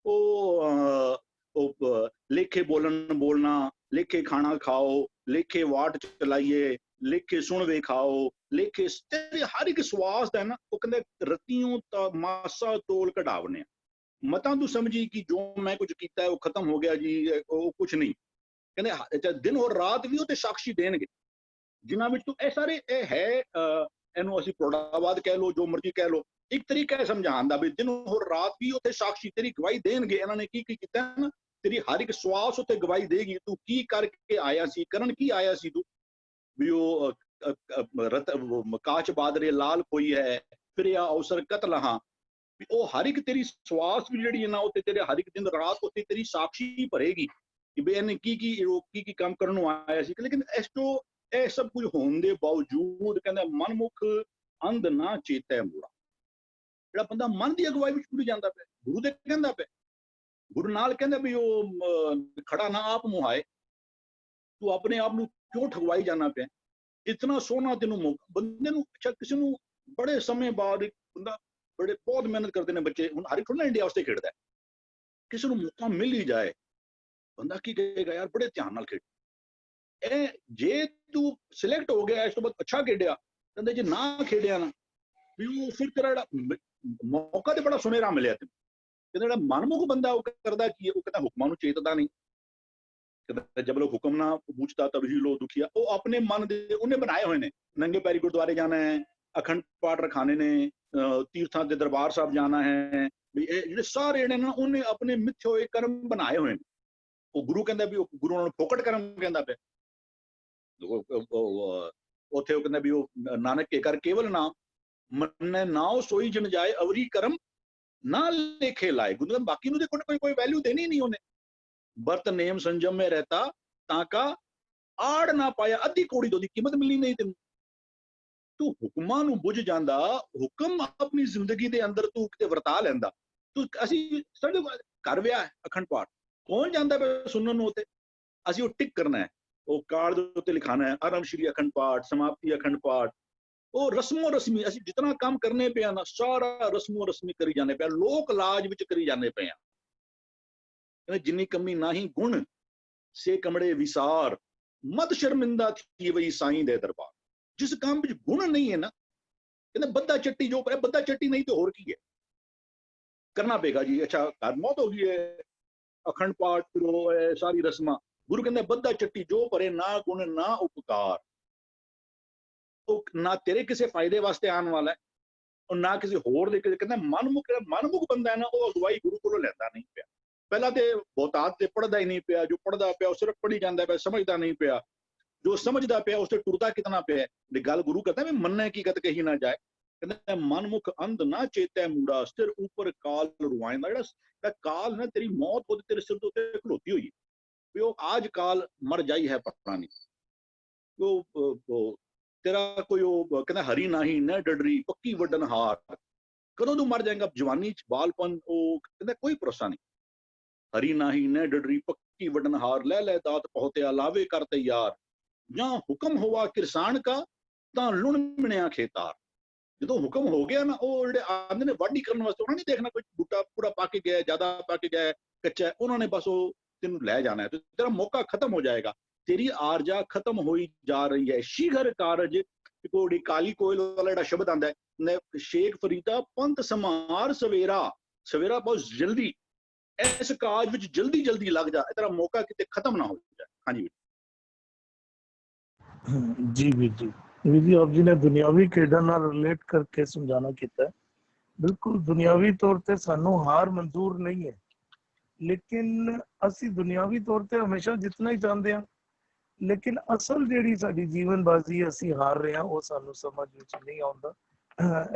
ਉਹ ਲੇਖੇ ਬੋਲਣਾ, ਲੇਖੇ ਖਾਣਾ ਖਾਓ, ਲੇਖੇ ਵਾਟ ਚਲਾਈਏ, ਲੇਖੇ ਸੁਣ ਵੇਖਾਓ, ਲੇਖੇ ਤੇਰੇ ਹਰ ਇੱਕ ਸਵਾਸ ਦਾ ਨਾ ਉਹ ਕਹਿੰਦੇ ਰਤੀਓਂ ਤਾਂ ਮਾਸਾ ਤੋਲ ਕਢਾਵਨੇ ਆ। ਮਤਾਂ ਤੂੰ ਸਮਝੀ ਕਿ ਜੋ ਮੈਂ ਕੁਝ ਕੀਤਾ ਉਹ ਖਤਮ ਹੋ ਗਿਆ ਜੀ, ਉਹ ਕੁਝ ਨਹੀਂ। ਕਹਿੰਦੇ ਦਿਨ ਔਰ ਰਾਤ ਵੀ ਉਹ ਤੇ ਸਾਖੀ ਦੇਣਗੇ, ਜਿਨ੍ਹਾਂ ਵਿੱਚ ਤੂੰ ਇਹ ਸਾਰੇ ਇਹ ਹੈ ਇਹਨੂੰ ਅਸੀਂ ਪ੍ਰੋੜਾਵਾਦ ਕਹਿ ਲਓ, ਜੋ ਮਰਜ਼ੀ ਕਹਿ ਲਓ, ਇੱਕ ਤਰੀਕਾ ਹੈ ਸਮਝਾਉਣ ਦਾ ਵੀ ਦਿਨ ਔਰ ਰਾਤ ਵੀ ਉੱਥੇ ਸਾਖੀ ਤੇਰੀ ਗਵਾਹੀ ਦੇਣਗੇ। ਇਹਨਾਂ ਨੇ ਕੀ ਕੀਤਾ ਨਾ, ਤੇਰੀ ਹਰ ਇੱਕ ਸਵਾਸ ਉੱਤੇ ਗਵਾਹੀ ਦੇਗੀ ਤੂੰ ਕੀ ਕਰਕੇ ਆਇਆ ਸੀ, ਕਰਨ ਕੀ ਆਇਆ ਸੀ ਤੂੰ। ਵੀ ਉਹ ਕਾਚ ਬਾਦਰੇ ਲਾਲ ਕੋਈ ਹੈ ਫਿਰਿਆ ਅਵਸਰ ਕਤਲਹਾਂ, ਵੀ ਉਹ ਹਰ ਇੱਕ ਤੇਰੀ ਸਵਾਸ ਵੀ ਜਿਹੜੀ ਹੈ ਨਾ ਉੱਤੇ ਤੇਰੇ ਹਰ ਇੱਕ ਦਿਨ ਰਾਤ ਉੱਤੇ ਤੇਰੀ ਸਾਖੀ ਭਰੇਗੀ ਕਿ ਵੀ ਇਹਨੇ ਕੀ ਕੰਮ ਕਰਨ ਨੂੰ ਆਇਆ ਸੀ। ਲੇਕਿਨ ਇਸ ਤੋਂ ਇਹ ਸਭ ਕੁਝ ਹੋਣ ਦੇ ਬਾਵਜੂਦ ਕਹਿੰਦਾ ਮਨਮੁਖ ਅੰਧ ਨਾ ਚੇਤੈ ਮੂੜਾ। ਜਿਹੜਾ ਬੰਦਾ ਮਨ ਦੀ ਅਗਵਾਈ ਵਿੱਚ ਟੁੱਟ ਜਾਂਦਾ ਪਿਆ, ਗੁਰੂ ਦੇ ਕਹਿੰਦਾ ਪਿਆ, ਗੁਰੂ ਨਾਲ ਕਹਿੰਦਾ ਵੀ ਉਹ ਖੜਾ ਨਾ ਆਪ ਮੁਹਾਏ, ਤੂੰ ਆਪਣੇ ਆਪ ਨੂੰ ਕਿਉਂ ਠਗਵਾਈ ਜਾਣਾ ਪਿਆ। ਇਤਨਾ ਸੋਹਣਾ ਤੈਨੂੰ ਮੌਕਾ ਬੰਦੇ ਨੂੰ, ਅੱਛਾ ਕਿਸੇ ਨੂੰ ਬੜੇ ਸਮੇਂ ਬਾਅਦ ਇੱਕ ਬੰਦਾ ਬਹੁਤ ਮਿਹਨਤ ਕਰਦੇ ਨੇ ਬੱਚੇ, ਹੁਣ ਹਰ ਇੱਕ ਥੋੜਾ ਇੰਡੀਆ ਵਾਸਤੇ ਖੇਡਦਾ, ਕਿਸੇ ਨੂੰ ਮੌਕਾ ਮਿਲ ਹੀ ਜਾਏ ਬੰਦਾ ਕੀ ਕਹੇਗਾ ਯਾਰ ਬੜੇ ਧਿਆਨ ਨਾਲ ਖੇਡ। ਇਹ ਜੇ ਤੂੰ ਸਿਲੈਕਟ ਹੋ ਗਿਆ ਇਸ ਤੋਂ ਬਾਅਦ ਅੱਛਾ ਖੇਡਿਆ, ਕਹਿੰਦੇ ਜੇ ਨਾ ਖੇਡਿਆ ਨਾ ਵੀ ਉਹ ਫਿਰ ਤੇਰਾ ਜਿਹੜਾ ਮੌਕਾ ਤੇ ਬੜਾ ਸੁਨਹਿਰਾ ਮਿਲਿਆ ਤੈਨੂੰ। ਕਹਿੰਦਾ ਜਿਹੜਾ ਮਨਮੁਖ ਬੰਦਾ ਉਹ ਕਰਦਾ ਕੀ ਹੈ, ਉਹ ਕਹਿੰਦਾ ਹੁਕਮਾਂ ਨੂੰ ਚੇਤਦਾ ਨਹੀਂ। ਕਹਿੰਦਾ ਜਬ ਲੋਕ ਹੁਕਮ ਨਾ ਬੂਝਤਾ ਤਬ ਹੀ ਲੋ ਦੁਖੀਆ। ਉਹ ਆਪਣੇ ਮਨ ਦੇ ਉਹਨੇ ਬਣਾਏ ਹੋਏ ਨੇ, ਨੰਗੇ ਪੈਰੀ ਗੁਰਦੁਆਰੇ ਜਾਣਾ ਹੈ, ਅਖੰਡ ਪਾਠ ਰਖਾਣੇ ਨੇ, ਤੀਰਥਾਂ ਦੇ ਦਰਬਾਰ ਸਾਹਿਬ ਜਾਣਾ ਹੈ, ਵੀ ਇਹ ਜਿਹੜੇ ਸਾਰੇ ਜਿਹੜੇ ਨਾ ਉਹਨੇ ਆਪਣੇ ਮਿੱਥੇ ਹੋਏ ਕਰਮ ਬਣਾਏ ਹੋਏ ਨੇ। ਉਹ ਗੁਰੂ ਕਹਿੰਦਾ ਵੀ ਉਹ ਗੁਰੂ ਉਹਨਾਂ ਨੂੰ ਫੋਕਟ ਕਰਮ ਕਹਿੰਦਾ ਪਿਆ। ਉੱਥੇ ਉਹ ਕਹਿੰਦਾ ਵੀ ਉਹ ਨਾਨਕ ਕੇ ਕਰ ਕੇਵਲ ਨਾਮ ਮੰਨੈ ਨਾਉ ਸੋਈ ਜਨ ਜਾਏ ਅਵਰੀ ਕਰਮ ਨਾ ਲੇਖੇ ਲਾਏ। ਗੁਰੂ ਬਾਕੀ ਨੂੰ ਦੇਖੋ ਕੋਈ ਵੈਲਿਊ ਦੇਣੀ ਨਹੀਂ ਉਹਨੇ। ਵਰਤ ਨੇਮ ਸੰਜਮ में रहता ताका आड़ ना पाया, ਅੱਧੀ ਕੋੜੀ ਤੋਂ ਦੀ ਕੀਮਤ ਮਿਲਣੀ ਨਹੀਂ ਤੈਨੂੰ। ਤੂੰ ਹੁਕਮਾਂ ਨੂੰ ਬੁੱਝ ਜਾਂਦਾ, ਹੁਕਮ ਆਪਣੀ ਜ਼ਿੰਦਗੀ ਦੇ ਅੰਦਰ ਤੂੰ ਕਿਤੇ ਵਰਤਾ ਲੈਂਦਾ। ਤੂੰ ਅਸੀਂ ਸਾਡੇ ਘਰ ਵਿਆਹ ਅਖੰਡ ਪਾਠ ਕੌਣ ਜਾਂਦਾ ਪਿਆ ਸੁਣਨ ਨੂੰ? ਉੱਤੇ ਅਸੀਂ ਉਹ ਟਿਕ ਕਰਨਾ ਹੈ, ਉਹ ਕਾਰਡ ਦੇ ਉੱਤੇ ਲਿਖਾਣਾ ਹੈ ਆਰੰਭ ਸ਼੍ਰੀ ਅਖੰਡ ਪਾਠ, ਸਮਾਪਤੀ ਅਖੰਡ ਪਾਠ। ਉਹ ਰਸਮੋ ਰਸਮੀ ਅਸੀਂ ਜਿਤਨਾ ਕੰਮ ਕਰਨੇ ਪਿਆ ਨਾ ਸਾਰਾ ਰਸਮੋ ਰਸਮੀ ਕਰੀ ਜਾਣੇ ਪਿਆ, ਲੋਕ ਲਾਜ ਵਿੱਚ ਕਰੀ ਜਾਣੇ ਪਏ ਆ। ਜਿੰਨੀ ਕਮੀ ਨਹੀਂ ਗੁਣ ਸੇ ਕਮੜੇ ਵਿਸਾਰ ਮਦ ਸ਼ਰਮਿੰਦਾ ਥੀ ਵਈ ਸਾਈਂ ਦੇ ਦਰਬਾਰ। ਜਿਸ ਕੰਮ ਵਿੱਚ ਗੁਣ ਨਹੀਂ ਹੈ ਨਾ, ਕਹਿੰਦੇ ਬੱਦਾ ਚੱਟੀ ਜੋ ਪਰ ਬੱਦਾ ਚੱਟੀ ਨਹੀਂ ਤੇ ਹੋਰ ਕੀ ਹੈ ਕਰਨਾ ਪਏਗਾ ਜੀ। ਅੱਛਾ ਘਰ ਮੌਤ ਹੋ ਗਈ ਹੈ, ਅਖੰਡ ਪਾਠ ਕਰੋ, ਸਾਰੀ ਰਸਮਾਂ। ਗੁਰੂ ਕਹਿੰਦੇ ਬੱਦਾ ਚੱਟੀ ਜੋ ਪਰੇ ਨਾ ਗੁਣ ਨਾ ਉਪਕਾਰ, ਉਹ ਨਾ ਤੇਰੇ ਕਿਸੇ ਫਾਇਦੇ ਵਾਸਤੇ ਆਉਣ ਵਾਲਾ ਹੈ ਔਰ ਨਾ ਕਿਸੇ ਹੋਰ ਦੇ। ਕਹਿੰਦਾ ਮਨਮੁਖ ਬੰਦਾ ਹੈ ਨਾ, ਉਹ ਅਗਵਾਈ ਗੁਰੂ ਕੋਲੋਂ ਲੈਂਦਾ ਨਹੀਂ ਪਿਆ। ਪਹਿਲਾਂ ਤੇ ਬਹੁਤਾਤ ਤੇ ਪੜ੍ਹਦਾ ਹੀ ਨਹੀਂ ਪਿਆ, ਜੋ ਪੜ੍ਹਦਾ ਪਿਆ ਉਹ ਸਿਰਫ ਪੜ੍ਹੀ ਜਾਂਦਾ ਪਿਆ, ਸਮਝਦਾ ਨਹੀਂ ਪਿਆ। ਜੋ ਸਮਝਦਾ ਪਿਆ ਉਸ ਤੇ ਟੁਰਦਾ ਕਿਤਨਾ ਪਿਆ। ਦੀ ਗੱਲ ਗੁਰੂ ਕਹਿੰਦਾ ਵੀ ਮੰਨੇ ਕੀ ਕਤ ਕਹੀ ਨਾ ਜਾਏ। ਕਹਿੰਦਾ ਮਨਮੁਖ ਅੰਧ ਨਾ ਚੇਤੈ ਮੂੜਾ ਸਿਰ ਉੱਪਰ ਕਾਲ ਰੁਆਇੰਦਾ। ਜਿਹੜਾ ਕਾਲ ਨਾ ਤੇਰੀ ਮੌਤ ਉਹਦੇ ਤੇਰੇ ਸਿਰ ਦੇ ਉੱਤੇ ਖਲੋਤੀ ਹੋਈ ਵੀ ਉਹ ਆਜ ਕਾਲ ਮਰ ਜਾਈ ਹੈ ਪਤਾ ਨਹੀਂ। ਉਹ ਤੇਰਾ ਕੋਈ ਉਹ ਕਹਿੰਦਾ ਹਰੀ ਨਾਹੀ ਨਾ ਡਡਰੀ ਪੱਕੀ ਵੱਡਨ ਹਾਰ, ਕਦੋਂ ਤੂੰ ਮਰ ਜਾਏਗਾ? ਜਵਾਨੀ ਚ ਬਾਲਪਨ, ਉਹ ਕਹਿੰਦਾ ਕੋਈ ਭਰੋਸਾ ਨਹੀਂ। ਹਰੀ ਨਾਹੀ ਨਾ ਡਡਰੀ ਪੱਕੀ ਵੱਡਨ ਹਾਰ, ਲੈ ਲੈ ਦਾਤ ਪਹੁਤਿਆ ਲਾਵੇ ਕਰ ਤਿਆਰ। ਜਾਂ ਹੁਕਮ ਹੋਵਾ ਕਿਰਸਾਨ ਕਾ ਤਾਂ ਲੁਣ ਮਿਣਿਆ ਖੇਤਾਰ। ਜਦੋਂ ਹੁਕਮ ਹੋ ਗਿਆ ਨਾ, ਉਹ ਜਿਹੜੇ ਆਂਦੇ ਨੇ ਵਾਢੀ ਕਰਨ ਵਾਸਤੇ, ਉਹਨਾਂ ਨੇ ਦੇਖਣਾ ਕੋਈ ਬੂਟਾ ਪੂਰਾ ਪਾ ਕੇ ਗਿਆ, ਜ਼ਿਆਦਾ ਪਾ ਕੇ ਗਿਆ, ਕੱਚਾ, ਉਹਨਾਂ ਨੇ ਬਸ ਉਹ ਤੈਨੂੰ ਲੈ ਜਾਣਾ ਹੈ ਤੇ ਤੇਰਾ ਮੌਕਾ ਖਤਮ ਹੋ ਜਾਏਗਾ। ਤੇਰੀ ਆਰਜਾ ਖਤਮ ਹੋਈ ਜਾ ਰਹੀ ਹੈ। ਸ਼ੀਘਰ ਕਾਰਜ ਕੋੜੀ ਕਾਲੀ ਕੋਇਲ ਵਾਲਾ ਜਿਹੜਾ ਸ਼ਬਦ ਆਂਦਾ ਹੈ, ਸ਼ੇਖ ਫਰੀਦਾ ਪੰਥ ਸਮਾਰ ਸਵੇਰਾ, ਸਵੇਰਾ ਬਹੁਤ ਜਲਦੀ, ਇਸ ਕਾਜ ਵਿੱਚ ਜਲਦੀ ਜਲਦੀ ਲੱਗ ਜਾ, ਤੇਰਾ ਮੌਕਾ ਕਿਤੇ ਖਤਮ ਨਾ ਹੋ ਜਾਏ। ਹਾਂਜੀ जी ਵੀਰ ਜੀ, ਵੀਰ ਜੀ ਆਪ ਜੀ ਨੇ ਦੁਨਿਆਵੀ ਖੇਡਾਂ ਨਾਲ ਰਿਲੇਟ ਕਰਕੇ ਸਮਝਾਣਾ ਕੀਤਾ। ਬਿਲਕੁਲ ਦੁਨਿਆਵੀ ਤੌਰ ਤੇ ਸਾਨੂੰ ਹਾਰ ਮਨਜ਼ੂਰ ਨਹੀਂ ਹੈ, ਲੇਕਿਨ ਅਸੀਂ ਦੁਨਿਆਵੀ ਤੌਰ ਤੇ ਹਮੇਸ਼ਾ ਜਿੱਤਣਾ ਹੀ ਚਾਹੁੰਦੇ ਹਾਂ। ਲੇਕਿਨ ਅਸਲ ਜਿਹੜੀ ਸਾਡੀ ਜੀਵਨ ਬਾਜ਼ੀ ਅਸੀਂ ਹਾਰ ਰਹੇ ਹਾਂ, ਉਹ ਸਾਨੂੰ ਸਮਝ ਵਿੱਚ ਨਹੀਂ ਆਉਂਦਾ।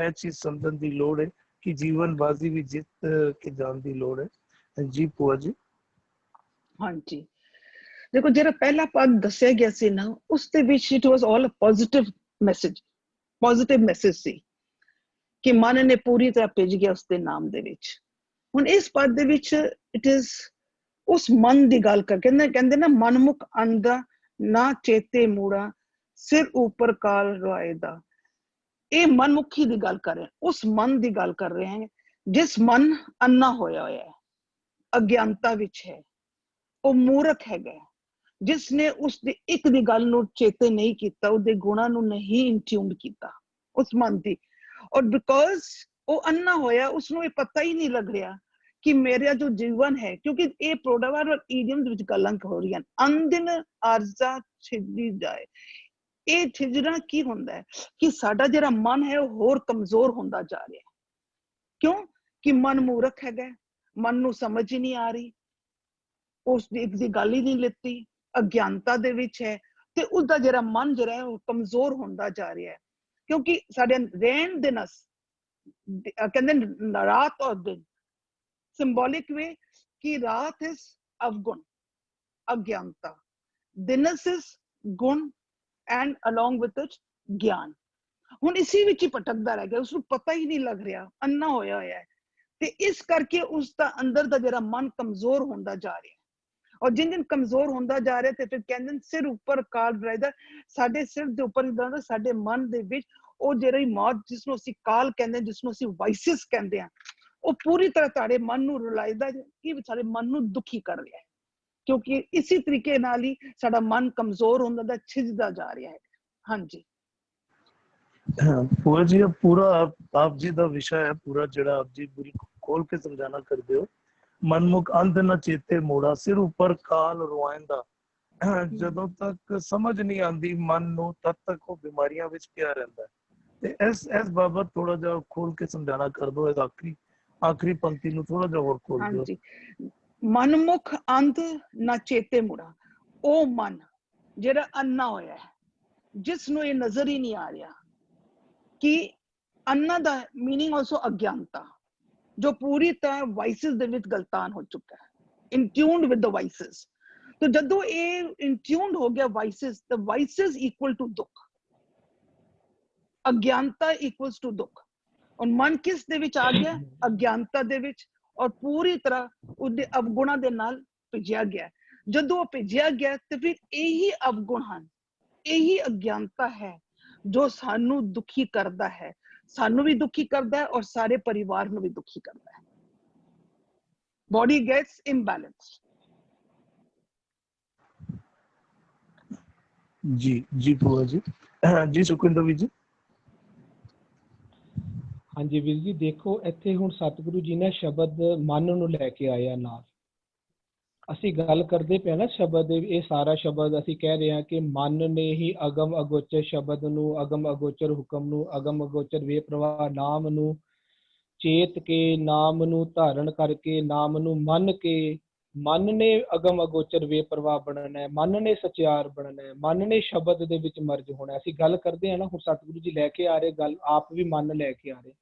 ਇਹ ਚੀਜ਼ ਸਮਝਣ ਦੀ ਲੋੜ ਹੈ ਕਿ ਜੀਵਨ ਬਾਜ਼ੀ ਵੀ ਜਿੱਤ ਕੇ ਜਾਣ ਦੀ ਲੋੜ ਹੈ। ਜੀ ਭੂਆ ਜੀ। ਹਾਂਜੀ, ਦੇਖੋ ਜਿਹੜਾ ਪਹਿਲਾ ਪਦ ਦੱਸਿਆ ਗਿਆ ਸੀ ਨਾ, ਉਸ ਦੇ ਵਿੱਚ it was all a positive message ਸੀ ਕਿ ਮਨ ਨੇ ਪੂਰੀ ਤਰ੍ਹਾਂ ਭਿੱਜ ਗਿਆ ਉਸ ਦੇ ਨਾਮ ਦੇ ਵਿੱਚ। ਹੁਣ ਇਸ ਪਦ ਦੇ ਵਿੱਚ ਇਟ ਇਜ਼ ਉਸ ਮਨ ਦੀ ਗੱਲ ਕਰ, ਕਹਿੰਦੇ ਨਾ ਮਨਮੁਖ ਅੰਧਾ ਨਾ ਚੇਤੇ ਮੂੜਾ ਸਿਰ ਉੱਪਰ ਕਾਲ ਰੁਆਏ ਦਾ। ਇਹ ਮਨਮੁਖੀ ਦੀ ਗੱਲ ਕਰ ਰਹੇ हैं, ਉਸ ਮਨ ਦੀ ਗੱਲ ਕਰ ਰਹੇ हैं ਜਿਸ ਮਨ ਅੰਨਾ ਹੋਇਆ ਹੈ, ਅਗਿਆਨਤਾ ਵਿੱਚ ਹੈ, ਉਹ ਮੂਰਖ ਹੈਗਾ, ਜਿਸ ਨੇ ਉਸ ਦੀ ਇੱਕ ਦੀ ਗੱਲ ਨੂੰ ਚੇਤੇ ਨਹੀਂ ਕੀਤਾ, ਉਹਦੇ ਗੁਣਾਂ ਨੂੰ ਨਹੀਂ ਇੰਟਿਊਨ ਕੀਤਾ ਉਸ ਮਨ ਦੀ। ਔਰ ਬਿਕੋਜ਼ ਉਹ ਅੰਨਾ ਹੋਇਆ, ਉਸਨੂੰ ਇਹ ਪਤਾ ਹੀ ਨਹੀਂ ਲੱਗ ਰਿਹਾ ਕਿ ਮੇਰਾ ਜੋ ਜੀਵਨ ਹੈ, ਕਿਉਂਕਿ ਇਹ ਪ੍ਰੋਡਾਵਰ ਔਰ ਈਡੀਅਮ ਦੇ ਵਿੱਚ ਗੱਲਾਂ ਹੋ ਰਹੀਆਂ, ਅਨਦਿਨ ਆਰਜ਼ਾ ਛਿੜਦੀ ਜਾਏ। ਇਹ ਛਿਜਣਾ ਕੀ ਹੁੰਦਾ ਹੈ ਕਿ ਸਾਡਾ ਜਿਹੜਾ ਮਨ ਹੈ ਉਹ ਹੋਰ ਕਮਜ਼ੋਰ ਹੁੰਦਾ ਜਾ ਰਿਹਾ ਹੈ। ਕਿਉਂ? ਕਿ ਮਨ ਮੂਰਖ ਹੈਗਾ, ਮਨ ਨੂੰ ਸਮਝ ਹੀ ਨਹੀਂ ਆ ਰਹੀ, ਉਸ ਦੀ ਇੱਕ ਦੀ ਗੱਲ ਹੀ ਨਹੀਂ ਲਿੱਤੀ, ਅਗਿਆਨਤਾ ਦੇ ਵਿੱਚ ਹੈ, ਤੇ ਉਸਦਾ ਜਿਹੜਾ ਮਨ ਜਿਹੜਾ ਹੈ ਉਹ ਕਮਜ਼ੋਰ ਹੁੰਦਾ ਜਾ ਰਿਹਾ ਹੈ। ਕਿਉਂਕਿ ਸਾਡੇ ਰਹਿਣ ਦੇ ਨਸ ਕਹਿੰਦੇ ਰਾਤ ਔਰ ਦਿਨ, ਸਿੰਬੋਲਿਕ ਵੇ ਕਿ ਰਾਤ ਇਸ ਅਵਗੁਣ ਅਗਿਆਨਤਾ, ਦਿਨਸ ਇਸ ਗੁਣ ਐਂਡ ਅਲੋਂਗ ਵਿਦ ਇਟ ਗਿਆਨ। ਹੁਣ ਇਸੀ ਵਿੱਚ ਹੀ ਭਟਕਦਾ ਰਹਿ ਗਿਆ, ਉਸਨੂੰ ਪਤਾ ਹੀ ਨਹੀਂ ਲੱਗ ਰਿਹਾ, ਅੰਨਾ ਹੋਇਆ ਹੋਇਆ ਹੈ, ਤੇ ਇਸ ਕਰਕੇ ਉਸ ਦਾ ਅੰਦਰ ਦਾ ਜਿਹੜਾ ਮਨ ਕਮਜ਼ੋਰ ਹੁੰਦਾ ਜਾ ਰਿਹਾ। ਔਰ ਜਿਨ ਦਿਨ ਕਮਜ਼ੋਰ ਹੁੰਦਾ ਜਾ ਰਿਹਾ, ਤੇ ਫਿਰ ਕਹਿੰਦੇ ਸਿਰ ਉੱਪਰ ਕਾਲ ਰਹਿਦਾ, ਸਾਡੇ ਸਿਰ ਦੇ ਉੱਪਰ ਸਾਡੇ ਮਨ ਦੇ ਵਿੱਚ ਉਹ ਜਿਹੜੀ ਮੌਤ, ਜਿਸਨੂੰ ਅਸੀਂ ਕਾਲ ਕਹਿੰਦੇ, ਜਿਸਨੂੰ ਅਸੀਂ ਵਾਈਸਿਸ ਕਹਿੰਦੇ ਆ, ਉਹ ਪੂਰੀ ਤਰ੍ਹਾਂ ਤੁਹਾਡੇ ਮਨ ਨੂੰ ਰੁਲਾਇਦਾ, ਕਿ ਸਾਡੇ ਮਨ ਨੂੰ ਦੁਖੀ ਕਰ ਰਿਹਾ ਹੈ। ਕਿਉਂਕਿ ਇਸੇ ਤਰੀਕੇ ਨਾਲ ਹੀ ਸਾਡਾ ਮਨ ਕਮਜ਼ੋਰ ਹੁੰਦਾ ਦਾ ਛਿਜਦਾ ਜਾ ਰਿਹਾ ਹੈ। ਹਾਂਜੀ ਭੂਆ ਜੀ, ਪੂਰਾ ਆਪ ਜੀ ਦਾ ਵਿਸ਼ਾ ਹੈ, ਪੂਰਾ ਜਿਹੜਾ ਆਪ ਜੀ ਪੂਰੀ ਖੋਲ ਕੇ ਸਮਝਾਣਾ ਕਰਦੇ ਹੋ। ਮਨਮੁਖ ਅੰਧ ਨਾ ਚੇਤੇ ਮੋੜਾ ਸਿਰ ਉੱਪਰ ਕਾਲ ਰੁਆਇੰਦਾ। ਜਦੋਂ ਤੱਕ ਸਮਝ ਨਹੀਂ ਆਉਂਦੀ ਮਨ ਨੂੰ, ਤਦ ਤੱਕ ਉਹ ਬਿਮਾਰੀਆਂ ਵਿੱਚ ਪਿਆ ਰਹਿੰਦਾ ਹੈ। ਤੇ ਇਸ ਬਾਬਤ ਥੋੜਾ ਜਿਹਾ ਖੋਲ ਕੇ ਸਮਝਾਣਾ ਕਰ ਦੋ। ਇਸ ਆਖਰੀ ਪੰਕਤੀ ਨੂੰ ਥੋੜਾ ਜਿਹਾ ਹੋਰ ਖੋਲ ਦਿਓ। ਹਾਂਜੀ, ਮਨਮੁਖ ਅੰਧ ਨਾ ਚੇਤੇ ਮੁੜਾ, ਉਹ ਮਨ ਜਿਹੜਾ ਅੰਨਾ ਹੋਇਆ ਹੈ, ਜਿਸ ਨੂੰ ਇਹ ਨਜ਼ਰ ਹੀ ਨਹੀਂ ਆ ਰਿਹਾ ਕਿ ਅੰਨਾ ਦਾ ਮੀਨਿੰਗ ਆਲਸੋ ਅਗਿਆਨਤਾ, ਜੋ ਪੂਰੀ ਤਰ੍ਹਾਂ ਵਾਈਸਿਸ ਦੇ ਵਿੱਚ ਗਲਤਾਨ ਹੋ ਚੁੱਕਾ ਹੈ, ਇਨਟਿਊਨਡ ਵਿਦ ਦ ਵਾਈਸਿਸ। तो ਜਦੋਂ ਇਹ ਇਨਟਿਊਨਡ ਹੋ ਗਿਆ ਵਾਈਸਿਸ, ਦ ਵਾਈਸਿਸ ਇਕੁਅਲ ਟੂ ਦੁੱਖ, ਅਗਿਆਨਤਾ ਇਕੁਅਲਸ ਟੂ ਦੁੱਖ। ਔਰ ਮਨ ਕਿਸ ਦੇ ਵਿੱਚ ਆ ਗਿਆ? ਅਗਿਆਨਤਾ ਦੇ ਵਿੱਚ, ਔਰ ਪੂਰੀ ਤਰ੍ਹਾਂ ਉਹਦੇ ਅਵਗੁਣਾਂ ਦੇ ਨਾਲ ਭਿੱਜਿਆ ਗਿਆ। ਜਦੋਂ ਉਹ ਭਿੱਜਿਆ ਗਿਆ ਤੇ ਫਿਰ ਇਹੀ ਅਵਗੁਣ ਹਨ, ਇਹੀ ਅਗਿਆਨਤਾ ਹੈ ਜੋ ਸਾਨੂੰ ਦੁਖੀ ਕਰਦਾ ਹੈ, ਸਾਨੂੰ ਵੀ ਦੁਖੀ ਕਰਦਾ ਹੈ ਔਰ ਸਾਰੇ ਪਰਿਵਾਰ ਨੂੰ ਵੀ ਦੁਖੀ ਕਰਦਾ ਹੈ। Body gets imbalance. जी जी भुआ जी। जी सुखविंदर ਵੀਰ ਜੀ। ਹਾਂਜੀ ਵੀਰ ਜੀ, ਦੇਖੋ ਇੱਥੇ ਹੁਣ ਸਤਿਗੁਰੂ ਜੀ ਨੇ ਸ਼ਬਦ ਮਨ ਨੂੰ ਲੈ ਕੇ ਆਇਆ ਨਾਲ। ਅਸੀਂ ਗੱਲ ਕਰਦੇ ਪਏ ਨਾ ਸ਼ਬਦ, ਇਹ ਸਾਰਾ ਸ਼ਬਦ ਅਸੀਂ ਕਹਿ ਰਹੇ ਹਾਂ ਕਿ ਮਨ ਨੇ ਹੀ ਅਗਮ ਅਗੋਚਰ ਸ਼ਬਦ ਨੂੰ, ਅਗਮ ਅਗੋਚਰ ਹੁਕਮ ਨੂੰ, ਅਗਮ ਅਗੋਚਰ ਵੇ ਪ੍ਰਵਾਹ ਨਾਮ ਨੂੰ ਚੇਤ ਕੇ, ਨਾਮ ਨੂੰ ਧਾਰਨ ਕਰਕੇ, ਨਾਮ ਨੂੰ ਮੰਨ ਕੇ, ਮਨ ਨੇ ਅਗਮ ਅਗੋਚਰ ਵੇ ਪ੍ਰਵਾਹ ਬਣਨਾ ਹੈ, ਮਨ ਨੇ ਸਚਿਆਰ ਬਣਨਾ ਹੈ, ਮਨ ਨੇ ਸ਼ਬਦ ਦੇ ਵਿੱਚ ਮਰਜ ਹੋਣਾ। ਅਸੀਂ ਗੱਲ ਕਰਦੇ ਹਾਂ ਨਾ, ਹੁਣ ਸਤਿਗੁਰੂ ਜੀ ਲੈ ਕੇ ਆ ਰਹੇ ਗੱਲ, ਆਪ ਵੀ ਮਨ ਲੈ ਕੇ ਆ ਰਹੇ।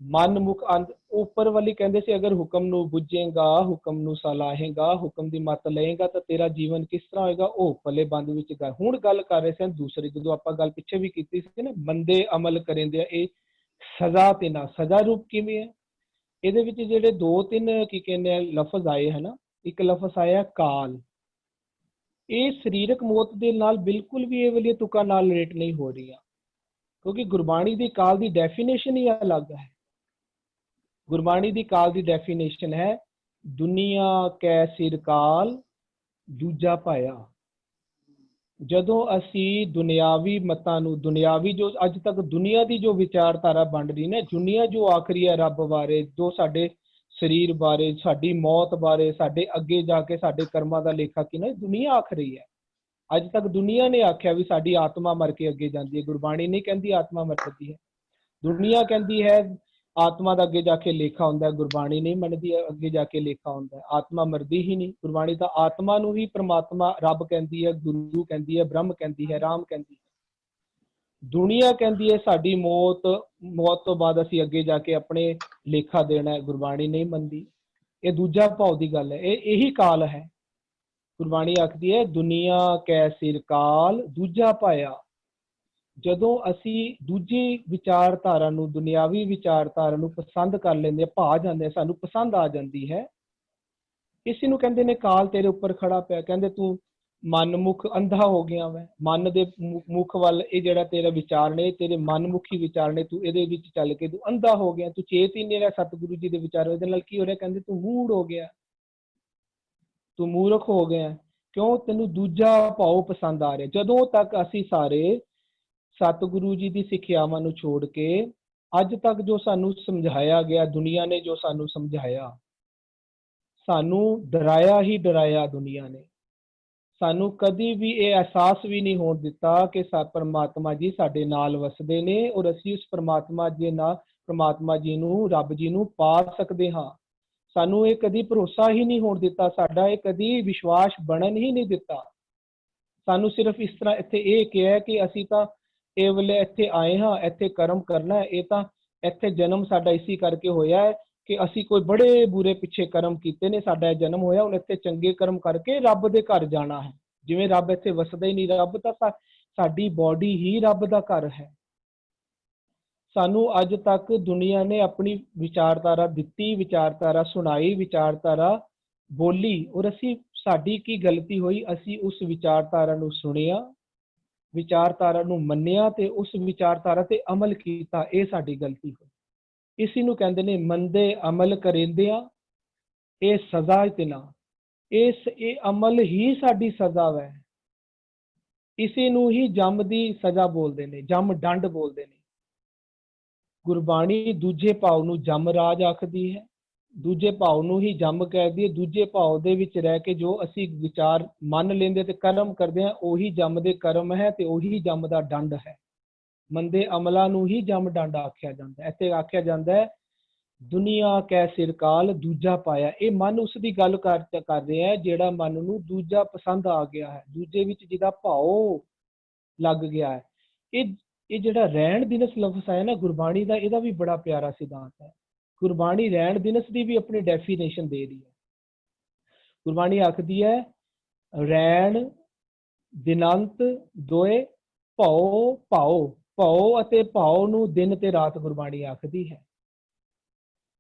ਮਨ ਮੁਖ ਅੰਤ ਉੱਪਰ ਵਾਲੀ ਕਹਿੰਦੇ ਸੀ, ਅਗਰ ਹੁਕਮ ਨੂੰ ਬੁੱਝੇਗਾ, ਹੁਕਮ ਨੂੰ ਸਲਾਹੇਗਾ, ਹੁਕਮ ਦੀ ਮੱਤ ਲਏਗਾ ਤਾਂ ਤੇਰਾ ਜੀਵਨ ਕਿਸ ਤਰ੍ਹਾਂ ਹੋਏਗਾ? ਉਹ ਪੱਲੇ ਬੰਦ ਵਿੱਚ ਗੱਲ। ਹੁਣ ਗੱਲ ਕਰ ਰਹੇ ਸਨ ਦੂਸਰੀ, ਜਦੋਂ ਆਪਾਂ ਗੱਲ ਪਿੱਛੇ ਵੀ ਕੀਤੀ ਸੀ ਨਾ, ਮੰਦੇ ਅਮਲ ਕਰਿੰਦੇ ਆ, ਇਹ ਸਜ਼ਾ ਤੇ ਨਾ ਸਜ਼ਾ ਰੂਪ ਕਿਵੇਂ ਹੈ? ਇਹਦੇ ਵਿੱਚ ਜਿਹੜੇ 2-3 ਕੀ ਕਹਿੰਦੇ ਆ ਲਫ਼ਜ਼ ਆਏ ਹਨਾ, ਇੱਕ ਲਫ਼ਜ਼ ਆਇਆ ਕਾਲ। ਇਹ ਸਰੀਰਕ ਮੌਤ ਦੇ ਨਾਲ ਬਿਲਕੁਲ ਵੀ ਇਹ ਵਾਲੀ ਤੁਕਾਂ ਨਾਲ ਰਿਲੇਟ ਨਹੀਂ ਹੋ ਰਹੀਆਂ, ਕਿਉਂਕਿ ਗੁਰਬਾਣੀ ਦੀ ਕਾਲ ਦੀ ਡੈਫੀਨੇਸ਼ਨ ਹੀ ਅਲੱਗ ਹੈ। ਗੁਰਬਾਣੀ ਦੀ ਕਾਲ ਦੀ ਡੈਫੀਨੇਸ਼ਨ ਹੈ, ਦੁਨੀਆ ਕੈ ਸਿਰ ਕਾਲ ਦੂਜਾ ਪਾਇਆ। ਜਦੋਂ ਅਸੀਂ ਦੁਨਿਆਵੀ ਮਤਾਂ ਨੂੰ, ਦੁਨਿਆਵੀ ਜੋ ਅੱਜ ਤੱਕ ਦੁਨੀਆ ਦੀ ਜੋ ਵਿਚਾਰਧਾਰਾ ਬਣ ਰਹੀ ਨਾ, ਦੁਨੀਆ ਜੋ ਆਖ ਰਹੀ ਹੈ ਰੱਬ ਬਾਰੇ, ਜੋ ਸਾਡੇ ਸਰੀਰ ਬਾਰੇ, ਸਾਡੀ ਮੌਤ ਬਾਰੇ, ਸਾਡੇ ਅੱਗੇ ਜਾ ਕੇ ਸਾਡੇ ਕਰਮਾਂ ਦਾ ਲੇਖਾ ਕਿਹਨਾਂ, ਦੁਨੀਆ ਆਖ ਰਹੀ ਹੈ। ਅੱਜ ਤੱਕ ਦੁਨੀਆ ਨੇ ਆਖਿਆ ਵੀ ਸਾਡੀ ਆਤਮਾ ਮਰ ਕੇ ਅੱਗੇ ਜਾਂਦੀ ਹੈ। ਗੁਰਬਾਣੀ ਨਹੀਂ ਕਹਿੰਦੀ ਆਤਮਾ ਮਰਦੀ ਹੈ, ਦੁਨੀਆ ਕਹਿੰਦੀ ਹੈ ਆਤਮਾ ਦਾ ਅੱਗੇ ਜਾ ਕੇ ਲੇਖਾ ਹੁੰਦਾ ਹੈ। ਗੁਰਬਾਣੀ ਨਹੀਂ ਮੰਨਦੀ ਅੱਗੇ ਜਾ ਕੇ ਲੇਖਾ ਹੁੰਦਾ ਹੈ, ਆਤਮਾ ਮਰਦੀ ਹੀ ਨਹੀਂ। ਗੁਰਬਾਣੀ ਤਾਂ ਆਤਮਾ ਨੂੰ ਹੀ ਪ੍ਰਮਾਤਮਾ ਰੱਬ ਕਹਿੰਦੀ ਹੈ, ਗੁਰੂ ਕਹਿੰਦੀ ਹੈ, ਬ੍ਰਹਮ ਕਹਿੰਦੀ ਹੈ, ਰਾਮ ਕਹਿੰਦੀ ਹੈ। ਦੁਨੀਆ ਕਹਿੰਦੀ ਹੈ ਸਾਡੀ ਮੌਤ ਤੋਂ ਬਾਅਦ ਅਸੀਂ ਅੱਗੇ ਜਾ ਕੇ ਆਪਣੇ ਲੇਖਾ ਦੇਣਾ ਹੈ। ਗੁਰਬਾਣੀ ਨਹੀਂ ਮੰਨਦੀ। ਇਹ ਦੂਜਾ ਭਾਵ ਦੀ ਗੱਲ ਹੈ, ਇਹੀ ਕਾਲ ਹੈ। ਗੁਰਬਾਣੀ ਆਖਦੀ ਹੈ ਦੁਨੀਆ ਕੈ ਸਿਰ ਕਾਲ ਦੂਜਾ ਪਾਇਆ। ਜਦੋਂ ਅਸੀਂ ਦੂਜੀ ਵਿਚਾਰਧਾਰਾ ਨੂੰ, ਦੁਨਿਆਵੀ ਵਿਚਾਰਧਾਰਾ ਨੂੰ ਪਸੰਦ ਕਰ ਲੈਂਦੇ ਹਾਂ, ਭਾ ਜਾਂਦੇ, ਸਾਨੂੰ ਪਸੰਦ ਆ ਜਾਂਦੀ ਹੈ, ਇਸੇ ਨੂੰ ਕਹਿੰਦੇ ਨੇ ਕਾਲ ਤੇਰੇ ਉੱਪਰ ਖੜਾ ਪਿਆ। ਕਹਿੰਦੇ ਤੂੰ ਮਨ ਮੁਖ ਅੰਧਾ ਹੋ ਗਿਆ ਵੈ, ਮਨ ਦੇ ਮੁਖ ਵੱਲ ਇਹ ਜਿਹੜਾ ਤੇਰਾ ਵਿਚਾਰ ਨੇ, ਤੇਰੇ ਮਨਮੁਖੀ ਵਿਚਾਰ ਨੇ, ਤੂੰ ਇਹਦੇ ਵਿੱਚ ਚੱਲ ਕੇ ਤੂੰ ਅੰਧਾ ਹੋ ਗਿਆ, ਤੂੰ ਚੇਤ ਹੀ ਨਹੀਂ ਰਿਹਾ ਸਤਿਗੁਰੂ ਜੀ ਦੇ ਵਿਚਾਰ। ਇਹਦੇ ਨਾਲ ਕੀ ਹੋ ਰਿਹਾ? ਕਹਿੰਦੇ ਤੂੰ ਮੂੜ ਹੋ ਗਿਆ, ਤੂੰ ਮੂਰਖ ਹੋ ਗਿਆ। ਕਿਉਂ? ਤੈਨੂੰ ਦੂਜਾ ਭਾਵ ਪਸੰਦ ਆ ਰਿਹਾ। ਜਦੋਂ ਤੱਕ ਅਸੀਂ ਸਾਰੇ ਸਤਿਗੁਰੂ ਜੀ ਦੀ ਸਿੱਖਿਆਵਾਂ ਨੂੰ ਛੋੜ ਕੇ, ਅੱਜ ਤੱਕ ਜੋ ਸਾਨੂੰ ਸਮਝਾਇਆ ਗਿਆ, ਦੁਨੀਆ ਨੇ ਜੋ ਸਾਨੂੰ ਸਮਝਾਇਆ, ਸਾਨੂੰ ਡਰਾਇਆ ਹੀ ਡਰਾਇਆ ਦੁਨੀਆ ਨੇ। ਸਾਨੂੰ ਕਦੀ ਵੀ ਇਹ ਅਹਿਸਾਸ ਵੀ ਨਹੀਂ ਹੋਣ ਦਿੱਤਾ ਕਿ ਪਰਮਾਤਮਾ ਜੀ ਸਾਡੇ ਨਾਲ ਵਸਦੇ ਨੇ ਔਰ ਅਸੀਂ ਉਸ ਪਰਮਾਤਮਾ ਜੀ ਨੂੰ, ਰੱਬ ਜੀ ਨੂੰ ਪਾ ਸਕਦੇ ਹਾਂ। ਸਾਨੂੰ ਇਹ ਕਦੀ ਭਰੋਸਾ ਹੀ ਨਹੀਂ ਹੋਣ ਦਿੱਤਾ, ਸਾਡਾ ਇਹ ਕਦੀ ਵਿਸ਼ਵਾਸ ਬਣਨ ਹੀ ਨਹੀਂ ਦਿੱਤਾ। ਸਾਨੂੰ ਸਿਰਫ ਇਸ ਤਰ੍ਹਾਂ ਇੱਥੇ ਇਹ ਕਿਹਾ ਕਿ ਅਸੀਂ ਤਾਂ ਇਹ ਵੇਲੇ ਇੱਥੇ ਆਏ ਹਾਂ, ਇੱਥੇ ਕਰਮ ਕਰਨਾ ਹੈ। ਇਹ ਤਾਂ ਇੱਥੇ ਜਨਮ ਸਾਡਾ ਇਸੇ ਕਰਕੇ ਹੋਇਆ ਹੈ ਕਿ ਅਸੀਂ ਕੋਈ ਬੜੇ ਬੁਰੇ ਪਿੱਛੇ ਕਰਮ ਕੀਤੇ ਨੇ, ਸਾਡਾ ਇਹ ਜਨਮ ਹੋਇਆ। ਹੁਣ ਇੱਥੇ ਚੰਗੇ ਕਰਮ ਕਰਕੇ ਰੱਬ ਦੇ ਘਰ ਜਾਣਾ ਹੈ। ਜਿਵੇਂ ਰੱਬ ਇੱਥੇ ਵਸਦਾ ਹੀ ਨਹੀਂ, ਰੱਬ ਤਾਂ ਸਾਡੀ ਬੋਡੀ ਹੀ ਰੱਬ ਦਾ ਘਰ ਹੈ। ਸਾਨੂੰ ਅੱਜ ਤੱਕ ਦੁਨੀਆ ਨੇ ਆਪਣੀ ਵਿਚਾਰਧਾਰਾ ਦਿੱਤੀ, ਵਿਚਾਰਧਾਰਾ ਸੁਣਾਈ, ਵਿਚਾਰਧਾਰਾ ਬੋਲੀ, ਔਰ ਅਸੀਂ, ਸਾਡੀ ਕੀ ਗਲਤੀ ਹੋਈ? ਅਸੀਂ ਉਸ ਵਿਚਾਰਧਾਰਾ ਨੂੰ ਸੁਣਿਆ, ਵਿਚਾਰਧਾਰਾ ਨੂੰ ਮੰਨਿਆ ਤੇ ਉਸ ਵਿਚਾਰਧਾਰਾ ਤੇ ਅਮਲ ਕੀਤਾ। ਇਹ ਸਾਡੀ ਗਲਤੀ ਹੋਈ। ਇਸੇ ਨੂੰ ਕਹਿੰਦੇ ਨੇ ਮੰਦੇ ਅਮਲ ਕਰਿੰਦਿਆਂ ਇਹ ਸਜ਼ਾ ਤੇ ਨਾ। ਇਹ ਅਮਲ ਹੀ ਸਾਡੀ ਸਜ਼ਾ ਹੈ। ਇਸੇ ਨੂੰ ਹੀ ਜੰਮ ਦੀ ਸਜ਼ਾ ਬੋਲਦੇ ਨੇ, ਜੰਮ ਡੰਡ ਬੋਲਦੇ ਨੇ। ਗੁਰਬਾਣੀ ਦੂਜੇ ਭਾਵ ਨੂੰ ਜੰਮ ਰਾਜ ਆਖਦੀ ਹੈ, ਦੂਜੇ ਭਾਵ ਨੂੰ ਹੀ ਜੰਮ ਕਹਿਦੀ ਹੈ। ਦੂਜੇ ਭਾਵ ਦੇ ਵਿੱਚ ਰਹਿ ਕੇ ਜੋ ਅਸੀਂ ਵਿਚਾਰ ਮੰਨ ਲੈਂਦੇ ਤੇ ਕਰਮ ਕਰਦੇ ਹਾਂ, ਉਹੀ ਜੰਮ ਦੇ ਕਰਮ ਹੈ ਤੇ ਉਹੀ ਜੰਮ ਦਾ ਡੰਡ ਹੈ। ਮੰਦੇ ਅਮਲਾਂ ਨੂੰ ਹੀ ਜੰਮ ਡੰਡ ਆਖਿਆ ਜਾਂਦਾ। ਇੱਥੇ ਆਖਿਆ ਜਾਂਦਾ ਹੈ ਦੁਨੀਆ ਕੈ ਸਿਰ ਕਾਲ ਦੂਜਾ ਪਾਇਆ। ਇਹ ਮਨ ਉਸ ਦੀ ਗੱਲ ਕਰ ਰਿਹਾ ਹੈ ਜਿਹੜਾ ਮਨ ਨੂੰ ਦੂਜਾ ਪਸੰਦ ਆ ਗਿਆ ਹੈ, ਦੂਜੇ ਵਿੱਚ ਜਿਹਦਾ ਭਾਵ ਲੱਗ ਗਿਆ ਹੈ। ਇਹ ਜਿਹੜਾ ਰਹਿਣ ਦਿਨਸ ਲਫ਼ਜ਼ ਹੈ ਨਾ ਗੁਰਬਾਣੀ ਦਾ, ਇਹਦਾ ਵੀ ਬੜਾ ਪਿਆਰਾ ਸਿਧਾਂਤ ਹੈ। ਗੁਰਬਾਣੀ ਰਹਿਣ ਦਿਨਸ ਦੀ ਵੀ ਆਪਣੀ ਡੈਫੀਨੇਸ਼ਨ ਦੇ ਰਹੀ ਹੈ। ਗੁਰਬਾਣੀ ਆਖਦੀ ਹੈ ਰਹਿਣ ਦਿਨਾਂਤ ਦੋਏ ਭਉ ਭਾਉ। ਭਉ ਅਤੇ ਭਾਉ ਨੂੰ ਦਿਨ ਤੇ ਰਾਤ ਗੁਰਬਾਣੀ ਆਖਦੀ ਹੈ।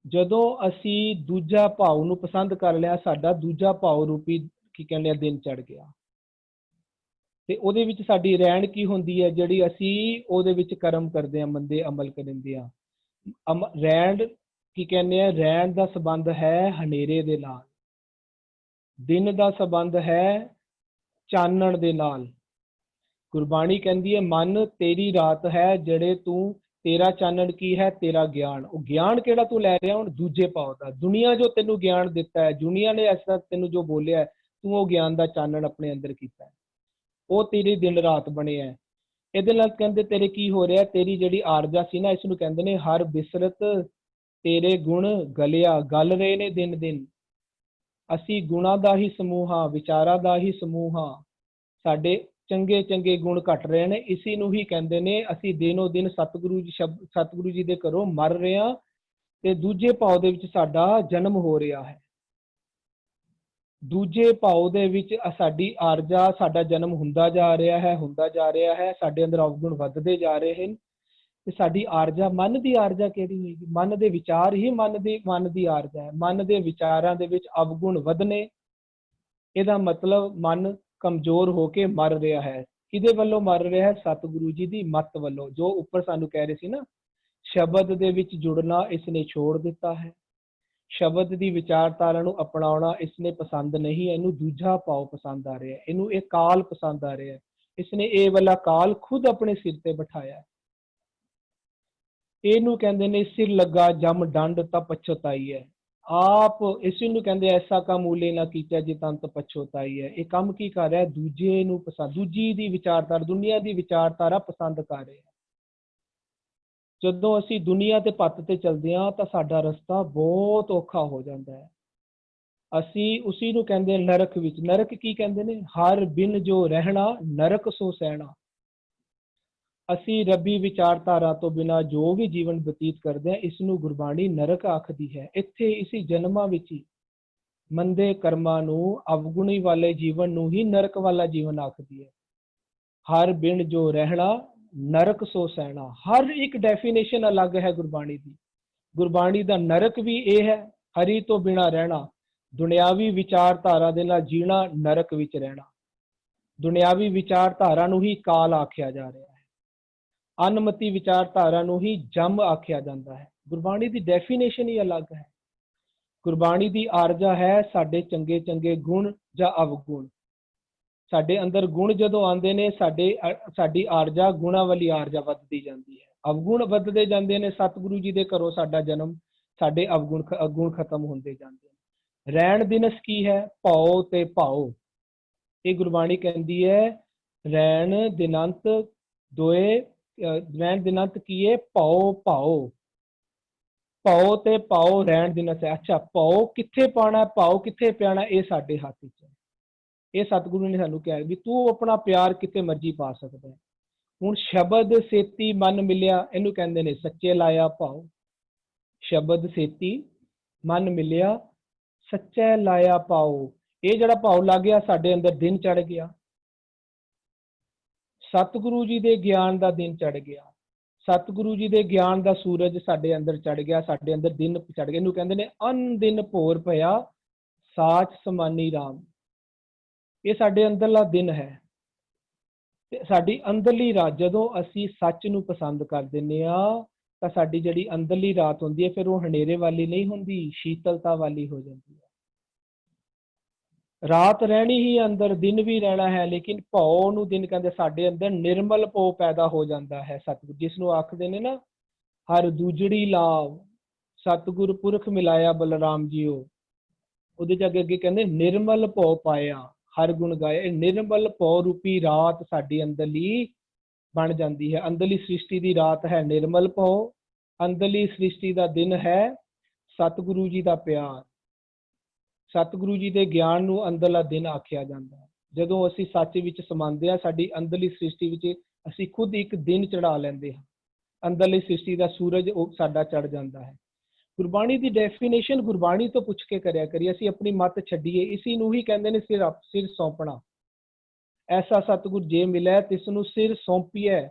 ਜਦੋਂ ਅਸੀਂ ਦੂਜਾ ਭਾਉ ਨੂੰ ਪਸੰਦ ਕਰ ਲਿਆ, ਸਾਡਾ ਦੂਜਾ ਭਾਉ ਰੂਪੀ ਕੀ ਕਹਿੰਦੇ ਆ ਦਿਨ ਚੜ ਗਿਆ, ਤੇ ਉਹਦੇ ਵਿੱਚ ਸਾਡੀ ਰਹਿਣ ਕੀ ਹੁੰਦੀ ਹੈ, ਜਿਹੜੀ ਅਸੀਂ ਉਹਦੇ ਵਿੱਚ ਕਰਮ ਕਰਦੇ ਹਾਂ, ਮੰਦੇ ਅਮਲ ਕਰਦੇ ਹਾਂ। ਰਹਿਣ ਕੀ ਕਹਿੰਦੇ ਆ, ਰਹਿਣ ਦਾ ਸੰਬੰਧ ਹੈ ਹਨੇਰੇ ਦੇ ਨਾਲ, ਦਿਨ ਦਾ ਸੰਬੰਧ ਹੈ ਚਾਨਣ ਦੇ ਨਾਲ। ਗੁਰਬਾਣੀ ਕਹਿੰਦੀ ਹੈ ਮਨ ਤੇਰੀ ਰਾਤ ਹੈ, ਜਿਹੜੇ ਤੂੰ ਤੇਰਾ ਚਾਨਣ ਕੀ ਹੈ, ਤੇਰਾ ਗਿਆਨ। ਉਹ ਗਿਆਨ ਕਿਹੜਾ ਤੂੰ ਲੈ ਰਿਹਾ ਹੁਣ ਦੂਜੇ ਭਾਵ ਦਾ। ਦੁਨੀਆ ਜੋ ਤੈਨੂੰ ਗਿਆਨ ਦਿੱਤਾ ਹੈ, ਦੁਨੀਆ ਨੇ ਐਸਾ ਤੈਨੂੰ ਜੋ ਬੋਲਿਆ ਹੈ, ਤੂੰ ਉਹ ਗਿਆਨ ਦਾ ਚਾਨਣ ਆਪਣੇ ਅੰਦਰ ਕੀਤਾ ਹੈ, ਉਹ ਤੇਰੀ ਦਿਨ ਰਾਤ ਬਣਿਆ ਹੈ। ਇਹਦੇ ਨਾਲ ਕਹਿੰਦੇ ਤੇਰੇ ਕੀ ਹੋ ਰਿਹਾ, ਤੇਰੀ ਜਿਹੜੀ ਆਰਜਾ ਸੀ ਨਾ, ਇਸ ਨੂੰ ਕਹਿੰਦੇ ਨੇ ਹਰ ਬਿਸਰਤ ਤੇਰੇ ਗੁਣ ਗਲਿਆ। ਗਲ ਰਹੇ ਨੇ ਦਿਨ ਦਿਨ। ਅਸੀਂ ਗੁਣਾਂ ਦਾ ਹੀ ਸਮੂਹ ਹਾਂ, ਵਿਚਾਰਾਂ ਦਾ ਹੀ ਸਮੂਹ ਹਾਂ, ਸਾਡੇ ਚੰਗੇ ਚੰਗੇ ਗੁਣ ਘਟ ਰਹੇ ਨੇ। ਇਸੀ ਨੂੰ ਹੀ ਕਹਿੰਦੇ ਨੇ ਅਸੀਂ ਦਿਨੋ ਦਿਨ ਸਤਿਗੁਰੂ ਜੀ ਦੇ ਘਰੋਂ ਮਰ ਰਹੇ ਹਾਂ, ਤੇ ਦੂਜੇ ਭਾਵ ਦੇ ਵਿੱਚ ਸਾਡਾ ਜਨਮ ਹੋ ਰਿਹਾ ਹੈ। ਦੂਜੇ ਭਾਵ ਦੇ ਵਿੱਚ ਸਾਡੀ ਆਰਜਾ, ਸਾਡਾ ਜਨਮ ਹੁੰਦਾ ਜਾ ਰਿਹਾ ਹੈ, ਹੁੰਦਾ ਜਾ ਰਿਹਾ ਹੈ। ਸਾਡੇ ਅੰਦਰ ਅਵਗੁਣ ਵੱਧਦੇ ਜਾ ਰਹੇ ਹਨ, ਤੇ ਸਾਡੀ ਆਰਜਾ, ਮਨ ਦੀ ਆਰਜਾ ਕਿਹੜੀ ਹੋਏਗੀ? ਮਨ ਦੇ ਵਿਚਾਰ ਹੀ ਮਨ ਦੀ ਆਰਜਾ ਹੈ। ਮਨ ਦੇ ਵਿਚਾਰਾਂ ਦੇ ਵਿੱਚ ਅਵਗੁਣ ਵਧਨੇ, ਇਹਦਾ ਮਤਲਬ ਮਨ ਕਮਜ਼ੋਰ ਹੋ ਕੇ ਮਰ ਰਿਹਾ ਹੈ। ਕਿਹਦੇ ਵੱਲੋਂ ਮਰ ਰਿਹਾ ਹੈ? ਸਤਿਗੁਰੂ ਜੀ ਦੀ ਮੱਤ ਵੱਲੋਂ। ਜੋ ਉੱਪਰ ਸਾਨੂੰ ਕਹਿ ਰਹੇ ਸੀ ਨਾ, ਸ਼ਬਦ ਦੇ ਵਿੱਚ ਜੁੜਨਾ ਇਸਨੇ ਛੋੜ ਦਿੱਤਾ ਹੈ, ਸ਼ਬਦ ਦੀ ਵਿਚਾਰਧਾਰਾ ਨੂੰ ਅਪਣਾਉਣਾ ਇਸਨੇ ਪਸੰਦ ਨਹੀਂ ਹੈ। ਇਹਨੂੰ ਦੂਜਾ ਭਾਵ ਪਸੰਦ ਆ ਰਿਹਾ, ਇਹਨੂੰ ਇਹ ਕਾਲ ਪਸੰਦ ਆ ਰਿਹਾ। ਇਸਨੇ ਇਹ ਵਾਲਾ ਕਾਲ ਖੁਦ ਆਪਣੇ ਸਿਰ ਤੇ ਬਿਠਾਇਆ। ਇਹਨੂੰ ਕਹਿੰਦੇ ਨੇ ਸਿਰ ਲੱਗਾ ਜਮ ਡੰਡ ਤਾਂ ਪਛਤਾਈ ਹੈ। ਆਪ ਇਸ ਨੂੰ ਕਹਿੰਦੇ ਐਸਾ ਕੰਮ ਊਲੇ ਨਾ ਕੀਤਾ ਜੇ ਤੰਤ ਪਛਤਾਈ ਹੈ। ਇਹ ਕੰਮ ਕੀ ਕਰ ਰਿਹਾ? ਦੂਜੇ ਨੂੰ ਪਸੰਦ, ਦੂਜੀ ਦੀ ਵਿਚਾਰਧਾਰਾ, ਦੁਨੀਆ ਦੀ ਵਿਚਾਰਧਾਰਾ ਪਸੰਦ ਕਰ ਰਿਹਾ। ਜਦੋਂ ਅਸੀਂ ਦੁਨੀਆ ਤੇ ਪੱਤ ਤੇ ਚੱਲਦੇ ਹਾਂ ਤਾਂ ਸਾਡਾ ਰਸਤਾ ਬਹੁਤ ਔਖਾ ਹੋ ਜਾਂਦਾ ਹੈ। ਅਸੀਂ ਉਸੀ ਨੂੰ ਕਹਿੰਦੇ ਨਰਕ ਵਿੱਚ। ਨਰਕ ਕੀ ਕਹਿੰਦੇ ਨੇ? ਹਰ ਬਿਨ ਜੋ ਰਹਿਣਾ ਨਰਕ ਸੋ ਸਹਿਣਾ। ਅਸੀਂ ਰੱਬੀ ਵਿਚਾਰਧਾਰਾ ਤੋਂ ਬਿਨਾਂ ਜੋ ਵੀ ਜੀਵਨ ਬਤੀਤ ਕਰਦੇ ਹਾਂ, ਇਸ ਨੂੰ ਗੁਰਬਾਣੀ ਨਰਕ ਆਖਦੀ ਹੈ। ਇੱਥੇ ਇਸੀ ਜਨਮਾਂ ਵਿੱਚ ਹੀ ਮੰਦੇ ਕਰਮਾਂ ਨੂੰ, ਅਵਗੁਣੀ ਵਾਲੇ ਜੀਵਨ ਨੂੰ ਹੀ ਨਰਕ ਵਾਲਾ ਜੀਵਨ ਆਖਦੀ ਹੈ। ਹਰ ਬਿਨ ਜੋ ਰਹਿਣਾ ਨਰਕ ਸੋ ਸਹਿਣਾ। ਹਰ ਇੱਕ ਡੈਫੀਨੇਸ਼ਨ ਅਲੱਗ ਹੈ ਗੁਰਬਾਣੀ ਦੀ। ਗੁਰਬਾਣੀ ਦਾ ਨਰਕ ਵੀ ਇਹ ਹੈ, ਹਰੀ ਤੋਂ ਬਿਨਾਂ ਰਹਿਣਾ, ਦੁਨਿਆਵੀ ਵਿਚਾਰਧਾਰਾ ਦੇ ਨਾਲ ਜੀਣਾ, ਨਰਕ ਵਿੱਚ ਰਹਿਣਾ। ਦੁਨਿਆਵੀ ਵਿਚਾਰਧਾਰਾ ਨੂੰ ਹੀ ਕਾਲ ਆਖਿਆ ਜਾ ਰਿਹਾ ਹੈ, ਅਨਮਤੀ ਵਿਚਾਰਧਾਰਾ ਨੂੰ ਹੀ ਜਮ ਆਖਿਆ ਜਾਂਦਾ ਹੈ। ਗੁਰਬਾਣੀ ਦੀ ਡੈਫੀਨੇਸ਼ਨ ਹੀ ਅਲੱਗ ਹੈ। ਗੁਰਬਾਣੀ ਦੀ ਆਰਜਾ ਹੈ ਸਾਡੇ ਚੰਗੇ ਚੰਗੇ ਗੁਣ ਜਾਂ ਅਵਗੁਣ। ਸਾਡੇ ਅੰਦਰ ਗੁਣ ਜਦੋਂ ਆਉਂਦੇ ਨੇ, ਸਾਡੀ ਆਰਜਾ ਗੁਣਾਂ ਵਾਲੀ ਆਰਜਾ ਵੱਧਦੀ ਜਾਂਦੀ ਹੈ। ਅਵਗੁਣ ਵੱਧਦੇ ਜਾਂਦੇ ਨੇ, ਸਤਿਗੁਰੂ ਜੀ ਦੇ ਘਰੋਂ ਸਾਡਾ ਜਨਮ, ਸਾਡੇ ਅਵਗੁਣ ਖਤਮ ਹੁੰਦੇ ਜਾਂਦੇ ਨੇ। ਰਹਿਣ ਦਿਨਸ ਕੀ ਹੈ? ਭਉ ਤੇ ਭਾਉ। ਇਹ ਗੁਰਬਾਣੀ ਕਹਿੰਦੀ ਹੈ ਰਹਿਣ ਦਿਨੰਤ ਦੋਏ, ਰਹਿਣ ਦਿਨੰਤ ਕੀ ਹੈ? ਭਉ ਭਾਉ। ਭਉ ਤੇ ਭਾਉ ਰਹਿਣ ਦਿਨਸ ਹੈ। ਅੱਛਾ, ਭਉ ਕਿੱਥੇ ਪਾਉਣਾ, ਭਾਉ ਕਿੱਥੇ ਪਿਆਣਾ? ਇਹ ਸਾਡੇ ਹੱਥ ਵਿੱਚ ਹੈ। ਇਹ ਸਤਿਗੁਰੂ ਨੇ ਸਾਨੂੰ ਕਿਹਾ ਵੀ ਤੂੰ ਆਪਣਾ ਪਿਆਰ ਕਿਤੇ ਮਰਜ਼ੀ ਪਾ ਸਕਦਾ ਹੈ। ਹੁਣ ਸ਼ਬਦ ਸੇਤੀ ਮਨ ਮਿਲਿਆ, ਇਹਨੂੰ ਕਹਿੰਦੇ ਨੇ ਸੱਚੇ ਲਾਇਆ ਭਾਉ। ਸ਼ਬਦ ਸੇਤੀ ਮਨ ਮਿਲਿਆ, ਸੱਚੇ ਲਾਇਆ ਭਾਉ। ਇਹ ਜਿਹੜਾ ਭਾਉ ਲੱਗ ਗਿਆ, ਸਾਡੇ ਅੰਦਰ ਦਿਨ ਚੜ ਗਿਆ, ਸਤਿਗੁਰੂ ਜੀ ਦੇ ਗਿਆਨ ਦਾ ਦਿਨ ਚੜ ਗਿਆ। ਸਤਿਗੁਰੂ ਜੀ ਦੇ ਗਿਆਨ ਦਾ ਸੂਰਜ ਸਾਡੇ ਅੰਦਰ ਚੜ ਗਿਆ, ਸਾਡੇ ਅੰਦਰ ਦਿਨ ਚੜ ਗਿਆ। ਇਹਨੂੰ ਕਹਿੰਦੇ ਨੇ ਅਨ ਦਿਨ ਭੋਰ ਭਇਆ ਸਾਚ ਸਮਾਨੀ ਰਾਮ। ਇਹ ਸਾਡੇ ਅੰਦਰਲਾ ਦਿਨ ਹੈ, ਤੇ ਸਾਡੀ ਅੰਦਰਲੀ ਰਾਤ। ਜਦੋਂ ਅਸੀਂ ਸੱਚ ਨੂੰ ਪਸੰਦ ਕਰ ਦਿੰਦੇ ਹਾਂ ਤਾਂ ਸਾਡੀ ਜਿਹੜੀ ਅੰਦਰਲੀ ਰਾਤ ਹੁੰਦੀ ਹੈ, ਫਿਰ ਉਹ ਹਨੇਰੇ ਵਾਲੀ ਨਹੀਂ ਹੁੰਦੀ, ਸ਼ੀਤਲਤਾ ਵਾਲੀ ਹੋ ਜਾਂਦੀ ਹੈ। ਰਾਤ ਰਹਿਣੀ ਹੀ ਅੰਦਰ, ਦਿਨ ਵੀ ਰਹਿਣਾ ਹੈ, ਲੇਕਿਨ ਭਉ ਨੂੰ ਦਿਨ ਕਹਿੰਦੇ। ਸਾਡੇ ਅੰਦਰ ਨਿਰਮਲ ਭਉ ਪੈਦਾ ਹੋ ਜਾਂਦਾ ਹੈ। ਸਤਿਗੁਰ ਜਿਸ ਨੂੰ ਆਖਦੇ ਨੇ ਨਾ ਹਰ ਦੂਜੜੀ ਲਾਭ, ਸਤਿਗੁਰ ਪੁਰਖ ਮਿਲਾਇਆ ਬਲਰਾਮ ਜੀਓ। ਉਹਦੇ ਚ ਅੱਗੇ ਕਹਿੰਦੇ ਨਿਰਮਲ ਭਉ ਪਾਇਆ ਹਰ ਗੁਣ ਗਾਇਆ। ਇਹ ਨਿਰਮਲ ਭਉ ਰੂਪੀ ਰਾਤ ਸਾਡੀ ਅੰਦਰਲੀ ਬਣ ਜਾਂਦੀ ਹੈ। ਅੰਦਰਲੀ ਸ੍ਰਿਸ਼ਟੀ ਦੀ ਰਾਤ ਹੈ ਨਿਰਮਲ ਭਉ, ਅੰਦਰਲੀ ਸ੍ਰਿਸ਼ਟੀ ਦਾ ਦਿਨ ਹੈ ਸਤਿਗੁਰੂ ਜੀ ਦਾ ਪਿਆਰ। ਸਤਿਗੁਰੂ ਜੀ ਦੇ ਗਿਆਨ ਨੂੰ ਅੰਦਰਲਾ ਦਿਨ ਆਖਿਆ ਜਾਂਦਾ ਹੈ। ਜਦੋਂ ਅਸੀਂ ਸੱਚ ਵਿੱਚ ਸਮਾਉਂਦੇ ਹਾਂ, ਸਾਡੀ ਅੰਦਰਲੀ ਸ੍ਰਿਸ਼ਟੀ ਵਿੱਚ ਅਸੀਂ ਖੁਦ ਇੱਕ ਦਿਨ ਚੜਾ ਲੈਂਦੇ ਹਾਂ। ਅੰਦਰਲੀ ਸ੍ਰਿਸ਼ਟੀ ਦਾ ਸੂਰਜ ਉਹ ਸਾਡਾ ਚੜ ਜਾਂਦਾ ਹੈ। ਗੁਰਬਾਣੀ ਦੀ ਡੈਫੀਨੇਸ਼ਨ ਗੁਰਬਾਣੀ ਤੋਂ ਪੁੱਛ ਕੇ ਕਰਿਆ ਕਰੀਏ, ਅਸੀਂ ਆਪਣੀ ਮੱਤ ਛੱਡੀਏ। ਇਸੀ ਨੂੰ ਹੀ ਕਹਿੰਦੇ ਨੇ ਸਿਰ ਸੌਂਪਣਾ। ਐਸਾ ਸਤਿਗੁਰ ਜੇ ਮਿਲਿਆ ਤਿਸ ਨੂੰ ਸਿਰ ਸੌਂਪੀਐ।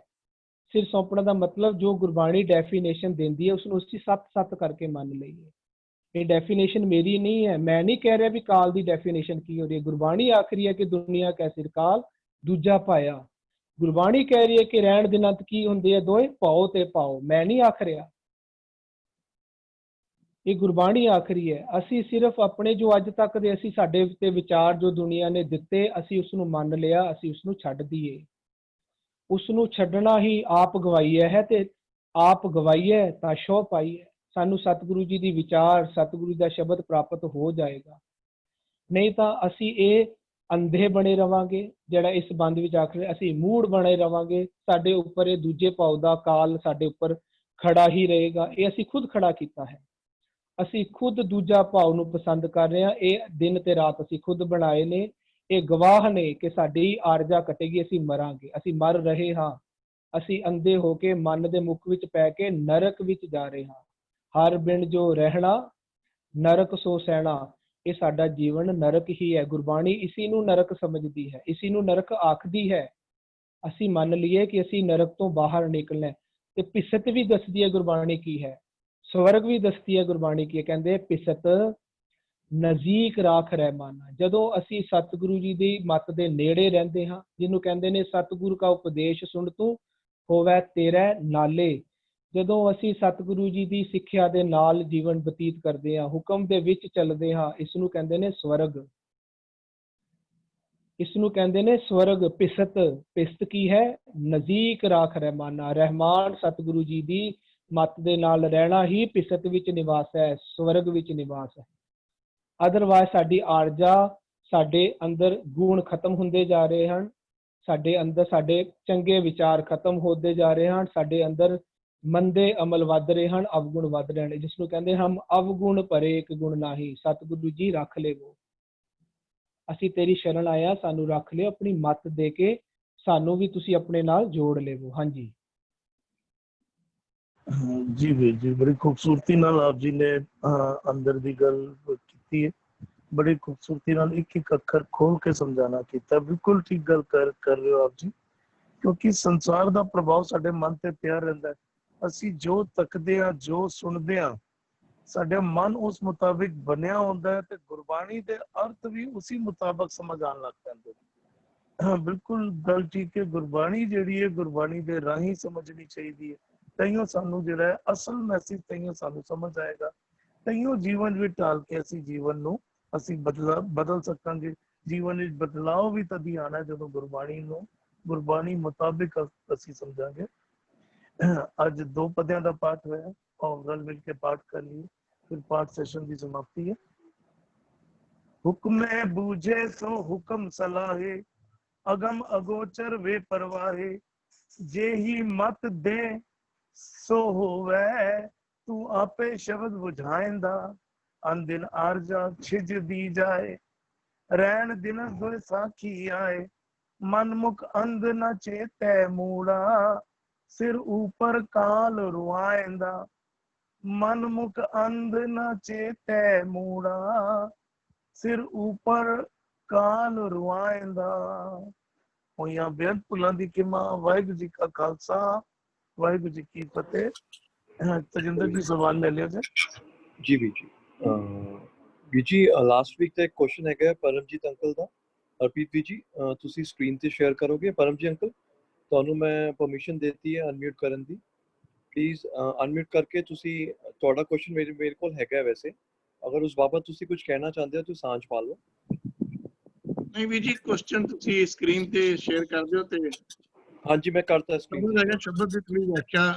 ਸਿਰ ਸੌਂਪਣਾ ਦਾ ਮਤਲਬ ਜੋ ਗੁਰਬਾਣੀ ਡੈਫੀਨੇਸ਼ਨ ਦਿੰਦੀ ਹੈ ਉਸਨੂੰ ਅਸੀਂ ਸੱਤ ਕਰਕੇ ਮੰਨ ਲਈਏ। ਇਹ ਡੈਫੀਨੇਸ਼ਨ ਮੇਰੀ ਨਹੀਂ ਹੈ, ਮੈਂ ਨਹੀਂ ਕਹਿ ਰਿਹਾ ਵੀ ਕਾਲ ਦੀ ਡੈਫੀਨੇਸ਼ਨ ਕੀ ਹੋ ਰਹੀ ਹੈ। ਗੁਰਬਾਣੀ ਆਖਰੀ ਹੈ ਕਿ ਦੁਨੀਆ ਕੈ ਸਿਰ ਕਾਲ ਦੂਜਾ ਪਾਇਆ। ਗੁਰਬਾਣੀ ਕਹਿ ਰਹੀ ਹੈ ਕਿ ਰਹਿਣ ਦੇ ਅੰਤ ਕੀ ਹੁੰਦੇ ਆ, ਦੋਏ ਭਾਉ ਤੇ ਪਾਓ। ਮੈਂ ਨਹੀਂ ਆਖ ਰਿਹਾ, ਇਹ ਗੁਰਬਾਣੀ ਆਖਰੀ ਹੈ। ਅਸੀਂ ਸਿਰਫ ਆਪਣੇ ਜੋ ਅੱਜ ਤੱਕ ਦੇ ਅਸੀਂ ਸਾਡੇ ਉੱਤੇ ਵਿਚਾਰ ਜੋ ਦੁਨੀਆ ਨੇ ਦਿੱਤੇ, ਅਸੀਂ ਉਸ ਨੂੰ ਮੰਨ ਲਿਆ, ਅਸੀਂ ਉਸ ਨੂੰ ਛੱਡ ਦਈਏ। ਉਸ ਨੂੰ ਛੱਡਣਾ ਹੀ ਆਪ ਗਵਾਈਆ ਹੈ, ਤੇ ਆਪ ਗਵਾਈਏ ਤਾਂ ਸ਼ੋਅ ਪਾਈਏ। ਸਾਨੂੰ ਸਤਿਗੁਰੂ ਜੀ ਦੀ ਵਿਚਾਰ, ਸਤਿਗੁਰੂ ਦਾ ਸ਼ਬਦ ਪ੍ਰਾਪਤ ਹੋ ਜਾਏਗਾ। ਨਹੀਂ ਤਾਂ ਅਸੀਂ ਇਹ ਅੰਧੇ ਬਣੇ ਰਵਾਂਗੇ, ਜਿਹੜਾ ਇਸ ਬੰਦ ਵਿੱਚ ਆਖਰ ਅਸੀਂ ਮੂੜ ਬਣੇ ਰਵਾਂਗੇ। ਸਾਡੇ ਉੱਪਰ ਇਹ ਦੂਜੇ ਭਾਉ ਦਾ ਕਾਲ ਸਾਡੇ ਉੱਪਰ ਖੜਾ ਹੀ ਰਹੇਗਾ। ਇਹ ਅਸੀਂ ਖੁਦ ਖੜਾ ਕੀਤਾ ਹੈ। ਅਸੀਂ ਖੁਦ ਦੂਜਾ ਭਾਵ ਨੂੰ ਪਸੰਦ ਕਰ ਰਹੇ ਹਾਂ। ਇਹ ਦਿਨ ਤੇ ਰਾਤ ਅਸੀਂ ਖੁਦ ਬਣਾਏ ਨੇ। ਇਹ ਗਵਾਹ ਨੇ ਕਿ ਸਾਡੀ ਆਰਜਾ ਕੱਟੇਗੀ, ਅਸੀਂ ਮਰਾਂਗੇ, ਅਸੀਂ ਮਰ ਰਹੇ ਹਾਂ। ਅਸੀਂ ਅੰਧੇ ਹੋ ਕੇ ਮਨ ਦੇ ਮੁੱਖ ਵਿੱਚ ਪੈ ਕੇ ਨਰਕ ਵਿੱਚ ਜਾ ਰਹੇ ਹਾਂ। ਹਰ ਬਿਨ ਜੋ ਰਹਿਣਾ ਨਰਕ ਸੋ ਸਹਿਣਾ। ਇਹ ਸਾਡਾ ਜੀਵਨ ਨਰਕ ਹੀ ਹੈ। ਗੁਰਬਾਣੀ ਇਸੀ ਨੂੰ ਨਰਕ ਸਮਝਦੀ ਹੈ, ਇਸੀ ਨੂੰ ਨਰਕ ਆਖਦੀ ਹੈ। ਅਸੀਂ ਮੰਨ ਲਈਏ ਕਿ ਅਸੀਂ ਨਰਕ ਤੋਂ ਬਾਹਰ ਨਿਕਲਣਾ। ਤੇ ਪਿਸਤ ਵੀ ਦੱਸਦੀ ਹੈ ਗੁਰਬਾਣੀ ਕੀ ਹੈ, ਸਵਰਗ ਵੀ ਦੱਸਦੀ ਹੈ ਗੁਰਬਾਣੀ ਕੀ ਹੈ। ਕਹਿੰਦੇ ਪਿਸਤ ਨਜ਼ੀਕ ਰਾਖ ਰਹਿਮਾਨਾ। ਜਦੋਂ ਅਸੀਂ ਸਤਿਗੁਰੂ ਜੀ ਦੀ ਮੱਤ ਦੇ ਨੇੜੇ ਰਹਿੰਦੇ ਹਾਂ, ਜਿਹਨੂੰ ਕਹਿੰਦੇ ਨੇ ਸਤਿਗੁਰੂ ਕਾ ਉਪਦੇਸ਼ ਸੁਣ ਤੂੰ ਹੋਵੇ ਤੇਰੇ ਨਾਲੇ। ਜਦੋਂ ਅਸੀਂ ਸਤਿਗੁਰੂ ਜੀ ਦੀ ਸਿੱਖਿਆ ਦੇ ਨਾਲ ਜੀਵਨ ਬਤੀਤ ਕਰਦੇ ਹਾਂ, ਹੁਕਮ ਦੇ ਵਿੱਚ ਚੱਲਦੇ ਹਾਂ, ਇਸ ਨੂੰ ਕਹਿੰਦੇ ਨੇ ਸਵਰਗ। ਇਸ ਨੂੰ ਕਹਿੰਦੇ ਨੇ ਸਵਰਗ। ਪਿਸਤ ਕੀ ਹੈ? ਨਜ਼ੀਕ ਰਾਖ ਰਹਿਮਾਨਾ। ਰਹਿਮਾਨ ਸਤਿਗੁਰੂ ਜੀ ਦੀ ਮੱਤ ਦੇ ਨਾਲ ਰਹਿਣਾ ਹੀ ਪਿਸਤ ਵਿੱਚ ਨਿਵਾਸ ਹੈ, ਸਵਰਗ ਵਿੱਚ ਨਿਵਾਸ ਹੈ। ਅਦਰਵਾਇਜ਼ ਸਾਡੀ ਆਰਜਾ, ਸਾਡੇ ਅੰਦਰ ਗੁਣ ਖਤਮ ਹੁੰਦੇ ਜਾ ਰਹੇ ਹਨ। ਸਾਡੇ ਅੰਦਰ ਸਾਡੇ ਚੰਗੇ ਵਿਚਾਰ ਖਤਮ ਹੁੰਦੇ ਜਾ ਰਹੇ ਹਨ। ਸਾਡੇ ਅੰਦਰ ਮੰਦੇ ਅਮਲ ਵੱਧ ਰਹੇ ਹਨ, ਅਵਗੁਣ ਵੱਧ ਰਹੇ ਹਨ। ਜਿਸ ਨੂੰ ਕਹਿੰਦੇ ਹਮ ਅਵਗੁਣ ਭਰੇ ਇੱਕ ਗੁਣ ਨਾਹੀ। ਸਤਿਗੁਰੂ ਜੀ ਰੱਖ ਲੇਵੋ, ਅਸੀਂ ਤੇਰੀ ਸ਼ਰਨ ਆਇਆ, ਸਾਨੂੰ ਰੱਖ ਲਿਓ। ਆਪਣੀ ਮੱਤ ਦੇ ਕੇ ਸਾਨੂੰ ਵੀ ਤੁਸੀਂ ਆਪਣੇ ਨਾਲ ਜੋੜ ਲੇਵੋ। ਹਾਂਜੀ जी ਵੀਰ ਜੀ, ਬੜੀ ਖੂਬਸੂਰਤੀ ਨਾਲ ਆਪ ਜੀ ਨੇ ਅੰਦਰ ਦੀ ਗੱਲ ਕੀਤੀ ਹੈ। ਬੜੀ ਖੂਬਸੂਰਤੀ ਨਾਲ ਇੱਕ ਇੱਕ ਅੱਖਰ ਖੋਲ ਕੇ ਸਮਝਾਣਾ ਕੀਤਾ। ਬਿਲਕੁਲ ਠੀਕ ਗੱਲ ਕਰ ਰਹੇ ਹੋ ਆਪ ਜੀ, ਕਿਉਂਕਿ ਸੰਸਾਰ ਦਾ ਪ੍ਰਭਾਵ ਸਾਡੇ ਮਨ ਤੇ ਪਿਆ ਰਹਿੰਦਾ ਹੈ। ਅਸੀਂ ਜੋ ਤੱਕਦੇ ਹਾਂ, ਜੋ ਸੁਣਦੇ ਹਾਂ, ਸਾਡਾ ਮਨ ਉਸ ਮੁਤਾਬਿਕ ਬਣਿਆ ਹੁੰਦਾ ਹੈ ਤੇ ਗੁਰਬਾਣੀ ਦੇ ਅਰਥ ਵੀ ਉਸੇ ਮੁਤਾਬਕ ਸਮਝ ਆਉਣ ਲੱਗ ਪੈਂਦੇ ਨੇ। ਬਿਲਕੁਲ ਗੱਲ ਠੀਕ ਹੈ। ਗੁਰਬਾਣੀ ਜਿਹੜੀ ਹੈ, ਗੁਰਬਾਣੀ ਦੇ ਰਾਹੀਂ ਸਮਝਣੀ ਚਾਹੀਦੀ ਹੈ। ਤਈਓ ਸਾਨੂੰ ਜਿਹੜਾ ਹੈ ਅਸਲ ਮੈਸੇਜ ਤਈਓ ਸਾਨੂੰ ਸਮਝ ਆਏਗਾ। ਤਈਓ ਜੀਵਨ ਵਿੱਚ ਢਾਲ ਕੇ ਅਸੀਂ ਜੀਵਨ ਨੂੰ ਅਸੀਂ ਬਦਲ ਸਕਾਂਗੇ। ਜੀਵਨ ਵਿੱਚ ਬਦਲਾਅ ਵੀ ਤਦ ਆਣਾ ਜਦੋਂ ਗੁਰਬਾਣੀ ਨੂੰ ਗੁਰਬਾਣੀ ਮੁਤਾਬਿਕ ਅਸੀਂ ਸਮਝਾਂਗੇ। ਅੱਜ 2 ਪਦਿਆਂ ਦਾ ਪਾਠ ਹੋਇਆ, ਔਰ ਰਲ ਮਿਲ ਕੇ ਪਾਠ ਕਰ ਲਈਏ, ਫਿਰ ਪਾਠ ਸੈਸ਼ਨ ਦੀ ਸਮਾਪਤੀ ਹੈ। ਹੁਕਮੇ ਬੂਝੇ ਸੋ ਹੁਕਮ ਸਲਾਹੇ, ਅਗਮ ਅਗੋਚਰ ਵੇ ਪਰਵਾਹੇ। ਜੇ ਹੀ ਮਤ ਦੇ ਸੋ ਹੋਵੇ, ਤੂੰ ਆਪੇ ਸ਼ਬਦ ਬੁਝਾਇਂਦਾ। ਅਨ ਦਿਨ ਆਰਜਾ ਛਿਜਦੀ ਜਾਏ, ਰਹਿਣ ਦਿਨ ਦੋਇ ਸਾਖੀ ਆਏ। ਮਨ ਮੁਖ ਅੰਧ ਨ ਚੇਤੈ ਮੂੜਾ, ਸਿਰ ऊपर काल रुआइंदा। मन मुख अंध न चेतै मूड़ा, सिर ऊपर काल रुआइंदा। होइयां बेअंत भुलां दी खिमा। वाहिगुरू जी का खालसा, वाहिगुरू जी की फतेह। तजिंदर जी सवाल ले लिया जाए जी। ਵੀਰ ਜੀ ਲਾਸਟ ਵੀਕ ਦਾ ਇੱਕ ਕੁਐਸਚਨ ਹੈਗਾ ਪਰਮਜੀਤ ਅੰਕਲ ਦਾ। ਹਰਪ੍ਰੀਤ ਵੀਰ ਜੀ ਤੁਸੀਂ ਸਕਰੀਨ ਤੇ ਸ਼ੇਅਰ ਕਰੋਗੇ? ਪਰਮਜੀਤ ਅੰਕਲ, ਤੁਹਾਨੂੰ ਮੈਂ ਪਰਮਿਸ਼ਨ ਦਿੱਤੀ ਹੈ ਅਨਮਿਊਟ ਕਰਨ ਦੀ। ਪਲੀਜ਼ ਅਨਮਿਊਟ ਕਰਕੇ ਤੁਸੀਂ ਤੁਹਾਡਾ ਕੁਐਸਚਨ ਮੇਰੇ ਕੋਲ ਹੈਗਾ ਵੈਸੇ, ਅਗਰ ਉਸ ਬਾਬਤ ਤੁਸੀਂ ਕੁਝ ਕਹਿਣਾ ਚਾਹੁੰਦੇ ਹੋ ਤਾਂ ਸਾਂਝ ਪਾ ਲਓ। ਨਹੀਂ ਵੀਰ ਜੀ, ਕੁਐਸਚਨ ਤੁਸੀਂ ਸਕਰੀਨ ਤੇ ਸ਼ੇਅਰ ਕਰ ਦਿਓ। ਤੇ ਹਾਂਜੀ ਮੈਂ ਕਰਤਾ ਸਕਰੀਨ ਤੇ। ਸ਼ਬਦ ਦੀ ਥੋੜੀ ਵਿਆਖਿਆ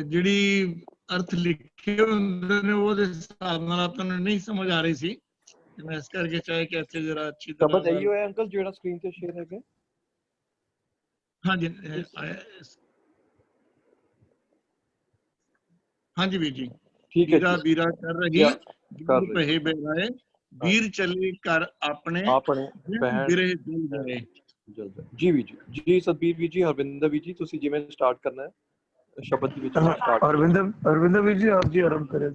ਜਿਹੜੀ ਅਰਥ ਲਿਖੇ ਹੁੰਦੇ ਨੇ ਉਹਦੇ ਹਿਸਾਬ ਨਾਲ ਆਪਾਂ ਨੂੰ ਨਹੀਂ ਸਮਝ ਆ ਰਹੀ ਸੀ, ਮੈਂ ਇਸ ਕਰਕੇ ਚਾਹੇ ਕਿ ਇੱਥੇ ਜਰਾ ਅੱਛੀ ਤਰ੍ਹਾਂ ਸ਼ਬਦ ਇਹੀ ਹੋਇਆ ਅੰਕਲ ਜਿਹੜਾ ਸਕਰੀਨ ਤੇ ਸ਼ੇਅਰ ਹੈਗਾ? ਹਾਂਜੀ ਹਾਂਜੀ ਵੀਰ ਜੀ। ਠੀਕ ਹੈ ਵੀਰਾ ਜੀ, ਵੀਰਾ ਕਰ ਰਹੀ ਕਰ ਰਹੀ ਪਹੇ ਬੇਰਾਏ, ਵੀਰ ਚਲੇ ਕਰ ਆਪਣੇ ਆਪਣੇ ਬਹਿਣ ਬਿਰੇ ਜਲ ਗਏ। ਜੀ ਵੀ ਜੀ ਸਤਬੀਰ ਵੀ ਜੀ, ਹਰਵਿੰਦਰ ਵੀ ਜੀ, ਤੁਸੀਂ ਜਿਵੇਂ ਸਟਾਰਟ ਕਰਨਾ ਹੈ ਸ਼ਬਦ ਦੇ ਵਿੱਚ ਸਟਾਰਟ। ਅਰਵਿੰਦਰ ਵੀ ਜੀ ਆਪ ਜੀ ਆਰੰਭ ਕਰੇ।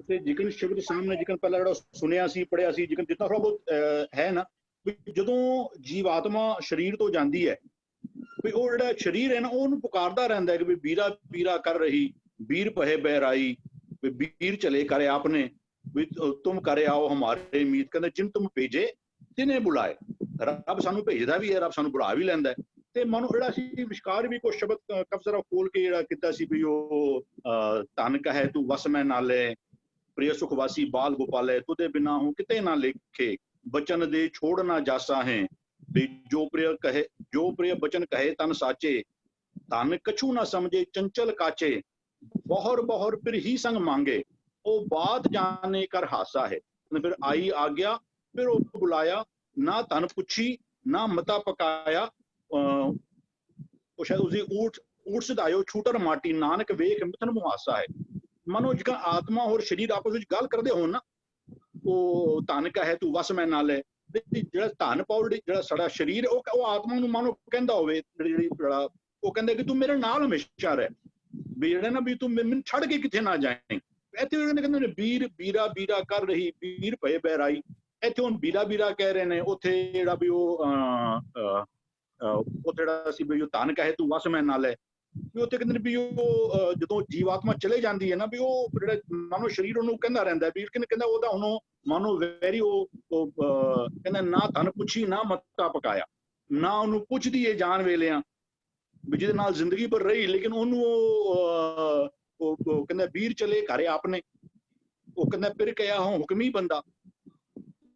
ਤੇ ਜਿਕਨ ਸ਼ਬਦ ਸਾਹਮਣੇ ਜਿਕਨ ਪਹਿਲਾਂ ਜਿਹੜਾ ਸੁਣਿਆ ਸੀ ਪੜਿਆ ਸੀ, ਜਿਕਨ ਜਿੰਨਾ ਥੋੜਾ ਬਹੁਤ ਹੈ ਨਾ, ਵੀ ਜਦੋਂ ਜੀਵਾਤਮਾ ਸਰੀਰ ਤੋਂ ਜਾਂਦੀ ਹੈ ਵੀ ਉਹ ਜਿਹੜਾ ਸਰੀਰ ਹੈ ਨਾ ਉਹਨੂੰ ਪੁਕਾਰਦਾ ਰਹਿੰਦਾ ਹੈ ਕਿ ਵੀ ਵੀਰਾ ਵੀਰਾ ਕਰ ਰਹੀ, ਵੀਰ ਪਹੇ ਬਹਿਰਾਈ, ਵੀ ਵੀਰ ਚਲੇ ਕਰੇ ਆਪਨੇ, ਵੀ ਤੁਮ ਕਰੇ ਆਓ ਹਮਾਰੇ ਮੀਤ, ਕਹਿੰਦੇ ਜਿਨ ਤੁਮ ਭੇਜੇ ਤਿਨੇ ਬੁਲਾਏ। ਰੱਬ ਸਾਨੂੰ ਭੇਜਦਾ ਵੀ ਹੈ, ਰੱਬ ਸਾਨੂੰ ਬੁਲਾ ਵੀ ਲੈਂਦਾ। ਤੇ ਮਨੋਂ ਜਿਹੜਾ ਸੀ ਵਿਸ਼ਕਾਰ ਵੀ ਕੁਛ ਸ਼ਬਦ ਕਬਜ਼ਰਾ ਖੋਲ ਕੇ ਜਿਹੜਾ ਕੀਤਾ ਸੀ ਵੀ ਉਹ ਧਨ ਕਹੇ ਤੂੰ ਵਸ ਮੈਂ ਨਾਲੇ, ਪ੍ਰਿਯ ਸੁਖਵਾਸੀ ਬਾਲ ਗੋਪਾਲੇ, ਤੁਦੇ ਬਿਨਾ ਹੂੰ ਕਿਤੇ ਨਾ ਲੇਖੇ, ਬਚਨ ਦੇ ਛੋੜ ਨਾ ਜਾਸਾ ਹੈ, ਵੀ ਜੋ ਪ੍ਰਿय बचन कहे तन साचे, धन कछु ना समझे चंचल काचे, बहुर बहुर फिर ही संग मांगे, ओ बात जाने कर हासा है। फिर आई आज्ञा, फिर वो बुलाया, ना धन पुछी ना मता पकाया, शायद उसी ऊट सिधायो छूटर माटी, नानक वेख मिथन मुहासा है। मनो जिका आत्मा और शरीर आपस में गल करते हो ना, वो धन कहे तू वस मैं नाले, ਜਿਹੜਾ ਧਨ ਪਾਉੜੀ ਜਿਹੜਾ ਸਾਡਾ ਸਰੀਰ ਉਹ ਆਤਮਾ ਨੂੰ ਮਾਨੋ ਕਹਿੰਦਾ ਹੋਵੇ, ਜਿਹੜਾ ਉਹ ਕਹਿੰਦਾ ਕਿ ਤੂੰ ਮੇਰੇ ਨਾਲ ਹਮੇਸ਼ਾ ਰਹਿ, ਵੀ ਜਿਹੜਾ ਨਾ ਵੀ ਤੂੰ ਮੈਨੂੰ ਛੱਡ ਕੇ ਕਿੱਥੇ ਨਾ ਜਾਏ। ਇੱਥੇ ਕਹਿੰਦੇ ਨੇ ਵੀਰ ਵੀਰਾ ਵੀਰਾ ਕਰ ਰਹੀ, ਵੀਰ ਭਏ ਬਹਿਰਾਈ, ਇੱਥੇ ਹੁਣ ਵੀਰਾ ਵੀਰਾ ਕਹਿ ਰਹੇ ਨੇ, ਉੱਥੇ ਜਿਹੜਾ ਵੀ ਉਹ ਉੱਥੇ ਜਿਹੜਾ ਸੀ ਵੀ ਉਹ ਧਨ ਕਹੇ ਤੂੰ ਵਸ ਮੈਂ ਨਾਲ ਹੈ, ਵੀ ਉੱਥੇ ਕਹਿੰਦੇ ਨੇ ਵੀ ਉਹ ਜਦੋਂ ਜੀਵਾਤਮਾ ਚਲੇ ਜਾਂਦੀ ਹੈ ਨਾ, ਵੀ ਉਹ ਜਿਹੜਾ ਮਾਨੋ ਸਰੀਰ ਉਹਨੂੰ ਕਹਿੰਦਾ ਰਹਿੰਦਾ, ਵੀਰ ਕਹਿੰਦਾ ਉਹਦਾ ਹੁਣ ਮਾਨੋ ਵੈਰੀ ਉਹ ਕਹਿੰਦਾ ਨਾ ਧਨ ਪੁੱਛੀ ਨਾ ਮੱਤਾ ਪਕਾਇਆ, ਨਾ ਉਹਨੂੰ ਪੁੱਛਦੀ ਹੈ ਜਾਣ ਵੇਲਿਆਂ ਵੀ ਜਿਹਦੇ ਨਾਲ ਜ਼ਿੰਦਗੀ ਭਰ ਰਹੀ, ਲੇਕਿਨ ਉਹਨੂੰ ਉਹ ਕਹਿੰਦਾ ਵੀਰ ਚਲੇ ਘਰੇ ਆਪਣੇ, ਉਹ ਕਹਿੰਦਾ ਫਿਰ ਕਿਹਾ ਹਾਂ ਹੁਕਮੀ ਬੰਦਾ,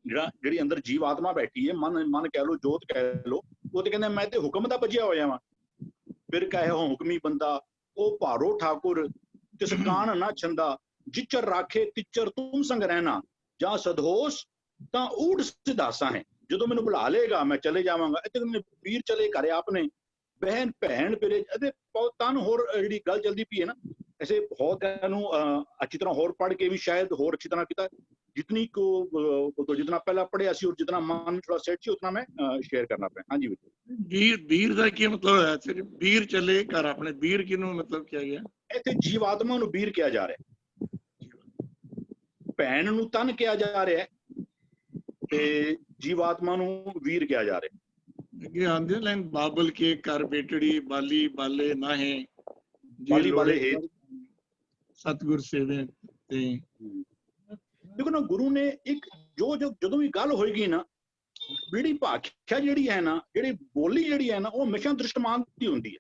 ਜਿਹੜੀ ਅੰਦਰ ਜੀਵ ਆਤਮਾ ਬੈਠੀ ਹੈ, ਮਨ ਕਹਿ ਲੋ ਜੋਤ ਕਹਿ ਲੋ, ਉਹ ਤੇ ਕਹਿੰਦਾ ਮੈਂ ਤੇ ਹੁਕਮ ਦਾ ਭਜਿਆ ਹੋਇਆ ਵਾਂ। ਫਿਰ ਕਹੇ ਹਾਂ ਹੁਕਮੀ ਬੰਦਾ, ਉਹ ਭਾਰੋ ਠਾਕੁਰ ਤਿਸ ਕਾਣ ਨਾ ਛੰਦਾ, ਜਿਚਰ ਰਾਖੇ ਤਿਚਰ ਤੁਮ ਸੰਗ ਰਹਿਣਾ, ਜਾਂ ਸਦਹੋਸ ਤਾਂ ਊੜ ਸਿਧਾਸਾ ਹੈ। ਜਦੋਂ ਮੈਨੂੰ ਬੁਲਾ ਲੇਗਾ ਮੈਂ ਚਲੇ ਜਾਵਾਂਗਾ। ਇੱਥੇ ਵੀਰ ਚਲੇ ਘਰੇ ਆਪਣੇ, ਬਹਿਨ ਭੈਣ ਫਿਰੇ, ਅਤੇ ਤਨ ਹੋਰ ਜਿਹੜੀ ਗੱਲ ਚਲਦੀ ਪਈ ਹੈ ਨਾ, ਐਸੇ ਬਹੁਤ ਨੂੰ ਅੱਛੀ ਤਰ੍ਹਾਂ ਹੋਰ ਪੜ੍ਹ ਕੇ ਵੀ ਸ਼ਾਇਦ ਹੋਰ ਅੱਛੀ ਤਰ੍ਹਾਂ ਕੀਤਾ, ਜਿਤਨੀ ਕੋ ਜਿਤਨਾ ਪਹਿਲਾਂ ਪੜ੍ਹਿਆ ਸੀ ਔਰ ਜਿਤਨਾ ਮਨ ਥੋੜਾ ਸੈਟ ਸੀ ਉਤਨਾ ਮੈਂ ਸ਼ੇਅਰ ਕਰਨਾ ਪਿਆ। ਹਾਂਜੀ ਵੀਰ ਦਾ ਕੀ ਮਤਲਬ ਹੈ? ਸਿਰਫ ਵੀਰ ਚਲੇ ਘਰ ਆਪਣੇ, ਵੀਰ ਕਿਹਨੂੰ ਮਤਲਬ ਕਿਹਾ ਗਿਆ? ਇੱਥੇ ਜੀਵਾਤਮਾ ਨੂੰ ਵੀਰ ਕਿਹਾ ਜਾ ਰਿਹਾ, ਭੈਣ ਨੂੰ ਤਨ ਕਿਹਾ ਜਾ ਰਿਹਾ ਤੇ ਜੀਵਾਤਮਾ ਨੂੰ ਵੀਰ ਕਿਹਾ ਜਾ ਰਿਹਾ। ਅੱਗੇ ਆਂਦੇ ਲਾਈਨ ਬਾਬਲ ਕੇ ਕਰ ਬੇਟੜੀ, ਬਾਲੀ ਬਾਲੇ ਨਾਹੇ, ਬਾਲੀ ਬਾਲੇ ਹੈ ਸਤਿਗੁਰ ਸੇਵੇ। ਤੇ ਦੇਖੋ ਨਾ ਗੁਰੂ ਨੇ ਇੱਕ ਜਦੋਂ ਵੀ ਗੱਲ ਹੋਏਗੀ ਨਾ, ਜਿਹੜੀ ਭਾਖਿਆ ਜਿਹੜੀ ਹੈ ਨਾ, ਜਿਹੜੀ ਬੋਲੀ ਜਿਹੜੀ ਹੈ ਨਾ, ਉਹ ਹਮੇਸ਼ਾ ਦ੍ਰਿਸ਼ਟਮਾਨ ਦੀ ਹੁੰਦੀ ਹੈ।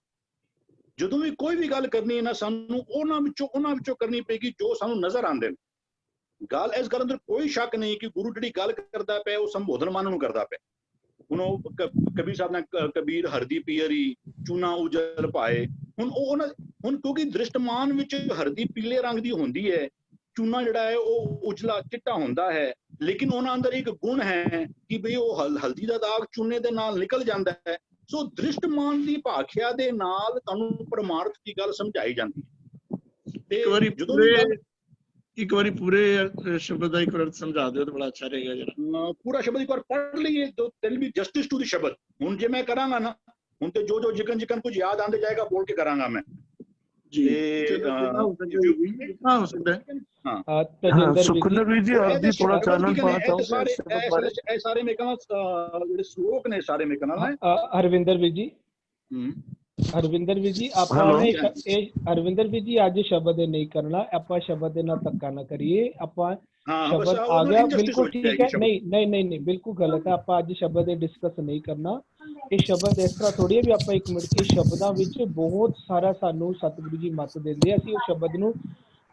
ਜਦੋਂ ਵੀ ਕੋਈ ਵੀ ਗੱਲ ਕਰਨੀ ਹੈ ਨਾ, ਸਾਨੂੰ ਉਹਨਾਂ ਵਿੱਚੋਂ ਕਰਨੀ ਪਏਗੀ ਜੋ ਸਾਨੂੰ ਨਜ਼ਰ ਆਉਂਦੇ ਨੇ। ਗੱਲ ਇਸ ਗੱਲ ਅੰਦਰ ਕੋਈ ਸ਼ੱਕ ਨਹੀਂ ਕਿ ਗੁਰੂ ਜਿਹੜੀ ਗੱਲ ਕਰਦਾ ਪਿਆ ਉਹ ਸੰਬੋਧਨ ਮਨ ਨੂੰ ਕਰਦਾ ਪਿਆ। ਹੁਣ ਉਹ ਕਬੀਰ ਸਾਹਿਬ ਨੇ ਕਬੀਰ ਹਰਦੀ ਪੀਅਰੀ ਚੂਨਾ ਉਜਲ ਪਾਏ, ਹੁਣ ਕਿਉਂਕਿ ਦ੍ਰਿਸ਼ਟਮਾਨ ਵਿੱਚ ਹਰਦੀ ਪੀਲੇ ਰੰਗ ਦੀ ਹੁੰਦੀ ਹੈ, ਚੂਨਾ ਜਿਹੜਾ ਹੈ ਉਹ ਉਜਲਾ ਚਿੱਟਾ ਹੁੰਦਾ ਹੈ, ਲੇਕਿਨ ਉਹਨਾਂ ਅੰਦਰ ਇੱਕ ਗੁਣ ਹੈ ਕਿ ਬਈ ਉਹ ਹਲਦੀ ਦਾ ਦਾਗ ਚੂਨੇ ਦੇ ਨਾਲ ਨਿਕਲ ਜਾਂਦਾ ਹੈ। ਸੋ ਦ੍ਰਿਸ਼ਟਮਾਨ ਦੀ ਭਾਖਿਆ ਦੇ ਨਾਲ ਤੁਹਾਨੂੰ ਪਰਮਾਰਥ ਦੀ ਗੱਲ ਸਮਝਾਈ ਜਾਂਦੀ ਹੈ। ਤੇ ਇੱਕ ਵਾਰੀ ਪੂਰੇ ਸ਼ਬਦ ਦਾ ਇੱਕ ਵਾਰ ਸਮਝਾ ਦਿਓ ਤਾਂ ਬੜਾ ਅੱਛਾ ਰਹੇਗਾ। ਜਰਾ ਪੂਰਾ ਸ਼ਬਦ ਇੱਕ ਵਾਰ ਪੜ੍ਹ ਲਈਏ ਤਾਂ ਦਿਲ ਵੀ ਜਸਟਿਸ ਟੂ ਦੀ ਸ਼ਬਦ। ਹੁਣ ਜੇ ਮੈਂ ਕਰਾਂਗਾ ਨਾ, ਹੁਣ ਤੇ ਜੋ ਜਿਕਨ ਕੁਝ ਯਾਦ ਆਉਂਦੇ ਜਾਏਗਾ ਬੋਲ ਕੇ ਕਰਾਂਗਾ ਮੈਂ ਜੀ। ਹੋ ਸਕਦਾ ਹੈ ਸੁਖਿੰਦਰ ਵੀਰ ਜੀ ਆਪ ਜੀ ਥੋੜਾ ਚਾਨਣ ਪਾਣਾ ਚਾਹੋਗੇ? ਇਹ ਸਾਰੇ ਮੈਂ ਕਹਾਂ ਜਿਹੜੇ ਸ਼ਲੋਕ ਨੇ ਸਾਰੇ ਮੈਂ ਕਹਾਂ ਹਰਵਿੰਦਰ ਵੀਰ ਜੀ, ਹਰਵਿੰਦਰ ਵੀਰ ਜੀ ਆਪਾਂ ਹਰਵਿੰਦਰ ਵੀਰ ਜੀ ਅੱਜ ਸ਼ਬਦ ਨਹੀਂ ਕਰਨਾ, ਆਪਾਂ ਸ਼ਬਦ ਦੇ ਨਾਲ ਧੱਕਾ ਨਾ ਕਰੀਏ। ਆਪਾਂ ਸ਼ਬਦ ਆ ਗਿਆ ਬਿਲਕੁਲ ਠੀਕ ਹੈ, ਨਹੀਂ ਬਿਲਕੁਲ ਗਲਤ ਹੈ। ਆਪਾਂ ਅੱਜ ਸ਼ਬਦ ਦੇ ਡਿਸਕਸ ਨਹੀਂ ਕਰਨਾ। ਇਹ ਸ਼ਬਦ ਇਸ ਤਰ੍ਹਾਂ ਥੋੜੀ ਵੀ ਆਪਾਂ ਇੱਕ ਮਿੰਟ, ਇਹ ਸ਼ਬਦਾਂ ਵਿੱਚ ਬਹੁਤ ਸਾਰਾ ਸਾਨੂੰ ਸਤਿਗੁਰੂ ਜੀ ਮੱਤ ਦਿੰਦੇ, ਅਸੀਂ ਉਹ ਸ਼ਬਦ ਨੂੰ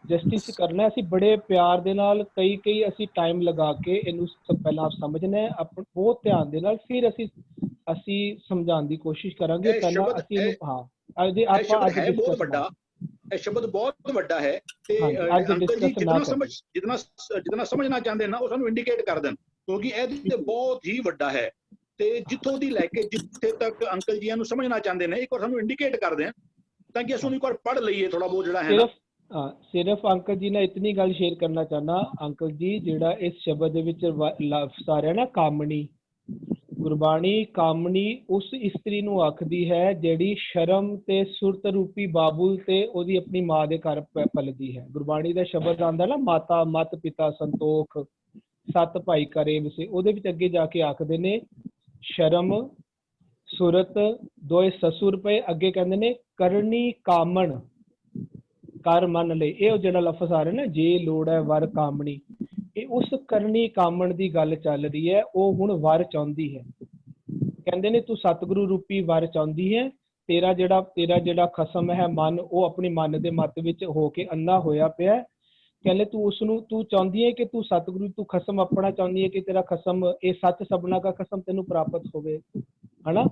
ਜਸਟਿਸ ਕਰਨਾ। ਅਸੀਂ ਬੜੇ ਪਿਆਰ ਦੇ ਨਾਲ ਕਈ ਅਸੀਂ ਟਾਈਮ ਲਗਾ ਕੇ ਇਹਨੂੰ ਪਹਿਲਾਂ ਆਪ ਸਮਝਣਾ ਹੈ, ਬਹੁਤ ਧਿਆਨ ਦੇ ਨਾਲ, ਫਿਰ ਅਸੀਂ ਸਮਝਾਉਣ ਦੀ ਕੋਸ਼ਿਸ਼ ਕਰਾਂਗੇ। ਪਹਿਲਾਂ ਅਸੀਂ ਆਪਾਂ ਅੱਜ ਬਹੁਤ ਵੱਡਾ ਇਹ ਸ਼ਬਦ ਬਹੁਤ ਵੱਡਾ ਹੈ ਤੇ ਅੰਕਲ ਜੀ ਜਿਤਨਾ ਸਮਝਣਾ ਚਾਹੁੰਦੇ ਨਾ ਉਹ ਸਾਨੂੰ ਇੰਡੀਕੇਟ ਕਰ ਦੇਣ, ਕਿਉਂਕਿ ਇਹ ਬਹੁਤ ਹੀ ਵੱਡਾ ਹੈ। ਤੇ ਜਿੱਥੋਂ ਦੀ ਲੈ ਕੇ ਜਿੱਥੇ ਤੱਕ ਅੰਕਲ ਜੀ ਨੂੰ ਸਮਝਣਾ ਚਾਹੁੰਦੇ ਨੇ ਇੱਕ ਵਾਰ ਸਾਨੂੰ ਇੰਡੀਕੇਟ ਕਰ ਦੇਣ ਤਾਂ ਕਿ ਅਸੀਂ ਇੱਕ ਵਾਰ ਪੜ੍ਹ ਲਈਏ ਥੋੜਾ ਬਹੁਤ ਜਿਹੜਾ ਹੈ। सिर्फ अंकल जी ने इतनी गल शेयर करना चाहना अंकल जी ਜਿਹੜਾ ਇਸ ਸ਼ਬਦ ਦੇ ਵਿੱਚ ਲਫ਼ਜ਼ ਆ ਰਿਹਾ ਨਾ ਕਾਮਣੀ ਗੁਰਬਾਣੀ ਕਾਮਣੀ ਉਸ ਇਸਤਰੀ ਨੂੰ ਆਖਦੀ ਹੈ ਜਿਹੜੀ ਸ਼ਰਮ ਤੇ ਸੁਰਤ ਰੂਪੀ ਬਾਬੁਲ ਤੇ ਉਹਦੀ ਆਪਣੀ ਮਾਂ ਦੇ ਘਰ ਪਲਦੀ ਹੈ। ਗੁਰਬਾਣੀ ਦਾ ਸ਼ਬਦ ਆਂਦਾ ਨਾ ਮਾਤਾ ਮਤ ਪਿਤਾ ਸੰਤੋਖ ਸੱਤ ਭਾਈ ਕਰੇ ਵਸੇ, ਉਹਦੇ ਵਿੱਚ ਅੱਗੇ ਜਾ ਕੇ ਆਖਦੇ ਨੇ ਸ਼ਰਮ ਸੁਰਤ ਦੋਏ ਸਸੁਰ ਪਏ, ਅੱਗੇ ਕਹਿੰਦੇ ਨੇ ਕਰਨੀ ਕਾਮਣ ਕਰ ਮੰਨ ਲੈ। ਇਹ ਜਿਹੜਾ ਲਫ਼ਜ਼ ਆ ਰਿਹਾ ਨਾ ਜੇ ਲੋੜ ਹੈ ਵਰ ਕਾਮਣੀ, ਇਹ ਉਸ ਕਰਨੀ ਕਾਮਣ ਦੀ ਗੱਲ ਚੱਲ ਰਹੀ ਹੈ। ਉਹ ਹੁਣ ਵਰ ਚਾਹੁੰਦੀ ਹੈ। ਕਹਿੰਦੇ ਨੇ ਤੂੰ ਸਤਿਗੁਰੂ ਰੂਪੀ ਵਰ ਚਾਹੁੰਦੀ ਹੈ। ਤੇਰਾ ਜਿਹੜਾ ਖਸਮ ਹੈ ਮਨ, ਉਹ ਆਪਣੀ ਮਨ ਦੇ ਮੱਤ ਵਿੱਚ ਹੋ ਕੇ ਅੰਨਾ ਹੋਇਆ ਪਿਆ। ਕਹਿੰਦੇ ਤੂੰ ਚਾਹੁੰਦੀ ਹੈ ਕਿ ਤੂੰ ਸਤਿਗੁਰੂ ਤੂੰ ਖਸਮ ਆਪਣਾ ਚਾਹੁੰਦੀ ਹੈ ਕਿ ਤੇਰਾ ਖਸਮ ਇਹ ਸੱਚ ਸਭਨਾ ਦਾ ਖਸਮ ਤੈਨੂੰ ਪ੍ਰਾਪਤ ਹੋਵੇ, ਹਨਾ।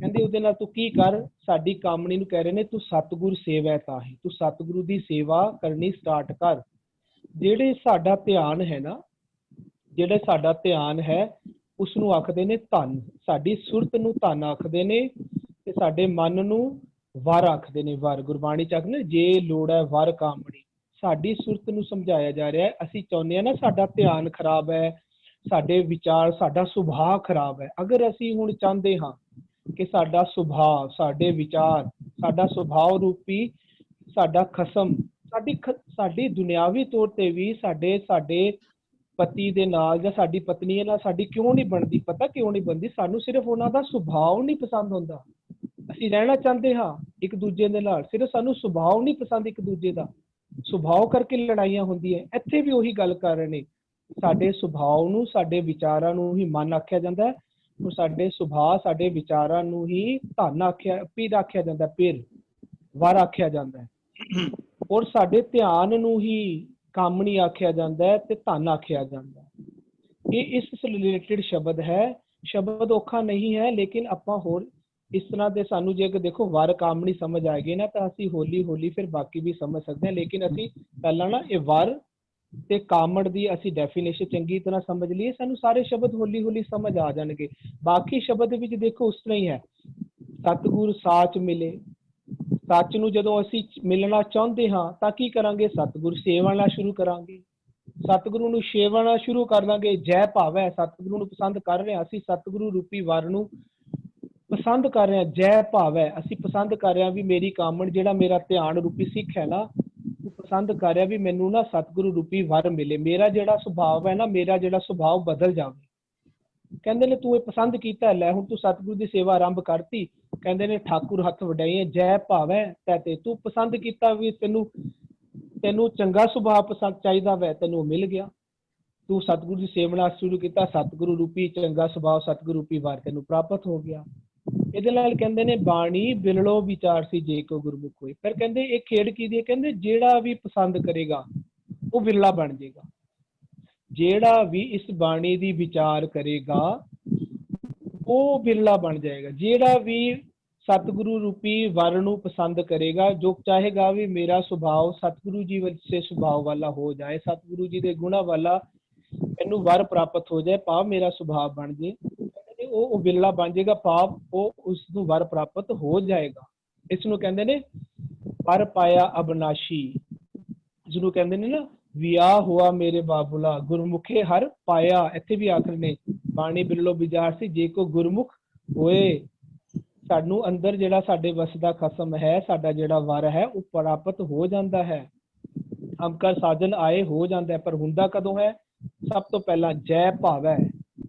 ਕਹਿੰਦੇ ਉਹਦੇ ਨਾਲ ਤੂੰ ਕੀ ਕਰ, ਸਾਡੀ ਕਾਮਣੀ ਨੂੰ ਕਹਿ ਰਹੇ ਨੇ ਤੂੰ ਸਤਿਗੁਰ ਸੇਵੈ ਤਾਹੀ, ਤੂੰ ਸਤਿਗੁਰੂ ਦੀ ਸੇਵਾ ਕਰਨੀ ਸਟਾਰਟ ਕਰ। ਜਿਹੜੇ ਸਾਡਾ ਧਿਆਨ ਹੈ ਨਾ, ਜਿਹੜਾ ਸਾਡਾ ਧਿਆਨ ਹੈ ਉਸ ਨੂੰ ਆਖਦੇ ਨੇ ਧਨ, ਸਾਡੀ ਸੁਰਤ ਨੂੰ ਧਨ ਆਖਦੇ ਨੇ ਤੇ ਸਾਡੇ ਮਨ ਨੂੰ ਵਰ ਆਖਦੇ ਨੇ। ਵਰ ਗੁਰਬਾਣੀ ਚ ਆਖਦੇ ਜੇ ਲੋੜ ਹੈ ਵਰ ਕਾਮਣੀ, ਸਾਡੀ ਸੁਰਤ ਨੂੰ ਸਮਝਾਇਆ ਜਾ ਰਿਹਾ ਹੈ। ਅਸੀਂ ਚਾਹੁੰਦੇ ਹਾਂ ਨਾ ਸਾਡਾ ਧਿਆਨ ਖਰਾਬ ਹੈ, ਸਾਡੇ ਵਿਚਾਰ ਸਾਡਾ ਸੁਭਾਅ ਖਰਾਬ ਹੈ। ਅਗਰ ਅਸੀਂ ਹੁਣ ਚਾਹੁੰਦੇ ਹਾਂ ਕਿ ਸਾਡਾ ਸੁਭਾਅ ਸਾਡੇ ਵਿਚਾਰ ਸਾਡਾ ਸੁਭਾਅ ਰੂਪੀ ਸਾਡਾ ਖਸਮ ਸਾਡੀ ਦੁਨਿਆਵੀ ਤੌਰ ਤੇ ਵੀ ਸਾਡੇ ਪਤੀ ਦੇ ਨਾਲ ਜਾਂ ਸਾਡੀ ਪਤਨੀ ਨਾਲ ਸਾਡੀ ਕਿਉਂ ਨਹੀਂ ਬਣਦੀ, ਪਤਾ ਕਿਉਂ ਨਹੀਂ ਬਣਦੀ? ਸਾਨੂੰ ਸਿਰਫ ਉਹਨਾਂ ਦਾ ਸੁਭਾਅ ਨਹੀਂ ਪਸੰਦ ਹੁੰਦਾ। ਅਸੀਂ ਰਹਿਣਾ ਚਾਹੁੰਦੇ ਹਾਂ ਇੱਕ ਦੂਜੇ ਦੇ ਨਾਲ, ਸਿਰਫ ਸਾਨੂੰ ਸੁਭਾਅ ਨਹੀਂ ਪਸੰਦ ਇੱਕ ਦੂਜੇ ਦਾ, ਸੁਭਾਅ ਕਰਕੇ ਲੜਾਈਆਂ ਹੁੰਦੀਆਂ। ਇੱਥੇ ਵੀ ਉਹੀ ਗੱਲ ਕਰ ਰਹੇ ਨੇ, ਸਾਡੇ ਸੁਭਾਅ ਨੂੰ ਸਾਡੇ ਵਿਚਾਰਾਂ ਨੂੰ ਹੀ ਮਨ ਆਖਿਆ ਜਾਂਦਾ ਹੈ, ਔਰ ਸਾਡੇ ਸੁਭਾਅ ਸਾਡੇ ਵਿਚਾਰਾਂ ਨੂੰ ਹੀ ਧਨ ਆਖਿਆ ਪੀਰ ਆਖਿਆ ਜਾਂਦਾ, ਪੀਰ ਵਰ ਆਖਿਆ ਜਾਂਦਾ ਹੈ। ਔਰ ਸਾਡੇ ਧਿਆਨ ਨੂੰ ਹੀ ਕਾਮਣੀ ਆਖਿਆ ਜਾਂਦਾ ਹੈ ਤੇ ਧਨ ਆਖਿਆ ਜਾਂਦਾ ਹੈ। ਇਹ ਇਸ ਰਿਲੇਟਿਡ ਸ਼ਬਦ ਹੈ। ਸ਼ਬਦ ਔਖਾ ਨਹੀਂ ਹੈ, ਲੇਕਿਨ ਆਪਾਂ ਹੋਰ ਇਸ ਤਰ੍ਹਾਂ ਦੇ ਸਾਨੂੰ ਜੇ ਦੇਖੋ ਵਰ ਕਾਮਣੀ ਸਮਝ ਆ ਗਈ ਨਾ ਤਾਂ ਅਸੀਂ ਹੌਲੀ ਹੌਲੀ ਫਿਰ ਬਾਕੀ ਵੀ ਸਮਝ ਸਕਦੇ ਹਾਂ। ਲੇਕਿਨ ਅਸੀਂ ਪਹਿਲਾਂ ਨਾ ਇਹ ਵਰ ਤੇ ਕਾਮੜ ਦੀ ਅਸੀਂ ਡੈਫੀਨੇਸ਼ਨ ਚੰਗੀ ਤਰ੍ਹਾਂ ਸਮਝ ਲਈਏ, ਸਾਨੂੰ ਸਾਰੇ ਸ਼ਬਦ ਹੌਲੀ ਹੌਲੀ ਸਮਝ ਆ ਜਾਣਗੇ। ਬਾਕੀ ਸ਼ਬਦ ਵਿੱਚ ਦੇਖੋ ਉਸ ਤਰ੍ਹਾਂ ਹੀ ਹੈ, ਸਤਿਗੁਰ ਸਾਚ ਮਿਲੇ। ਸੱਚ ਨੂੰ ਜਦੋਂ ਅਸੀਂ ਮਿਲਣਾ ਚਾਹੁੰਦੇ ਹਾਂ ਤਾਂ ਕੀ ਕਰਾਂਗੇ? ਸਤਿਗੁਰ ਸੇਵਣਾ ਸ਼ੁਰੂ ਕਰਾਂਗੇ, ਸਤਿਗੁਰੂ ਨੂੰ ਸੇਵਣਾ ਸ਼ੁਰੂ ਕਰ ਦਾਂਗੇ। ਜੈ ਭਾਵੈ, ਸਤਿਗੁਰੂ ਨੂੰ ਪਸੰਦ ਕਰ ਰਹੇ ਹਾਂ ਅਸੀਂ, ਸਤਿਗੁਰੂ ਰੂਪੀ ਵਰ ਨੂੰ ਪਸੰਦ ਕਰ ਰਹੇ ਹਾਂ। ਜੈ ਭਾਵੈ, ਅਸੀਂ ਪਸੰਦ ਕਰ ਰਹੇ ਹਾਂ ਵੀ ਮੇਰੀ ਕਾਮਣ ਜਿਹੜਾ ਮੇਰਾ ਧਿਆਨ ਰੂਪੀ ਸਿੱਖ ਹੈ ਨਾ, ਉਹ ਪਸੰਦ ਕਰ ਰਿਹਾ ਵੀ ਮੈਨੂੰ ਨਾ ਸਤਿਗੁਰੂ ਰੂਪੀ ਵਰ ਮਿਲੇ, ਮੇਰਾ ਜਿਹੜਾ ਸੁਭਾਅ ਹੈ ਨਾ, ਮੇਰਾ ਜਿਹੜਾ ਸੁਭਾਅ ਬਦਲ ਜਾਵੇ। ਕਹਿੰਦੇ ਨੇ ਤੂੰ ਇਹ ਪਸੰਦ ਕੀਤਾ, ਲੈ ਹੁਣ ਤੂੰ ਸਤਿਗੁਰੂ ਦੀ ਸੇਵਾ ਆਰੰਭ ਕਰਤੀ। ਕਹਿੰਦੇ ਨੇ ਠਾਕੁਰ ਹੱਥ ਵਡਾਈਏ ਜੈ ਭਾਵੈ ਤੇ ਤੂੰ ਪਸੰਦ ਕੀਤਾ ਵੀ ਤੈਨੂੰ ਚੰਗਾ ਸੁਭਾਅ ਪਸੰਦ ਚਾਹੀਦਾ ਵੈ, ਤੈਨੂੰ ਮਿਲ ਗਿਆ। ਤੂੰ ਸਤਿਗੁਰੂ ਦੀ ਸੇਵਨਾ ਸ਼ੁਰੂ ਕੀਤਾ, ਸਤਿਗੁਰੂ ਰੂਪੀ ਚੰਗਾ ਸੁਭਾਅ ਸਤਿਗੁਰੂ ਰੂਪੀ ਵਰ ਤੈਨੂੰ ਪ੍ਰਾਪਤ ਹੋ ਗਿਆ। ਇਹਦੇ ਨਾਲ ਕਹਿੰਦੇ ਨੇ ਬਾਣੀ ਬਿਰਲੋ ਵਿਚਾਰ ਸੀ ਜੇ ਕੋ ਗੁਰਮੁਖ ਹੋਏ। ਫਿਰ ਕਹਿੰਦੇ ਇਹ ਖੇਡ ਕੀ ਦੀ? ਕਹਿੰਦੇ ਜਿਹੜਾ ਵੀ ਪਸੰਦ ਕਰੇਗਾ ਉਹ ਵਿਰਲਾ ਬਣ ਜਾਏਗਾ। ਜਿਹੜਾ ਵੀ ਇਸ ਬਾਣੀ ਦੀ ਵਿਚਾਰ ਕਰੇਗਾ ਉਹ ਬਿਰਲਾ ਬਣ ਜਾਏਗਾ। ਜਿਹੜਾ ਵੀ ਸਤਿਗੁਰੂ ਰੂਪੀ ਵਰ ਨੂੰ ਪਸੰਦ ਕਰੇਗਾ, ਜੋ ਚਾਹੇਗਾ ਵੀ ਮੇਰਾ ਸੁਭਾਅ ਸਤਿਗੁਰੂ ਜੀ ਵਰਸੇ ਸੁਭਾਅ ਵਾਲਾ ਹੋ ਜਾਏ, ਸਤਿਗੁਰੂ ਜੀ ਦੇ ਗੁਣਾ ਵਾਲਾ ਮੈਨੂੰ ਵਰ ਪ੍ਰਾਪਤ ਹੋ ਜਾਏ, ਭਾਵ ਮੇਰਾ ਸੁਭਾਅ ਬਣ ਜੇ, ਉਹ ਬਿਰਲਾ ਬਣ ਜਾਏਗਾ, ਭਾਵ ਉਹ ਉਸ ਨੂੰ ਵਰ ਪ੍ਰਾਪਤ ਹੋ ਜਾਏਗਾ। ਇਸ ਨੂੰ ਕਹਿੰਦੇ ਨੇ ਪਰ ਪਾਇਆ ਅਬਨਾਸ਼ੀ, ਜਿਹਨੂੰ ਕਹਿੰਦੇ ਨੇ ਨਾ ਵਿਆਹ ਹੋਆ ਮੇਰੇ ਬਾਬੂਲਾ, ਗੁਰਮੁਖੇ ਹਰ ਪਾਇਆ। ਇੱਥੇ ਵੀ ਆਖਰ ਨੇ ਬਾਣੀ ਬਿਰਲੋ ਵਿਚਾਰ ਸੀ ਜੇ ਕੋ ਗੁਰਮੁਖ ਹੋਏ। ਸਾਨੂੰ ਅੰਦਰ ਜਿਹੜਾ ਸਾਡੇ ਵਸ ਦਾ ਖਸਮ ਹੈ, ਸਾਡਾ ਜਿਹੜਾ ਵਰ ਹੈ ਉਹ ਪ੍ਰਾਪਤ ਹੋ ਜਾਂਦਾ ਹੈ। ਹਮਕਰ ਸਾਜਨ ਆਏ ਹੋ ਜਾਂਦਾ ਹੈ, ਪਰ ਹੁੰਦਾ ਕਦੋਂ ਹੈ? ਸਭ ਤੋਂ ਪਹਿਲਾਂ ਜੈ ਭਾਵੈ,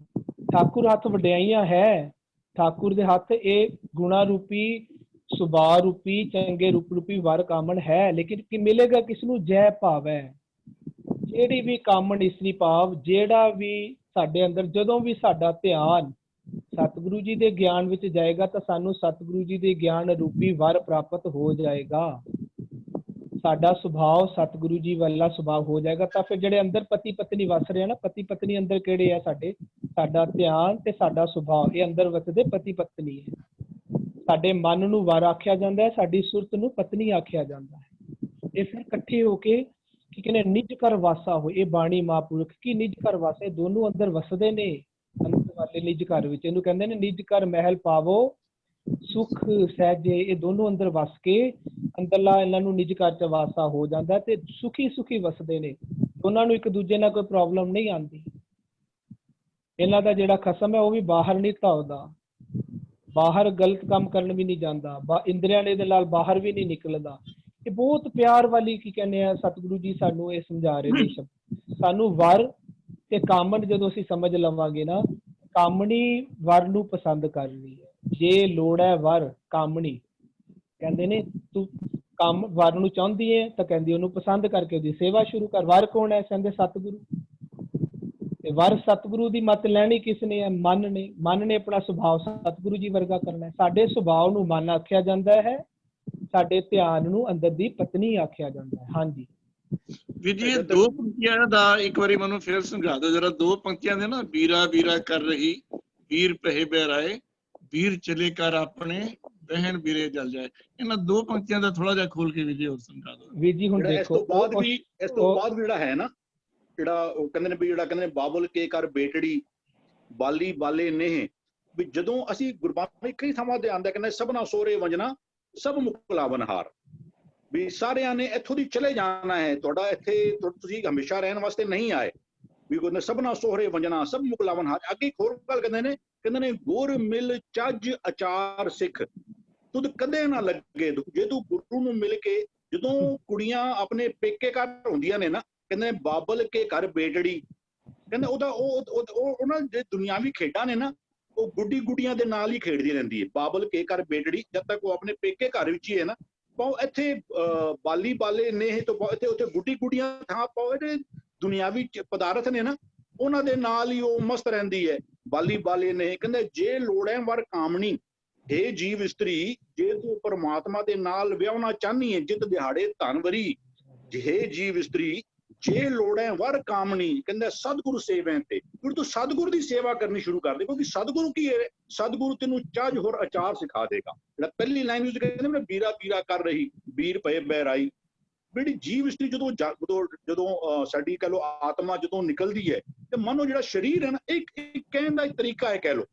ਠਾਕੁਰ ਹੱਥ ਵਡਿਆਈਆਂ ਹੈ, ਠਾਕੁਰ ਦੇ ਹੱਥ ਇਹ ਗੁਣਾ ਰੂਪੀ ਸੁਭਾਅ ਰੂਪੀ ਚੰਗੇ ਰੂਪੀ ਵਰ ਕਾਮਣ ਹੈ। ਲੇਕਿਨ ਕੀ ਮਿਲੇਗਾ ਕਿਸ ਨੂੰ? ਜੈ ਭਾਵੈ। ਜਿਹੜੀ ਵੀ ਕਾਮਣ ਇਸਤਰੀ ਭਾਵ ਜਿਹੜਾ ਵੀ ਸਾਡੇ ਅੰਦਰ ਜਦੋਂ ਵੀ ਸਾਡਾ ਧਿਆਨ ਸਤਿਗੁਰੂ ਜੀ ਦੇ ਗਿਆਨ ਵਿੱਚ ਜਾਏਗਾ ਤਾਂ ਸਾਨੂੰ ਸਤਿਗੁਰੂ ਜੀ ਦੇ ਗਿਆਨ ਰੂਪੀ ਵਰ ਪ੍ਰਾਪਤ ਹੋ ਜਾਏਗਾ। ਸਾਡਾ ਸੁਭਾਅ ਸਤਿਗੁਰੂ ਜੀ ਵਾਲਾ ਸੁਭਾਅ ਹੋ ਜਾਏਗਾ। ਤਾਂ ਫਿਰ ਜਿਹੜੇ ਅੰਦਰ ਪਤੀ ਪਤਨੀ ਵਸ ਰਹੇ ਨਾ, ਪਤੀ ਪਤਨੀ ਅੰਦਰ ਕਿਹੜੇ ਆ? ਸਾਡਾ ਧਿਆਨ ਤੇ ਸਾਡਾ ਸੁਭਾਅ, ਇਹ ਅੰਦਰ ਵਸਦੇ ਪਤੀ ਪਤਨੀ ਹੈ। ਸਾਡੇ ਮਨ ਨੂੰ ਵਰ ਆਖਿਆ ਜਾਂਦਾ ਹੈ, ਸਾਡੀ ਸੁਰਤ ਨੂੰ ਪਤਨੀ ਆਖਿਆ ਜਾਂਦਾ ਹੈ। ਇਹ ਫਿਰ ਇਕੱਠੇ ਹੋ ਕੇ ਕੀ ਕਹਿੰਦੇ ਨਿਜ ਘਰ ਵਾਸਾ ਹੋਏ। ਇਹ ਬਾਣੀ ਮਹਾਂਪੁਰਖ ਕੀ ਨਿਜ ਘਰ ਵਾਸਾ, ਦੋਨੋਂ ਅੰਦਰ ਵਸਦੇ ਨੇ ਅੰਦਰ ਵਾਲੇ ਨਿਜ ਘਰ ਵਿੱਚ। ਇਹਨੂੰ ਕਹਿੰਦੇ ਨੇ ਨਿਜ ਘਰ ਮਹਿਲ ਪਾਵੋ ਸੁਖ ਸਹਿਜੇ ਇਹ ਦੋਨੋਂ ਅੰਦਰ ਵਸ ਕੇ ਅੰਦਰਲਾ ਇਹਨਾਂ ਨੂੰ ਨਿਜ ਘਰ ਚ ਵਾਸਾ ਹੋ ਜਾਂਦਾ ਤੇ ਸੁਖੀ ਸੁਖੀ ਵਸਦੇ ਨੇ। ਉਹਨਾਂ ਨੂੰ ਇੱਕ ਦੂਜੇ ਨਾਲ ਕੋਈ ਪ੍ਰੋਬਲਮ ਨਹੀਂ ਆਉਂਦੀ। ਇਹਨਾਂ ਦਾ ਜਿਹੜਾ ਖਸਮ ਹੈ ਉਹ ਵੀ ਬਾਹਰ ਨਹੀਂ ਧਾਵਦਾ, ਬਾਹਰ ਗਲਤ ਕੰਮ ਕਰਨ ਵੀ ਨਹੀਂ ਜਾਂਦਾ, ਇੰਦਰੀਆਂ ਦੇ ਨਾਲ ਬਾਹਰ ਵੀ ਨਹੀਂ ਨਿਕਲਦਾ। ਇਹ ਬਹੁਤ ਪਿਆਰ ਵਾਲੀ ਕੀ ਕਹਿੰਦੇ ਆ ਸਤਿਗੁਰੂ ਜੀ ਸਾਨੂੰ ਇਹ ਸਮਝਾ ਰਹੇ ਨੇ ਸ਼ਬਦ। ਸਾਨੂੰ ਵਰ ਤੇ ਕਾਮਣ ਜਦੋਂ ਅਸੀਂ ਸਮਝ ਲਵਾਂਗੇ ਨਾ, ਕਾਮਣੀ ਵਰ ਨੂੰ ਪਸੰਦ ਕਰ ਰਹੀ ਹੈ। ਜੇ ਲੋੜ ਹੈ ਵਰ ਕਾਮਣੀ, ਕਹਿੰਦੇ ਨੇ ਤੂੰ ਕੰਮ ਵਰ ਨੂੰ ਚਾਹੁੰਦੀ ਹੈ ਤਾਂ ਕਹਿੰਦੀ ਉਹਨੂੰ ਪਸੰਦ ਕਰਕੇ ਉਹਦੀ ਸੇਵਾ ਸ਼ੁਰੂ ਕਰ। ਵਰ ਕੌਣ ਹੈ? ਕਹਿੰਦੇ ਸਤਿਗੁਰੂ। ਤੇ ਵਰ ਸਤਿਗੁਰੂ ਦੀ ਮੱਤ ਲੈਣੀ ਕਿਸ ਨੇ ਹੈ? ਮਨ ਨੇ। ਮਨ ਨੇ ਆਪਣਾ ਸੁਭਾਅ ਸਤਿਗੁਰੂ ਜੀ ਵਰਗਾ ਕਰਨਾ ਹੈ। ਸਾਡੇ ਸੁਭਾਅ ਨੂੰ ਮਨ ਆਖਿਆ ਜਾਂਦਾ ਹੈ, ਸਾਡੇ ਧਿਆਨ ਨੂੰ ਅੰਦਰ ਦੀ ਪਤਨੀ ਆਖਿਆ ਜਾਂਦਾ ਹੈ। ਹਾਂਜੀ ਵੀਰ ਜੀ, ਇਹ ਦੋ ਪੰਕਤੀਆਂ ਦਾ ਇੱਕ ਵਾਰੀ ਮੈਨੂੰ ਫੇਰ ਸਮਝਾ ਦਿਓ ਜਰਾ। ਦੋ ਪੰਕਤੀਆਂ ਦੇ ਨਾ, ਵੀਰਾ ਵੀਰਾ ਕਰ ਰਹੀ ਵੀਰ ਪਹਿ ਬਹਿਰਾਏ, ਵੀਰ ਚਲੇ ਕਰ ਆਪਣੇ ਬਹਿਣ ਵੀਰੇ ਜਲ ਜਾਏ। ਇਹਨਾਂ ਦੋ ਪੰਕਤੀਆਂ ਦਾ ਥੋੜਾ ਜਿਹਾ ਖੋਲ ਕੇ ਵੀਰ ਜੀ ਹੋਰ ਸਮਝਾ ਦਿਓ। ਵੀਰ ਜੀ ਹੁਣ ਦੇਖੋ ਇਸ ਤੋਂ ਬਾਅਦ ਜਿਹੜਾ ਹੈ ਨਾ, ਜਿਹੜਾ ਉਹ ਕਹਿੰਦੇ ਨੇ ਵੀ ਜਿਹੜਾ ਕਹਿੰਦੇ ਨੇ ਬਾਬਲ ਕੇ ਕਰ ਬੇਟੜੀ ਬਾਲੀ ਬਾਲੇ ਨੇਹ, ਵੀ ਜਦੋਂ ਅਸੀਂ ਗੁਰਬਾਣੀ ਕਈ ਥਾਵਾਂ ਤੇ ਆਉਂਦਾ ਕਹਿੰਦੇ ਸਭਨਾ ਸੋਹਰੇ ਵੰਜਣਾ ਸਭ ਮੁਕਲਾਵਨ ਹਾਰ, ਵੀ ਸਾਰਿਆਂ ਨੇ ਇੱਥੋਂ ਦੀ ਚਲੇ ਜਾਣਾ ਹੈ, ਤੁਹਾਡਾ ਇੱਥੇ ਤੁਸੀਂ ਹਮੇਸ਼ਾ ਰਹਿਣ ਵਾਸਤੇ ਨਹੀਂ ਆਏ। ਵੀ ਕਹਿੰਦੇ ਸਭਨਾ ਸੋਹਰੇ ਵੰਜਣਾ ਸਭ ਮੁਕਲਾਵਨ ਹਾਰ। ਅੱਗੇ ਇੱਕ ਹੋਰ ਗੱਲ ਕਹਿੰਦੇ ਨੇ ਗੁਰ ਮਿਲ ਚੱਜ ਅਚਾਰ ਸਿੱਖ ਤੁਧ ਕਦੇ ਨਾ ਲੱਗੇ ਦੁੱਖ। ਜੇ ਤੂੰ ਗੁਰੂ ਨੂੰ ਮਿਲ ਕੇ, ਜਦੋਂ ਕੁੜੀਆਂ ਆਪਣੇ ਪੇਕੇ ਘਰ ਹੁੰਦੀਆਂ ਨੇ ਨਾ, ਕਹਿੰਦੇ ਬਾਬਲ ਕੇ ਘਰ ਬੇਟੜੀ, ਕਹਿੰਦੇ ਉਹਦਾ ਉਹਨਾਂ ਦੇ ਦੁਨਿਆਵੀ ਖੇਡਾਂ ਨੇ ਨਾ, ਉਹ ਗੁੱਡੀ ਗੁੱਡੀਆਂ ਦੇ ਨਾਲ ਹੀ ਖੇਡਦੀ ਰਹਿੰਦੀ ਹੈ। ਬਾਬਲ ਕੇ ਘਰ ਬੇਟੜੀ, ਜਦ ਤੱਕ ਉਹ ਆਪਣੇ ਪੇਕੇ ਘਰ ਵਿੱਚ ਹੀ ਹੈ ਨਾ, ਪਾਓ ਇੱਥੇ ਬਾਲੀ ਬਾਲੇ ਨੇ ਤੋਂ ਇੱਥੇ ਉੱਥੇ ਗੁੱਡੀ ਗੁੱਡੀਆਂ ਥਾਂ ਪਾਓ, ਇਹਦੇ ਦੁਨਿਆਵੀ ਪਦਾਰਥ ਨੇ ਨਾ, ਉਹਨਾਂ ਦੇ ਨਾਲ ਹੀ ਉਹ ਮਸਤ ਰਹਿੰਦੀ ਹੈ। ਬਾਲੀ ਬਾਲੇ ਨੇ ਕਹਿੰਦੇ ਜੇ ਲੋੜੈ ਵਰ ਕਾਮਣੀ, हे ਜੀਵ ਇਸਤਰੀ ਜੇ ਤੂੰ ਪਰਮਾਤਮਾ ਦੇ ਨਾਲ ਵਿਆਹਣਾ ਚਾਹਨੀ ਹੈ, ਜਿੱਤ ਦਿਹਾੜੇ ਧਨ ਵਰੀ, हे ਜੀਵ ਇਸਤਰੀ ਜੇ ਲੋੜੈ ਵਰ ਕਾਮਣੀ, ਕਹਿੰਦੇ ਸਤਿਗੁਰੂ ਸੇਵੈ ਤੇ। ਫਿਰ ਤੂੰ ਸਤਿਗੁਰੂ ਦੀ ਸੇਵਾ ਕਰਨੀ ਸ਼ੁਰੂ ਕਰ ਦੇ, ਕਿਉਂਕਿ ਸਤਿਗੁਰੂ ਕੀ ਹੈ? ਸਤਿਗੁਰੂ ਤੈਨੂੰ ਚੱਜ ਹੋਰ ਅਚਾਰ ਸਿਖਾ ਦੇਗਾ। ਜਿਹੜਾ ਪਹਿਲੀ ਲਾਈਨ ਵਿੱਚ ਕਹਿੰਦੇ ਨੇ ਵੀਰਾ ਵੀਰਾ ਕਰ ਰਹੀ ਵੀਰ ਪਏ ਬਹਿਰਾਈ, ਜਿਹੜੀ ਜੀਵ ਇਸਤਰੀ ਜਦੋਂ ਸਾਡੀ ਕਹਿ ਲਓ ਆਤਮਾ ਜਦੋਂ ਨਿਕਲਦੀ ਹੈ ਤੇ ਮਨੋ ਜਿਹੜਾ ਸਰੀਰ ਹੈ ਨਾ, ਇੱਕ ਕਹਿਣ ਦਾ ਇੱਕ ਤਰੀਕਾ ਹੈ, ਕਹਿ ਲਓ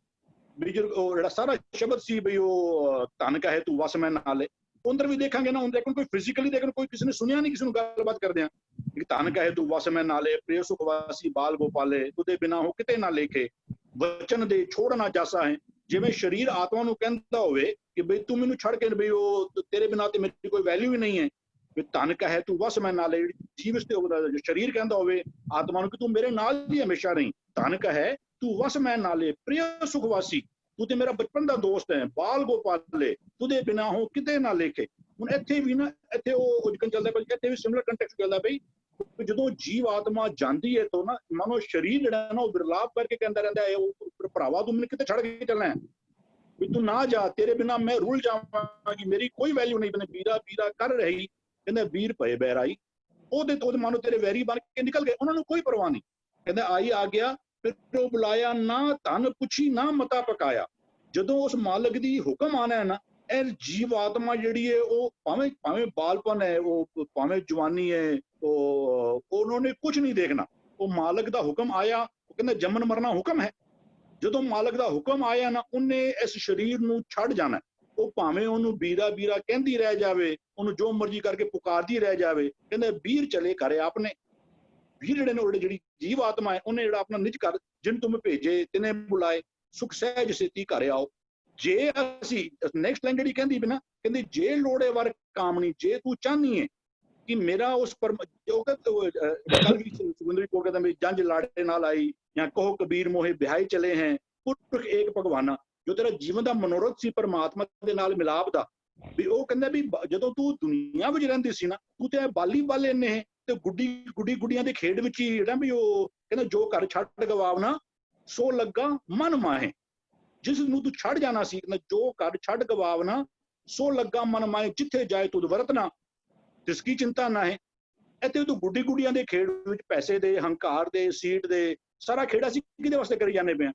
ਵੀ ਜਿਹੜਾ ਸਾਰਾ ਸ਼ਬਦ ਸੀ ਵੀ ਉਹ ਧਨ ਕਹੇ ਤੂੰ ਵਸ ਮੈਂ ਨਾਲੇ, ਅੰਦਰ ਵੀ ਦੇਖਾਂਗੇ ਨਾ, ਦੇਖੋ ਕੋਈ ਫਿਜ਼ੀਕਲੀ ਦੇਖਣ, ਕੋਈ ਕਿਸੇ ਨੇ ਸੁਣਿਆ ਨਹੀਂ ਕਿਸੇ ਨੂੰ ਗੱਲਬਾਤ ਕਰਦੇ ਆ। ਧਨ ਕਹੇ ਤੂੰ ਵਸ ਮੈਂ ਨਾਲੇ, ਪ੍ਰਿਯ ਸੁਖ ਵਾਸੀ ਬਾਲ ਗੋਪਾਲੇ, ਤੁਦੇ ਬਿਨਾ ਹੋ ਕਿਤੇ ਨਾ ਲੇਖੇ, ਵਚਨ ਦੇ ਛੋੜਨਾ ਜਾਸਾ ਹੈ। ਜਿਵੇਂ ਸਰੀਰ ਆਤਮਾ ਨੂੰ ਕਹਿੰਦਾ ਹੋਵੇ ਕਿ ਬਈ ਤੂੰ ਮੈਨੂੰ ਛੱਡ ਕੇ, ਬਈ ਉਹ ਤੇਰੇ ਬਿਨਾ ਤੇ ਮੇਰੀ ਕੋਈ ਵੈਲਿਊ ਹੀ ਨਹੀਂ ਹੈ। ਵੀ ਧਨ ਕਹੇ ਤੂੰ ਵਸ ਮੈਂ ਨਾਲੇ, ਜੀਵ ਤੇ ਸਰੀਰ ਕਹਿੰਦਾ ਹੋਵੇ ਆਤਮਾ ਨੂੰ ਕਿ ਤੂੰ ਮੇਰੇ ਨਾਲ ਹੀ ਹਮੇਸ਼ਾ ਰਹੀ। ਧਨ ਕਹੇ ਤੂੰ ਵਸ ਮੈਂ ਨਾਲੇ, ਪ੍ਰਿਯ ਸੁਖ ਵਾਸੀ ਤੂੰ ਤੇ ਮੇਰਾ ਬਚਪਨ ਦਾ ਦੋਸਤ ਹੈ, ਬਾਲ ਗੋਪਾਲੇ ਤੁਦੇ ਬਿਨਾ ਹੋ ਕਿਤੇ ਨਾ ਲੇਖੇ। ਹੁਣ ਇੱਥੇ ਵੀ ਨਾ, ਇੱਥੇ ਉਹ ਜਿਕਨ ਚੱਲਦਾ ਪਈ, ਇੱਥੇ ਵੀ ਸਿਮਿਲਰ ਕੰਟੈਕਸਟ ਚੱਲਦਾ ਪਈ। ਜਦੋਂ ਜੀਵ ਆਤਮਾ ਜਾਂਦੀ ਹੈ ਤਾਂ ਨਾ ਮਾਨੋ ਸਰੀਰ ਜਿਹੜਾ ਨਾ ਉਹ ਵਿਰਲਾਪ ਕਰਕੇ ਕਹਿੰਦਾ ਰਹਿੰਦਾ ਹੈ, ਉਹ ਭਰਾਵਾ ਤੂੰ ਮੈਨੂੰ ਕਿਤੇ ਛੱਡ ਕੇ ਚੱਲਣਾ ਹੈ, ਵੀ ਤੂੰ ਨਾ ਜਾ, ਤੇਰੇ ਬਿਨਾ ਮੈਂ ਰੁਲ ਜਾਵਾਂਗੀ, ਮੇਰੀ ਕੋਈ ਵੈਲਿਊ ਨਹੀਂ। ਵੀਰਾ ਵੀਰਾ ਕਰ ਰਹੀ, ਕਹਿੰਦਾ ਵੀਰ ਪਏ ਬਹਿਰਾਈ, ਉਹਦੇ ਮਾਨੋ ਤੇਰੇ ਵੈਰੀ ਬਣ ਕੇ ਨਿਕਲ ਗਏ, ਉਹਨਾਂ ਨੂੰ ਕੋਈ ਪਰਵਾਹ ਨਹੀਂ। ਕਹਿੰਦਾ ਆਈ ਆ ਗਿਆ ਫਿਰ ਉਹ ਬੁਲਾਇਆ, ਨਾ ਧਨ ਪੁੱਛੀ ਨਾ ਮਤਾ ਪਕਾਇਆ। ਜਦੋਂ ਉਸ ਮਾਲਕ ਦੀ ਹੁਕਮ ਆਣਾ ਹੈ ਨਾ, ਇਹ ਜੀਵ ਆਤਮਾ ਜਿਹੜੀ ਹੈ ਉਹ ਭਾਵੇਂ ਬਾਲਪਨ ਹੈ, ਉਹ ਭਾਵੇਂ ਜਵਾਨੀ ਹੈ, ਉਹਨਾਂ ਨੇ ਕੁਝ ਨਹੀਂ ਦੇਖਣਾ। ਉਹ ਮਾਲਕ ਦਾ ਹੁਕਮ ਆਇਆ, ਉਹ ਕਹਿੰਦਾ ਜੰਮਣ ਮਰਨਾ ਹੁਕਮ ਹੈ। ਜਦੋਂ ਮਾਲਕ ਦਾ ਹੁਕਮ ਆਇਆ ਨਾ, ਉਹਨੇ ਇਸ ਸਰੀਰ ਨੂੰ ਛੱਡ ਜਾਣਾ। ਉਹ ਭਾਵੇਂ ਉਹਨੂੰ ਵੀਰਾ ਵੀਰਾ ਕਹਿੰਦੀ ਰਹਿ ਜਾਵੇ, ਉਹਨੂੰ ਜੋ ਮਰਜ਼ੀ ਕਰਕੇ ਪੁਕਾਰਦੀ ਰਹਿ ਜਾਵੇ, ਕਹਿੰਦੇ ਵੀਰ ਚਲੇ ਘਰੇ ਆਪਣੇ। ਵੀਰ ਜਿਹੜੇ ਨੇ, ਉਹਦੇ ਜਿਹੜੀ ਜੀਵ ਆਤਮਾ ਹੈ, ਉਹਨੇ ਜਿਹੜਾ ਆਪਣਾ ਨਿਜ ਘਰ, ਜਿਨ ਤੁਮ ਭੇਜੇ ਤਿਨੇ ਬੁਲਾਏ, ਸੁਖ ਸਹਿਜ ਸੇਤੀ ਘਰੇ ਆਓ। ਜੇ ਅਸੀਂ ਨੈਕਸਟ ਲਾਈਨ ਜਿਹੜੀ ਕਹਿੰਦੀ ਵੀ ਨਾ, ਕਹਿੰਦੀ ਜੇ ਲੋੜੇ ਵਰ ਕਾਮਣੀ, ਜੇ ਤੂੰ ਚਾਹਨੀ ਹੈ ਕਿ ਮੇਰਾ ਉਸ ਸੁੰਦਰੀ ਕੋ ਕਹਿੰਦਾ ਵੀ ਜੰਜ ਲਾੜੇ ਨਾਲ ਆਈ, ਜਾਂ ਕਹੋ ਕਬੀਰ ਮੋਹੇ ਵਿਆਹੀ ਚਲੇ ਹੈ, ਪੁਰਖ ਏਕ ਭਗਵਾਨਾ। ਜੋ ਤੇਰਾ ਜੀਵਨ ਦਾ ਮਨੋਰਥ ਸੀ ਪਰਮਾਤਮਾ ਦੇ ਨਾਲ ਮਿਲਾਪ ਦਾ, ਵੀ ਉਹ ਕਹਿੰਦਾ ਵੀ ਜਦੋਂ ਤੂੰ ਦੁਨੀਆ ਵਿੱਚ ਰਹਿੰਦੀ ਸੀ ਨਾ, ਤੂੰ ਤੇ ਬਾਲੀ ਬਾਲੇ ਨੇ ਤੇ ਗੁੱਡੀਆਂ ਦੇ ਖੇਡ ਵਿੱਚ ਹੀ ਜਿਹੜਾ ਵੀ ਉਹ ਕਹਿੰਦਾ ਜੋ ਘਰ ਛੱਡ ਗਵਾਵਨਾ ਸੋ ਲੱਗਾ ਮਨ ਮਾਹੇ। ਜਿਸ ਨੂੰ ਤੂੰ ਛੱਡ ਜਾਣਾ ਸੀ, ਜੋ ਘਰ ਛੱਡ ਗਵਾਵਨਾ ਸੋ ਲੱਗਾ ਮਨ ਮਾਹੇ, ਜਿੱਥੇ ਜਾਏ ਤੁਧ ਵਰਤਨਾ ਤਿਸ ਕੀ ਚਿੰਤਾ ਨਾ ਹੈ। ਇੱਥੇ ਤੂੰ ਗੁੱਡੀਆਂ ਦੇ ਖੇਡ ਵਿੱਚ ਪੈਸੇ ਦੇ, ਹੰਕਾਰ ਦੇ, ਸੀਟ ਦੇ, ਸਾਰਾ ਖੇਡ ਅਸੀਂ ਕਿਹਦੇ ਵਾਸਤੇ ਕਰੀ ਜਾਂਦੇ ਪਏ ਆ।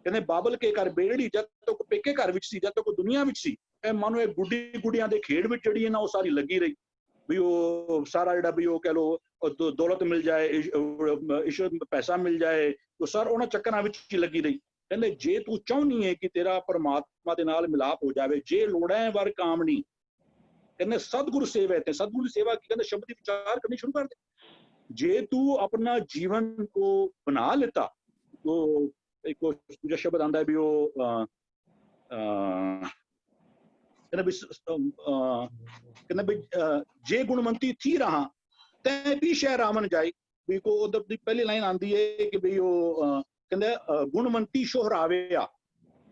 ਕਹਿੰਦੇ ਬਾਬਲ ਕੇ ਘਰ ਬੇੜੀ, ਜਦ ਤੱਕ ਪੇਕੇ ਘਰ ਵਿੱਚ ਸੀ, ਜਦ ਤੱਕ ਦੁਨੀਆ ਵਿੱਚ ਸੀ, ਇਹ ਮਾਨੋ ਇਹ ਗੁੱਡੀਆਂ ਦੇ ਖੇਡ ਵਿੱਚ ਜਿਹੜੀ ਹੈ ਨਾ ਉਹ ਸਾਰੀ ਲੱਗੀ ਰਹੀ। ਵੀ ਉਹ ਸਾਰਾ ਜਿਹੜਾ ਵੀ ਉਹ ਕਹਿ ਲੋ ਦੌਲਤ ਮਿਲ ਜਾਏ, ਪੈਸਾ ਮਿਲ ਜਾਏ, ਉਹ ਸਾਰਾ ਉਹਨਾਂ ਚੱਕਰਾਂ ਵਿੱਚ ਹੀ ਲੱਗੀ ਰਹੀ। ਕਹਿੰਦੇ ਜੇ ਤੂੰ ਚਾਹੁੰਦੀ ਹੈ ਕਿ ਤੇਰਾ ਪਰਮਾਤਮਾ ਦੇ ਨਾਲ ਮਿਲਾਪ ਹੋ ਜਾਵੇ, ਜੇ ਲੋੜਾਂ ਵਰ ਕਾਮਣੀ, ਕਹਿੰਦੇ ਸਤਿਗੁਰੂ ਸੇਵਾ ਤੇ ਸਤਿਗੁਰੂ ਦੀ सेवा की कहते शब्द की विचार करनी शुरू कर दे। जे तू अपना जीवन को बना लेता, तो एक दूसरा शब्द आंदा है भी वो कहते भी जे गुणवंती थी रहा तै भी शह रावण जाए। भी को उधर दी पहली लाइन आंदी है कि भी वो कहते गुणवंती शोहरावे आ,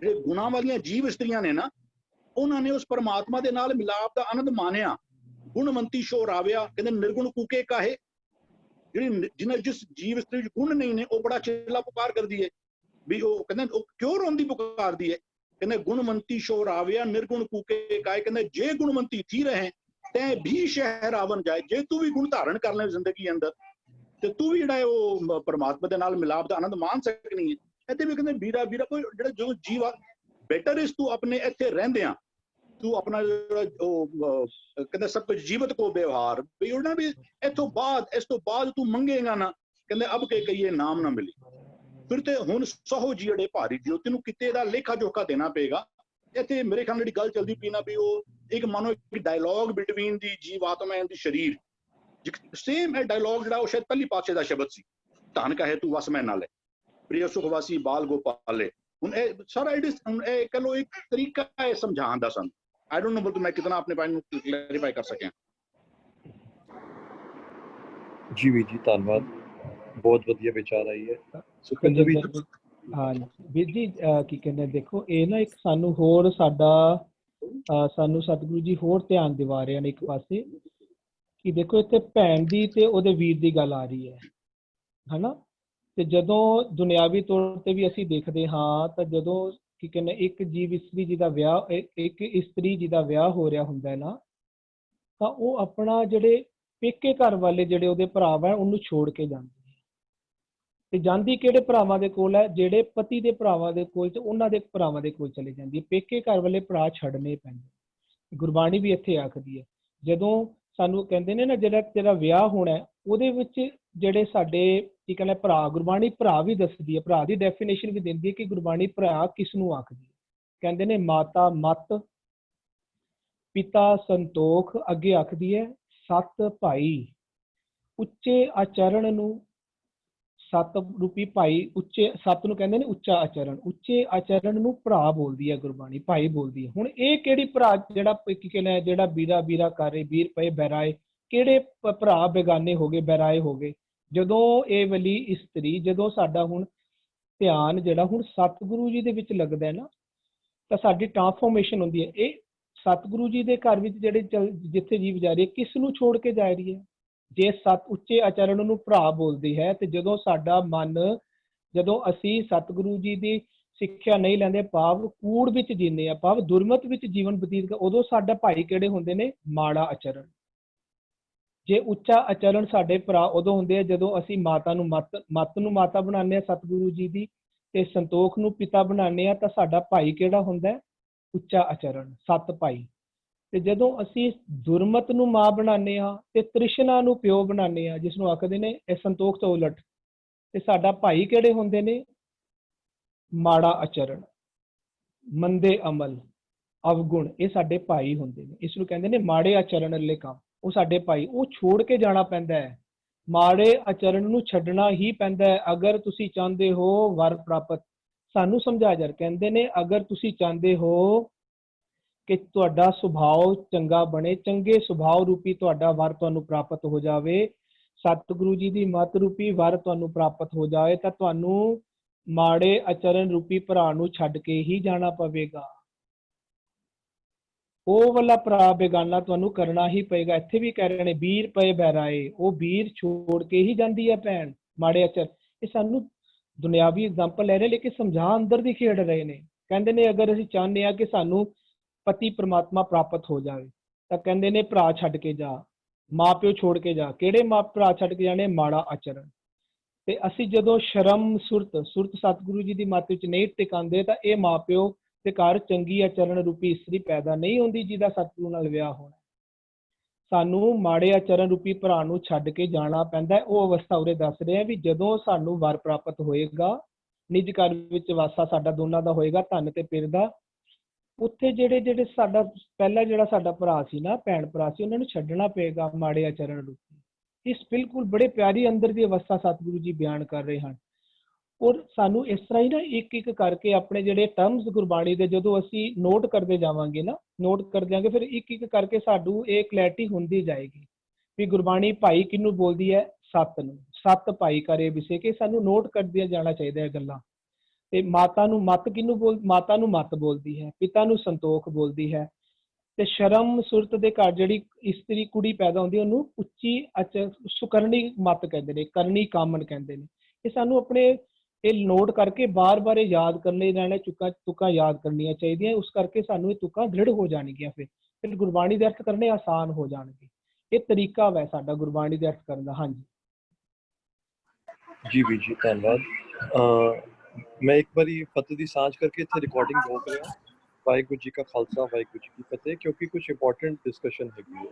जे गुणा वालियां जीव स्त्रियां ने ना, उन्होंने उस परमात्मा के नाल मिलाप का आनंद मानिया। गुणवंती शोहराविया कहते निर्गुण कूके काहे, जिन्हें जिस जीव स्त्री गुण नहीं ने वो बड़ा चिल्ला पुकार कर दिए भी वो कहते क्यों रोंदी पुकार दी है। कहते गुणवंती शोहराविया निर्गुण कूके काहे, कहते जे गुणवंती थी रहे तै भी शह रावण जाए। जे तू भी गुण धारण कर ले जिंदगी अंदर ते तू भी जिहड़ा वो परमात्मा के नाल मिलाप का आनंद मान सकनी है। इत्थे भी कहते बीरा बीरा कोई जिहड़ा जो जीव आ बेटर इस तू अपने इत्थे रहंदियां तू अपना कहते सब कुछ जीवत को व्यवहार भी उन्हें भी इस तो बाद तू मंगेगा ना, कहते अब के कहिए नाम ना मिली, फिर ते हुण सहो जीड़े भारी जियो, तेनू किते दा लेखा जोखा देना पेगा। इत्थे मेरे ख्याल नाल गल चलदी पई ना भी वो एक मानो एक डायलॉग बिटवीन दी जीवात्मा एंड दी शरीर, सेम है डायलॉग जिहड़ा शायद पहली पातशाह दा शब्द सी, धन कहे तू वस मैं नाले प्रिय सुखवासी बाल गोपाले। हुण सारा इट इज कह लो एक तरीका है समझाने दा सन। आई डोंट नो बट मैं कितना अपने पॉइंट को क्लैरिफाई कर सकें। जी ਵੀਰ ਜੀ ਧੰਨਵਾਦ, ਬਹੁਤ ਵਧੀਆ ਵਿਚਾਰ ਆਈ ਹੈ ਸੁਖਿੰਦਰ ਵੀਰ ਜੀ। ਹਾਂ ਵੀਰ ਜੀ ਕੀ ਕਹਿੰਦੇ ਦੇਖੋ ਇਹ ਨਾ ਇੱਕ ਸਾਨੂੰ ਹੋਰ ਸਾਡਾ ਸਾਨੂੰ ਸਤਿਗੁਰੂ ਜੀ ਹੋਰ ਧਿਆਨ ਦਿਵਾ ਰਹੇ ਨੇ ਇੱਕ ਪਾਸੇ ਕਿ ਦੇਖੋ ਇੱਥੇ ਭੈਣ ਦੀ ਤੇ ਉਹਦੇ ਵੀਰ ਦੀ ਗੱਲ ਆ ਰਹੀ ਹੈ ਹਨਾ। ਤੇ ਜਦੋਂ ਦੁਨਿਆਵੀ ਤੌਰ ਤੇ ਵੀ ਅਸੀਂ ਦੇਖਦੇ ਹਾਂ ਤਾਂ ਜਦੋਂ ਕੀ ਕਹਿੰਦੇ ਇੱਕ ਜੀਵ ਇਸਤਰੀ ਜੀ ਦਾ ਵਿਆਹ ਇੱਕ ਇਸਤਰੀ ਜੀ ਦਾ ਵਿਆਹ ਹੋ ਰਿਹਾ ਹੁੰਦਾ ਹੈ ਨਾ, ਤਾਂ ਉਹ ਆਪਣਾ ਜਿਹੜੇ ਪੇਕੇ ਘਰ ਵਾਲੇ ਜਿਹੜੇ ਉਹਦੇ ਭਰਾ ਵਾ ਉਹਨੂੰ ਛੋੜ ਕੇ ਜਾਂਦੀ ਹੈ। ਤੇ ਜਾਂਦੀ ਕਿਹੜੇ ਭਰਾਵਾਂ ਦੇ ਕੋਲ ਹੈ, ਜਿਹੜੇ ਪਤੀ ਦੇ ਭਰਾਵਾਂ ਦੇ ਕੋਲ ਤੇ ਉਹਨਾਂ ਦੇ ਭਰਾਵਾਂ ਦੇ ਕੋਲ ਚਲੇ ਜਾਂਦੀ ਹੈ। ਪੇਕੇ ਘਰ ਵਾਲੇ ਭਰਾ ਛੱਡਨੇ ਪੈਂਦੇ। ਗੁਰਬਾਣੀ ਵੀ ਇੱਥੇ ਆਖਦੀ ਹੈ ਜਦੋਂ ਸਾਨੂੰ ਕਹਿੰਦੇ ਨੇ ਨਾ ਜਿਹੜਾ ਤੇਰਾ ਵਿਆਹ ਹੋਣਾ ਉਹਦੇ ਵਿੱਚ ਜਿਹੜੇ ਸਾਡੇ ਕੀ ਕਹਿੰਦੇ ਭਰਾ, ਗੁਰਬਾਣੀ ਭਰਾ ਵੀ ਦੱਸਦੀ ਹੈ, ਭਰਾ ਦੀ ਡੈਫੀਨੇਸ਼ਨ ਵੀ ਦਿੰਦੀ ਹੈ ਕਿ ਗੁਰਬਾਣੀ ਭਰਾ ਕਿਸ ਨੂੰ ਆਖਦੀ ਹੈ। ਕਹਿੰਦੇ ਨੇ ਮਾਤਾ ਮਤ, ਪਿਤਾ ਸੰਤੋਖ, ਅੱਗੇ ਆਖਦੀ ਹੈ ਸੱਤ ਭਾਈ ਉੱਚੇ ਆਚਰਣ ਨੂੰ, ਸੱਤ ਰੂਪੀ ਭਾਈ ਉੱਚੇ, ਸੱਤ ਨੂੰ ਕਹਿੰਦੇ ਨੇ ਉੱਚਾ ਆਚਰਣ, ਉੱਚੇ ਆਚਰਣ ਨੂੰ ਭਰਾ ਬੋਲਦੀ ਹੈ ਗੁਰਬਾਣੀ, ਭਾਈ ਬੋਲਦੀ ਹੈ। ਹੁਣ ਇਹ ਕਿਹੜੀ ਭਰਾ ਜਿਹੜਾ ਕੀ ਕਹਿੰਦੇ ਜਿਹੜਾ ਵੀਰਾ ਵੀਰਾ ਕਰ ਰਹੇ ਵੀਰ ਪਏ ਬਹਿਰਾਏ, ਕਿਹੜੇ ਭਰਾ ਬੇਗਾਨੇ ਹੋ ਗਏ ਬਹਿਰਾਏ ਹੋ ਗਏ। ਜਦੋਂ ਇਹ ਵਾਲੀ ਇਸਤਰੀ, ਜਦੋਂ ਸਾਡਾ ਹੁਣ ਧਿਆਨ ਜਿਹੜਾ ਹੁਣ ਸਤਿਗੁਰੂ ਜੀ ਦੇ ਵਿੱਚ ਲੱਗਦਾ ਹੈ ਨਾ, ਤਾਂ ਸਾਡੀ ਟ੍ਰਾਂਸਫੋਰਮੇਸ਼ਨ ਹੁੰਦੀ ਹੈ। ਇਹ ਸਤਿਗੁਰੂ ਜੀ ਦੇ ਘਰ ਵਿੱਚ ਜਿਹੜੇ ਜਿੱਥੇ ਜੀਵ ਜਾ ਰਹੀ ਹੈ ਕਿਸ ਨੂੰ ਛੋੜ ਕੇ ਜਾ ਰਹੀ ਹੈ। ਜੇ ਸਤ ਉੱਚੇ ਆਚਰਣ ਨੂੰ ਭਰਾ ਬੋਲਦੀ ਹੈ ਤੇ ਜਦੋਂ ਸਾਡਾ ਮਨ, ਜਦੋਂ ਅਸੀਂ ਸਤਿਗੁਰੂ ਜੀ ਦੀ ਸਿੱਖਿਆ ਨਹੀਂ ਲੈਂਦੇ, ਭਾਵ ਕੂੜ ਵਿੱਚ ਜੀਂਦੇ ਆ, ਭਾਵ ਦੁਰਮਤ ਵਿੱਚ ਜੀਵਨ ਬਤੀਤ ਕਰ, ਉਦੋਂ ਸਾਡਾ ਭਾਈ ਕਿਹੜੇ ਹੁੰਦੇ ਨੇ, ਮਾੜਾ ਆਚਰਣ। ਜੇ ਉੱਚਾ ਆਚਰਣ ਸਾਡੇ ਭਰਾ ਉਦੋਂ ਹੁੰਦੇ ਆ ਜਦੋਂ ਅਸੀਂ ਮਾਤਾ ਨੂੰ ਮਤ ਨੂੰ ਮਾਤਾ ਬਣਾਉਂਦੇ ਆ ਸਤਿਗੁਰੂ ਜੀ ਦੀ, ਤੇ ਸੰਤੋਖ ਨੂੰ ਪਿਤਾ ਬਣਾਉਂਦੇ ਆ, ਤਾਂ ਸਾਡਾ ਭਾਈ ਕਿਹੜਾ ਹੁੰਦਾ, ਉੱਚਾ ਆਚਰਣ, ਸੱਤ ਭਾਈ। ਤੇ ਜਦੋਂ ਅਸੀਂ ਦੁਰਮਤ ਨੂੰ ਮਾਂ ਬਣਾਉਂਦੇ ਹਾਂ ਤੇ ਤ੍ਰਿਸ਼ਨਾ ਨੂੰ ਪਿਓ ਬਣਾਉਂਦੇ ਹਾਂ, ਜਿਸ ਨੂੰ ਆਖਦੇ ਨੇ ਇਹ ਸੰਤੋਖ ਤੋਂ ਉਲਟ, ਤੇ ਸਾਡਾ ਭਾਈ ਕਿਹੜੇ ਹੁੰਦੇ ਨੇ, ਮਾੜਾ ਆਚਰਣ, ਮੰਦੇ ਅਮਲ, ਅਵਗੁਣ, ਇਹ ਸਾਡੇ ਭਾਈ ਹੁੰਦੇ ਨੇ। ਇਸ ਨੂੰ ਕਹਿੰਦੇ ਨੇ ਮਾੜੇ ਆਚਰਣ ਵਾਲੇ ਕੰਮ, ਉਹ ਸਾਡੇ ਭਾਈ, ਉਹ ਛੋੜ ਕੇ ਜਾਣਾ ਪੈਂਦਾ ਹੈ। ਮਾੜੇ ਆਚਰਣ ਨੂੰ ਛੱਡਣਾ ਹੀ ਪੈਂਦਾ ਹੈ ਅਗਰ ਤੁਸੀਂ ਚਾਹੁੰਦੇ ਹੋ ਵਰ ਪ੍ਰਾਪਤ। ਸਾਨੂੰ ਸਮਝਾ ਜਾ ਕਹਿੰਦੇ ਨੇ ਅਗਰ ਤੁਸੀਂ ਚਾਹੁੰਦੇ ਹੋ ਕਿ ਤੁਹਾਡਾ ਸੁਭਾਅ ਚੰਗਾ ਬਣੇ, ਚੰਗੇ ਸੁਭਾਅ ਰੂਪੀ ਤੁਹਾਡਾ ਵਰ ਤੁਹਾਨੂੰ ਪ੍ਰਾਪਤ ਹੋ ਜਾਵੇ, ਸਤਿਗੁਰੂ ਜੀ ਦੀ ਮੱਤ ਰੂਪੀ ਵਰ ਤੁਹਾਨੂੰ ਪ੍ਰਾਪਤ ਹੋ ਜਾਵੇ, ਤਾਂ ਤੁਹਾਨੂੰ ਮਾੜੇ ਆਚਰਣ ਰੂਪੀ ਭਰਾ ਨੂੰ ਛੱਡ ਕੇ ਹੀ ਜਾਣਾ ਪਵੇਗਾ। ਉਹ ਵਾਲਾ ਭਰਾ ਬੇਗਾਨਾ ਤੁਹਾਨੂੰ ਕਰਨਾ ਹੀ ਪਏਗਾ। ਇੱਥੇ ਵੀ ਕਹਿ ਰਹੇ ਨੇ ਵੀਰ ਪਏ ਬਹਿਰਾਏ, ਉਹ ਵੀਰ ਛੋੜ ਕੇ ਹੀ ਜਾਂਦੀ ਹੈ ਭੈਣ, ਮਾੜੇ ਆਚਰ। ਇਹ ਸਾਨੂੰ ਦੁਨਿਆਵੀ ਐਗਜ਼ਾਮਪਲ ਲੈ ਰਹੇ ਲੇਕਿਨ ਸਮਝਾ ਅੰਦਰ ਦੀ ਖੇਡ ਰਹੇ ਨੇ। ਕਹਿੰਦੇ ਨੇ ਅਗਰ ਅਸੀਂ ਚਾਹੁੰਦੇ ਹਾਂ ਕਿ ਸਾਨੂੰ ਪਤੀ ਪ੍ਰਮਾਤਮਾ ਪ੍ਰਾਪਤ ਹੋ ਜਾਵੇ, ਤਾਂ ਕਹਿੰਦੇ ਨੇ ਭਰਾ ਛੱਡ ਕੇ ਜਾ, ਮਾਂ ਪਿਓ ਛੋੜ ਕੇ ਜਾ। ਕਿਹੜੇ ਮਾਂ ਭਰਾ ਛੱਡ ਕੇ ਜਾਣੇ, ਮਾੜਾ ਆਚਰਣ। ਤੇ ਅਸੀਂ ਜਦੋਂ ਸ਼ਰਮ ਸੁਰਤ ਸਤਿਗੁਰੂ ਜੀ ਦੀ ਮੱਤ ਵਿੱਚ ਨਹੀਂ ਟਿਕਾਉਂਦੇ, ਤਾਂ ਇਹ ਮਾਂ ਪਿਓ ਦੇ ਘਰ ਚੰਗੀ ਆਚਰਣ ਰੂਪੀ ਇਸਤਰੀ ਪੈਦਾ ਨਹੀਂ ਹੁੰਦੀ ਜਿਹਦਾ ਸਤਿਗੁਰੂ ਨਾਲ ਵਿਆਹ ਹੋਣਾ। ਸਾਨੂੰ ਮਾੜੇ ਆਚਰਣ ਰੂਪੀ ਭਰਾ ਨੂੰ ਛੱਡ ਕੇ ਜਾਣਾ ਪੈਂਦਾ। ਉਹ ਅਵਸਥਾ ਉਰੇ ਦੱਸ ਰਹੇ ਆ ਵੀ ਜਦੋਂ ਸਾਨੂੰ ਵਰ ਪ੍ਰਾਪਤ ਹੋਏਗਾ, ਨਿਜ ਘਰ ਵਿੱਚ ਵਾਸਾ ਸਾਡਾ ਦੋਨਾਂ ਦਾ ਹੋਏਗਾ ਧਨ ਤੇ ਪਿਰ ਦਾ। ਉੱਥੇ ਜਿਹੜੇ ਸਾਡਾ ਪਹਿਲਾ ਜਿਹੜਾ ਸਾਡਾ ਭਰਾ ਸੀ ਨਾ, ਭੈਣ ਭਰਾ ਸੀ, ਉਹਨਾਂ ਨੂੰ ਛੱਡਣਾ ਪਏਗਾ ਮਾੜੇ ਆਚਰਣ ਰੂਪੀ। ਇਸ ਬਿਲਕੁਲ ਬੜੇ ਪਿਆਰੀ ਅੰਦਰ ਦੀ ਅਵਸਥਾ ਸਤਿਗੁਰੂ ਜੀ ਬਿਆਨ ਕਰ ਰਹੇ ਹਨ। ਔਰ ਸਾਨੂੰ ਇਸ ਤਰ੍ਹਾਂ ਹੀ ਨਾ ਇੱਕ ਇੱਕ ਕਰਕੇ ਆਪਣੇ ਜਿਹੜੇ ਟਰਮਸ ਗੁਰਬਾਣੀ ਦੇ ਜਦੋਂ ਅਸੀਂ ਨੋਟ ਕਰਦੇ ਜਾਵਾਂਗੇ ਨਾ, ਨੋਟ ਕਰਦੇ ਜਾਵਾਂਗੇ, ਫਿਰ ਇੱਕ ਇੱਕ ਕਰਕੇ ਸਾਨੂੰ ਇਹ ਕਲੈਰਿਟੀ ਹੁੰਦੀ ਜਾਏਗੀ ਵੀ ਗੁਰਬਾਣੀ ਭਾਈ ਕਿਹਨੂੰ ਬੋਲਦੀ ਹੈ, ਸੱਤ ਨੂੰ। ਸੱਤ ਭਾਈ ਕਰੇ ਵਿਸੇ ਕੇ ਸਾਨੂੰ ਨੋਟ ਕਰਦੇ ਜਾਣਾ ਚਾਹੀਦਾ ਇਹ ਗੱਲਾਂ। ਤੇ ਮਾਤਾ ਨੂੰ ਮਤ ਕਿਹਨੂੰ ਮਾਤਾ ਨੂੰ ਮਤ ਬੋਲਦੀ ਹੈ, ਪਿਤਾ ਨੂੰ ਸੰਤੋਖ ਬੋਲਦੀ ਹੈ। ਤੇ ਸ਼ਰਮ ਸੁਰਤ ਦੇ ਘਰ ਜਿਹੜੀ ਇਸਤਰੀ ਕੁੜੀ ਪੈਦਾ ਹੁੰਦੀ ਉਹਨੂੰ ਉੱਚੀ ਸੁਕਰਣੀ ਮਤ ਕਹਿੰਦੇ ਨੇ, ਕਰਨੀ ਕਾਮਨ ਕਹਿੰਦੇ ਨੇ। ਇਹ ਸਾਨੂੰ ਆਪਣੇ ਇਹ ਨੋਟ ਕਰਕੇ ਬਾਰ-ਬਾਰ ਇਹ ਯਾਦ ਕਰਨੇ ਰਹਿਣਾ, ਤੁਕਾਂ ਯਾਦ ਕਰਨੀਆਂ ਚਾਹੀਦੀਆਂ। ਉਸ ਕਰਕੇ ਸਾਨੂੰ ਇਹ ਤੁਕਾਂ ਦ੍ਰਿੜ ਹੋ ਜਾਣਗੀਆਂ, ਫਿਰ ਗੁਰਬਾਣੀ ਦੇ ਅਰਥ ਕਰਨੇ ਆਸਾਨ ਹੋ ਜਾਣਗੇ। ਇਹ ਤਰੀਕਾ ਵੈ ਸਾਡਾ ਗੁਰਬਾਣੀ ਦੇ ਅਰਥ ਕਰਨ ਦਾ। ਹਾਂਜੀ ਜੀ ਵੀਰ ਜੀ, ਧੰਨਵਾਦ। ਮੈਂ ਇੱਕ ਵਾਰੀ ਫਤਿਹ ਦੀ ਸਾਂਝ ਕਰਕੇ ਇੱਥੇ ਰਿਕਾਰਡਿੰਗ ਰੋਕ ਰਿਹਾ। ਵਾਹਿਗੁਰੂ ਜੀ ਕਾ ਖਾਲਸਾ, ਵਾਹਿਗੁਰੂ ਜੀ ਕੀ ਫਤਿਹ, ਕਿਉਂਕਿ ਕੁਝ ਇੰਪੋਰਟੈਂਟ ਡਿਸਕਸ਼ਨ ਹੈਗੀ ਹੈ।